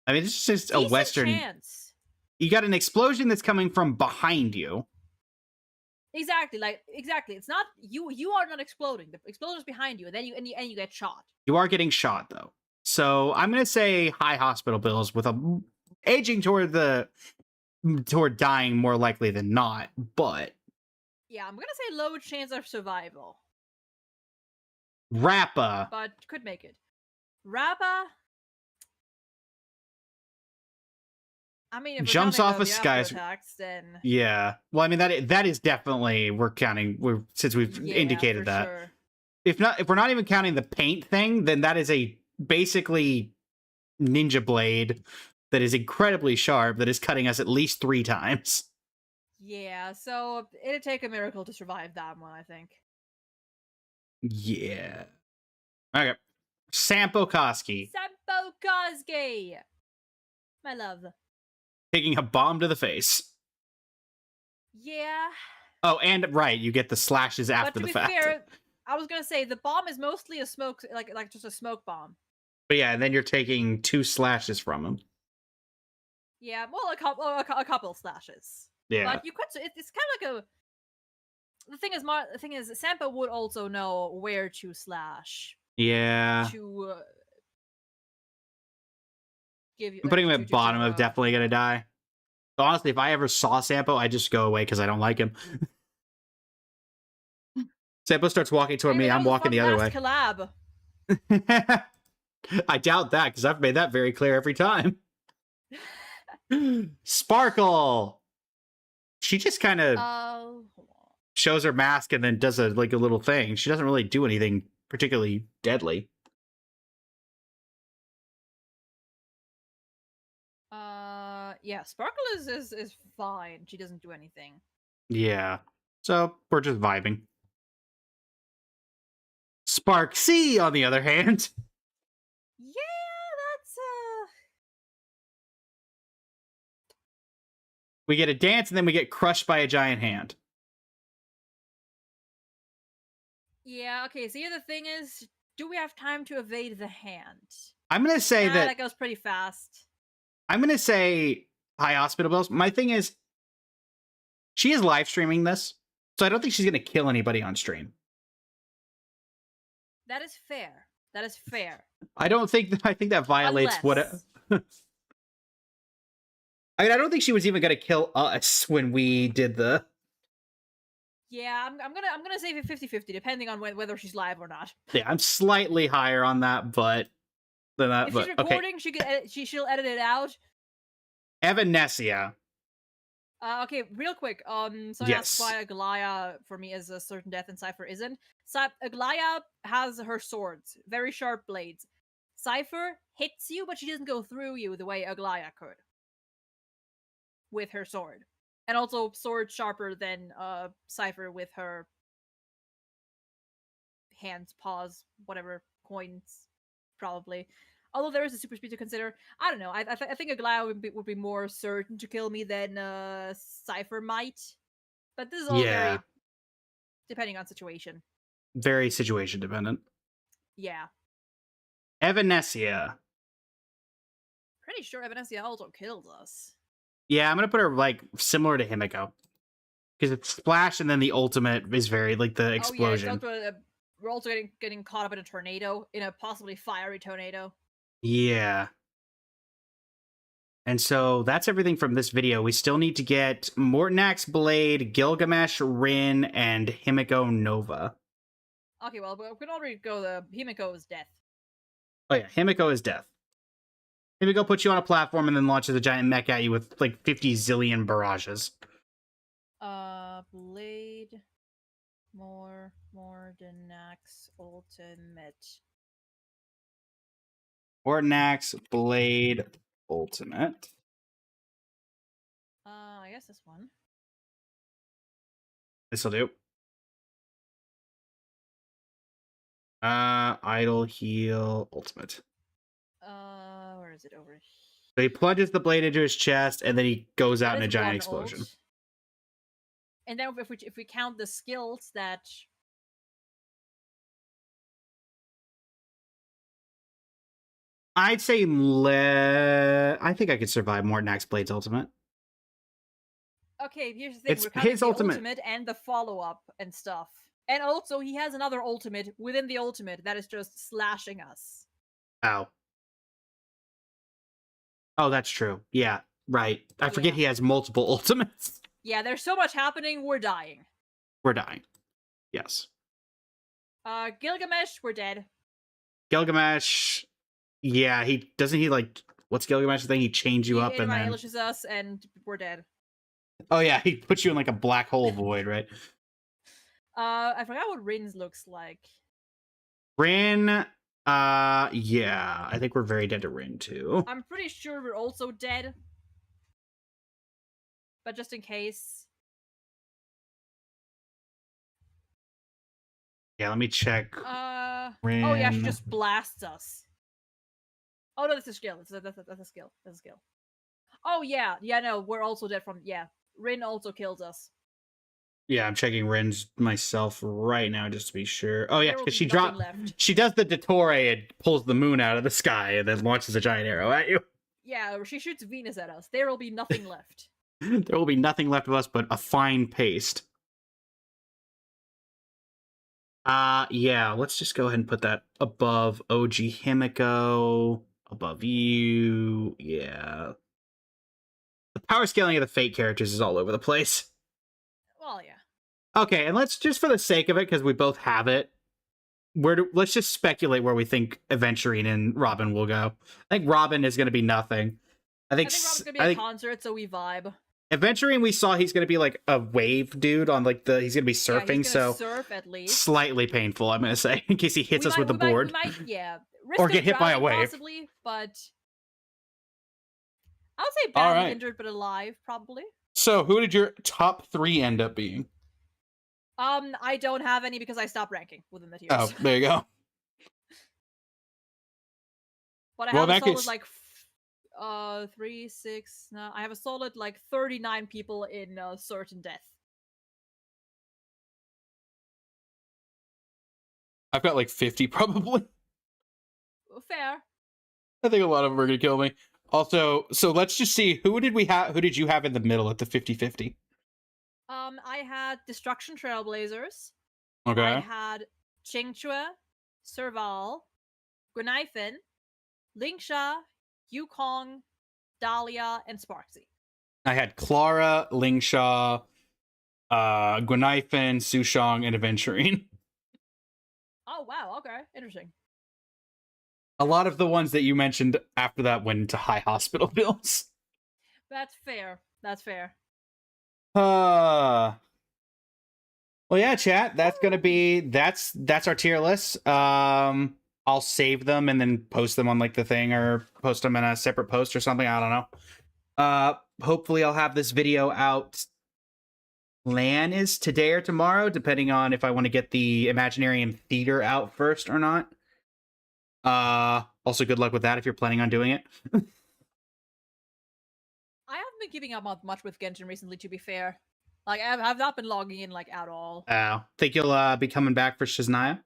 Speaker 1: I mean, it's just a
Speaker 6: Decent
Speaker 1: Western...
Speaker 6: chance.
Speaker 1: You got an explosion that's coming from behind you.
Speaker 6: Exactly, exactly. It's not... You are not exploding. The explosion's behind you, and then you get shot.
Speaker 1: You are getting shot, though. So I'm going to say high hospital bills with a... aging toward dying more likely than not, but...
Speaker 6: Yeah, I'm gonna say low chance of survival.
Speaker 1: Rappa.
Speaker 6: But could make it. Rappa... I mean, if
Speaker 1: Jumps
Speaker 6: we're
Speaker 1: off
Speaker 6: counting
Speaker 1: of
Speaker 6: the
Speaker 1: skies.
Speaker 6: attacks, then...
Speaker 1: Yeah. Well, I mean, that is definitely... since we've indicated
Speaker 6: for
Speaker 1: that.
Speaker 6: Sure.
Speaker 1: If we're not even counting the paint thing, then that is a basically ninja blade that is incredibly sharp, that is cutting us at least 3 times.
Speaker 6: Yeah, so it'd take a miracle to survive that one, I think.
Speaker 1: Yeah. Okay. Sampo Koski.
Speaker 6: Sampo Koski! My love.
Speaker 1: Taking a bomb to the face.
Speaker 6: Yeah.
Speaker 1: Oh, and right, you get the slashes after
Speaker 6: But to
Speaker 1: the
Speaker 6: be
Speaker 1: fact.
Speaker 6: fair, I was gonna say the bomb is mostly a smoke, like just a smoke bomb.
Speaker 1: But yeah, and then you're taking 2 slashes from him.
Speaker 6: Yeah, well, a couple slashes.
Speaker 1: Yeah.
Speaker 6: But you could. It's kind of like a. The thing is, Sampo would also know where to slash.
Speaker 1: Yeah.
Speaker 6: To give you.
Speaker 1: I'm putting him at bottom of definitely gonna die. But honestly, if I ever saw Sampo, I'd just go away because I don't like him. Sampo starts walking toward me, I'm walking the other way.
Speaker 6: Collab.
Speaker 1: I doubt that, because I've made that very clear every time. Sparkle! She just kind of shows her mask and then does a little thing. She doesn't really do anything particularly deadly.
Speaker 6: Yeah, Sparkle is fine. She doesn't do anything.
Speaker 1: Yeah. So, we're just vibing. Spark C, on the other hand.
Speaker 6: Yeah, that's
Speaker 1: We get a dance and then we get crushed by a giant hand.
Speaker 6: Yeah, okay, so the thing is, do we have time to evade the hand?
Speaker 1: I'm going to say
Speaker 6: that goes pretty fast.
Speaker 1: I'm going to say high hospital bills. My thing is, she is live streaming this, so I don't think she's going to kill anybody on stream.
Speaker 6: That is fair. That is fair.
Speaker 1: I think that violates what... I mean, I don't think she was even going to kill us when we did the...
Speaker 6: Yeah, I'm gonna say 50-50, depending on whether she's live or not.
Speaker 1: Yeah, I'm slightly higher on that, but... Than that,
Speaker 6: if
Speaker 1: but,
Speaker 6: she's recording,
Speaker 1: okay.
Speaker 6: she'll edit it out.
Speaker 1: Evanescia.
Speaker 6: Okay, real quick. Someone asked why Aglaya for me is a certain death and Cypher isn't. Aglaya has her swords, very sharp blades. Cypher hits you, but she doesn't go through you the way Aglaya could with her sword. And also sword sharper than Cypher with her hands, paws, whatever, coins, probably. Although there is a super speed to consider. I don't know. I think Aglaya would be more certain to kill me than Cypher might. But this is all very depending on situation.
Speaker 1: Very situation dependent.
Speaker 6: Yeah.
Speaker 1: Evanesia.
Speaker 6: Pretty sure Evanesia also kills us.
Speaker 1: Yeah, I'm gonna put her like similar to Himiko. Because it's splash and then the ultimate is very like the explosion.
Speaker 6: Oh yeah, we're also getting caught up in a tornado, in a possibly fiery tornado.
Speaker 1: Yeah. And so that's everything from this video. We still need to get Mortonak's Blade, Gilgamesh, Rin, and Himiko Nova.
Speaker 6: Okay, well, we can already go the Himiko's death.
Speaker 1: Oh yeah, Himiko is death. Himiko puts you on a platform and then launches a giant mech at you with like 50 zillion barrages.
Speaker 6: Blade, Mortonak's ultimate.
Speaker 1: Mortonak's Blade Ultimate.
Speaker 6: I guess this one.
Speaker 1: This'll do. Idle Heal Ultimate.
Speaker 6: Where is it over here?
Speaker 1: So he plunges the blade into his chest and then he goes out
Speaker 6: That
Speaker 1: in a
Speaker 6: is
Speaker 1: giant
Speaker 6: one
Speaker 1: explosion.
Speaker 6: ult. And then if we count the skills that
Speaker 1: I'd say I think I could survive Mortonak's Blade's Ultimate.
Speaker 6: okay, here's the thing,
Speaker 1: It's
Speaker 6: we're counting
Speaker 1: his
Speaker 6: the
Speaker 1: ultimate.
Speaker 6: and the follow-up and stuff. And also he has another ultimate within the ultimate that is just slashing us.
Speaker 1: Ow. Oh, that's true. Yeah, right. I forget he has multiple ultimates.
Speaker 6: Yeah, there's so much happening, we're dying.
Speaker 1: We're dying. Yes.
Speaker 6: Gilgamesh, we're dead.
Speaker 1: Gilgamesh. Yeah, he doesn't he like what's Gilgamesh's thing? He chains you up and then
Speaker 6: annihilates us and we're dead.
Speaker 1: oh yeah, he puts you in like a black hole void, right?
Speaker 6: I forgot what Rin's looks like.
Speaker 1: Rin, yeah, I think we're very dead to Rin too.
Speaker 6: I'm pretty sure we're also dead. But just in case.
Speaker 1: Yeah, let me check.
Speaker 6: Rin. Oh yeah, she just blasts us. Oh no, that's a skill. That's a skill. That's a skill. Oh yeah, no, we're also dead from Rin also kills us.
Speaker 1: Yeah, I'm checking Rin's myself right now just to be sure. Oh yeah, because she she does the Dottore and pulls the moon out of the sky and then launches a giant arrow at you.
Speaker 6: Yeah, she shoots Venus at us. There will be nothing left.
Speaker 1: There will be nothing left of us but a fine paste. Yeah, let's just go ahead and put that above OG Himiko, above you. Yeah. The power scaling of the fate characters is all over the place.
Speaker 6: Well, yeah.
Speaker 1: Okay, and let's just for the sake of it, because we both have it, let's just speculate where we think Aventurine and Robin will go. I think Robin is going to be nothing. I think
Speaker 6: Robin's going to be a concert, so we vibe.
Speaker 1: Aventurine, we saw he's going to be like a wave dude on like he's going to be surfing, so
Speaker 6: surf at least.
Speaker 1: Slightly painful, I'm going to say, in case he hits us with the board.
Speaker 6: Risk
Speaker 1: or get hit by a wave.
Speaker 6: Possibly, but I would say badly injured but alive, probably.
Speaker 1: So, who did your top 3 end up being?
Speaker 6: I don't have any because I stopped ranking within the tiers.
Speaker 1: Oh, there you go.
Speaker 6: But I have a solid, like, 3, 6, no, I have a solid, like, 39 people in certain death.
Speaker 1: I've got, like, 50, probably.
Speaker 6: Fair.
Speaker 1: I think a lot of them are going to kill me. Also, so let's just see, who did you have in the middle at the 50-50?
Speaker 6: I had Destruction Trailblazers.
Speaker 1: Okay.
Speaker 6: I had Qingchue, Serval, Gwenaifen, Lingsha, Yukong, Dahlia, and Sparksy.
Speaker 1: I had Clara, Lingsha, Gwenaifen, Sushong, and Aventurine.
Speaker 6: Oh, wow, okay. Interesting.
Speaker 1: A lot of the ones that you mentioned after that went into high hospital bills.
Speaker 6: That's fair. That's fair.
Speaker 1: Well, yeah, chat. That's gonna be that's our tier list. I'll save them and then post them on like the thing or post them in a separate post or something. I don't know. Hopefully I'll have this video out. Plan is today or tomorrow, depending on if I want to get the Imaginarium Theater out first or not. Also, good luck with that if you're planning on doing it.
Speaker 6: I haven't been keeping up much with Genshin recently, to be fair. Like, I've not been logging in, like, at all.
Speaker 1: Think you'll be coming back for Shiznaya?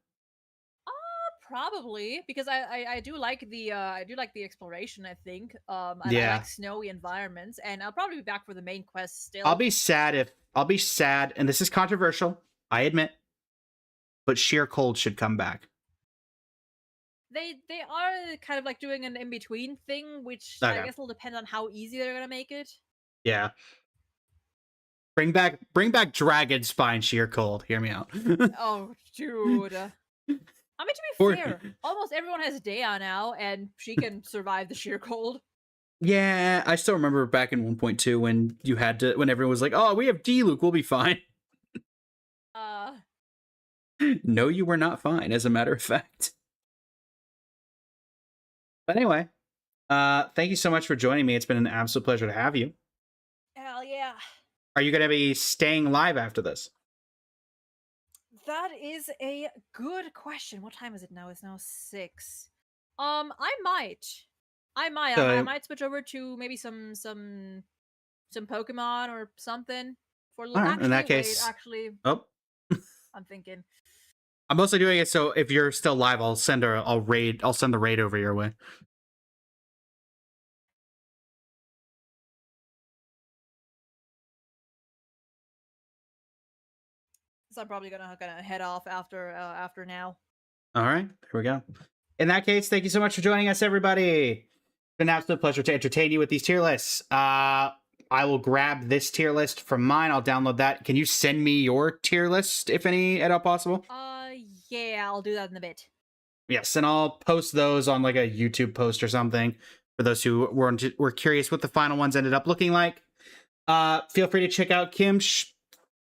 Speaker 6: Probably, because I do like the exploration, I think. And I
Speaker 1: Yeah.
Speaker 6: like snowy environments, and I'll probably be back for the main quest still.
Speaker 1: I'll be sad, and this is controversial, I admit, but Sheer Cold should come back.
Speaker 6: They are kind of like doing an in-between thing, which
Speaker 1: Okay.
Speaker 6: I guess will depend on how easy they're gonna make it.
Speaker 1: Yeah. Bring back Dragon Spine Sheer Cold. Hear me out.
Speaker 6: Oh, dude. I mean, to be fair, almost everyone has Dea now, and she can survive the sheer cold.
Speaker 1: Yeah, I still remember back in 1.2 when when everyone was like, "Oh, we have D-Luke, we'll be fine." No, you were not fine, as a matter of fact. But anyway, thank you so much for joining me. It's been an absolute pleasure to have you.
Speaker 6: Hell yeah.
Speaker 1: Are you going to be staying live after this?
Speaker 6: That is a good question. What time is it now? It's now 6. I might. I might switch over to maybe some Pokemon or something for a little.
Speaker 1: Right, in that case, oh,
Speaker 6: I'm thinking.
Speaker 1: I'm mostly doing it so if you're still live, I'll send the raid over your way.
Speaker 6: So I'm probably gonna head off after now.
Speaker 1: All right, there we go. In that case, thank you so much for joining us, everybody. It's been an absolute pleasure to entertain you with these tier lists. I will grab this tier list from mine. I'll download that. Can you send me your tier list, if any, at all possible?
Speaker 6: Yeah, I'll do that in a bit.
Speaker 1: Yes, and I'll post those on like a YouTube post or something for those who were curious what the final ones ended up looking like. Feel free to check out Kimcch.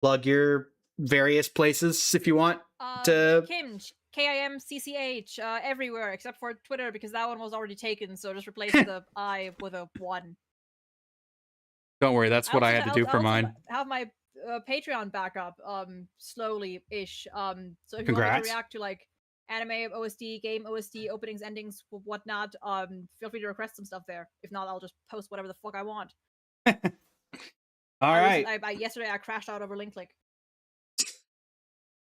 Speaker 1: Plug your various places if you want to.
Speaker 6: Kimcch, KIMCCH, everywhere except for Twitter because that one was already taken. So just replace the I with a 1.
Speaker 1: Don't worry, that's what I had to do for mine.
Speaker 6: Have my Patreon backup slowly-ish. So if you want me
Speaker 1: Congrats.
Speaker 6: to react to like anime OST, game OST, openings, endings, whatnot, feel free to request some stuff there. If not, I'll just post whatever the fuck I want.
Speaker 1: All right.
Speaker 6: Yesterday I crashed out over link click.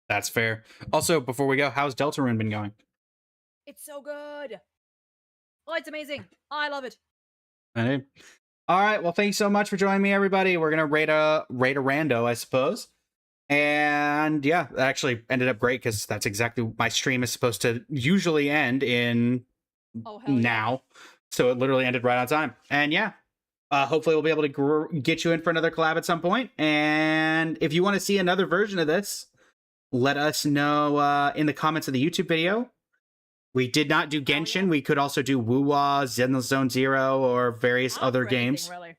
Speaker 1: That's fair. Also, before we go, how's Deltarune been going?
Speaker 6: It's so good. Oh, it's amazing. Oh, I love it.
Speaker 1: All right. Well, thanks so much for joining me, everybody. We're gonna rate a rando, I suppose. And yeah, that actually ended up great because that's exactly my stream is supposed to usually end in now. Yeah. So it literally ended right on time. And yeah, hopefully we'll be able to get you in for another collab at some point. And if you want to see another version of this, let us know in the comments of the YouTube video. We did not do Genshin. We could also do Woo-Wah, Zone Zero, or various other games.
Speaker 6: Really.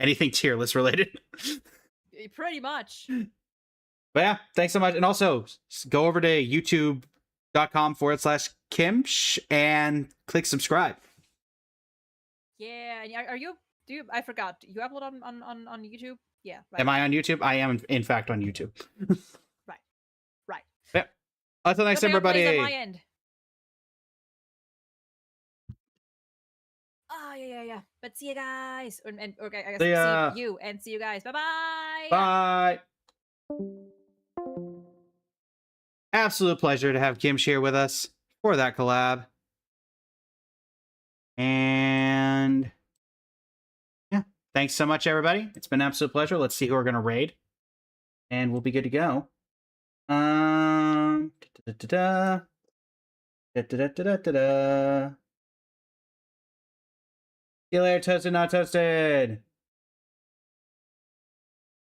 Speaker 1: Anything tier list related.
Speaker 6: Pretty much.
Speaker 1: But yeah, thanks so much. And also, go over to youtube.com/Kimcch and click subscribe.
Speaker 6: Yeah, I forgot. You upload on YouTube? Yeah. Right.
Speaker 1: Am I on YouTube? I am, in fact, on YouTube.
Speaker 6: Right.
Speaker 1: Yeah. Until next, everybody.
Speaker 6: On my end. Oh, yeah. But see you guys. And okay, I guess see you and see you guys. Bye-bye.
Speaker 1: Bye. Absolute pleasure to have Kimcch here with us for that collab. And yeah, thanks so much, everybody. It's been an absolute pleasure. Let's see who we're going to raid. And we'll be good to go. See you later, toasted, not toasted.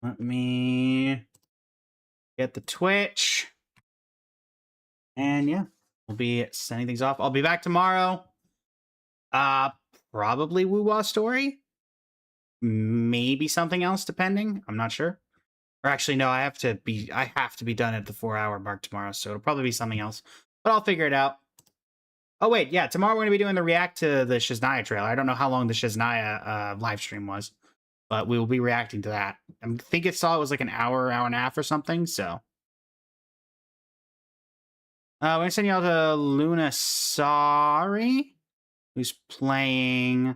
Speaker 1: Let me get the Twitch. And yeah, we'll be sending things off. I'll be back tomorrow. Probably Woo-Wah story. Maybe something else, depending. I'm not sure. Or actually, no, I have to be done at the 4-hour mark tomorrow, so it'll probably be something else. But I'll figure it out. Oh, wait, yeah, tomorrow we're going to be doing the react to the Shaznia trailer. I don't know how long the Shaznia live stream was, but we will be reacting to that. I think it was like an hour, hour and a half or something, so. We're going to send you all to Luna Sari, who's playing...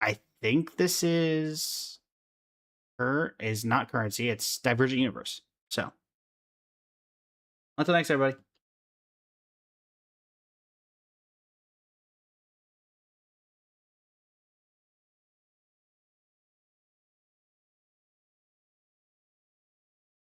Speaker 1: I think this is not Currency, it's Divergent Universe. So, until next, everybody.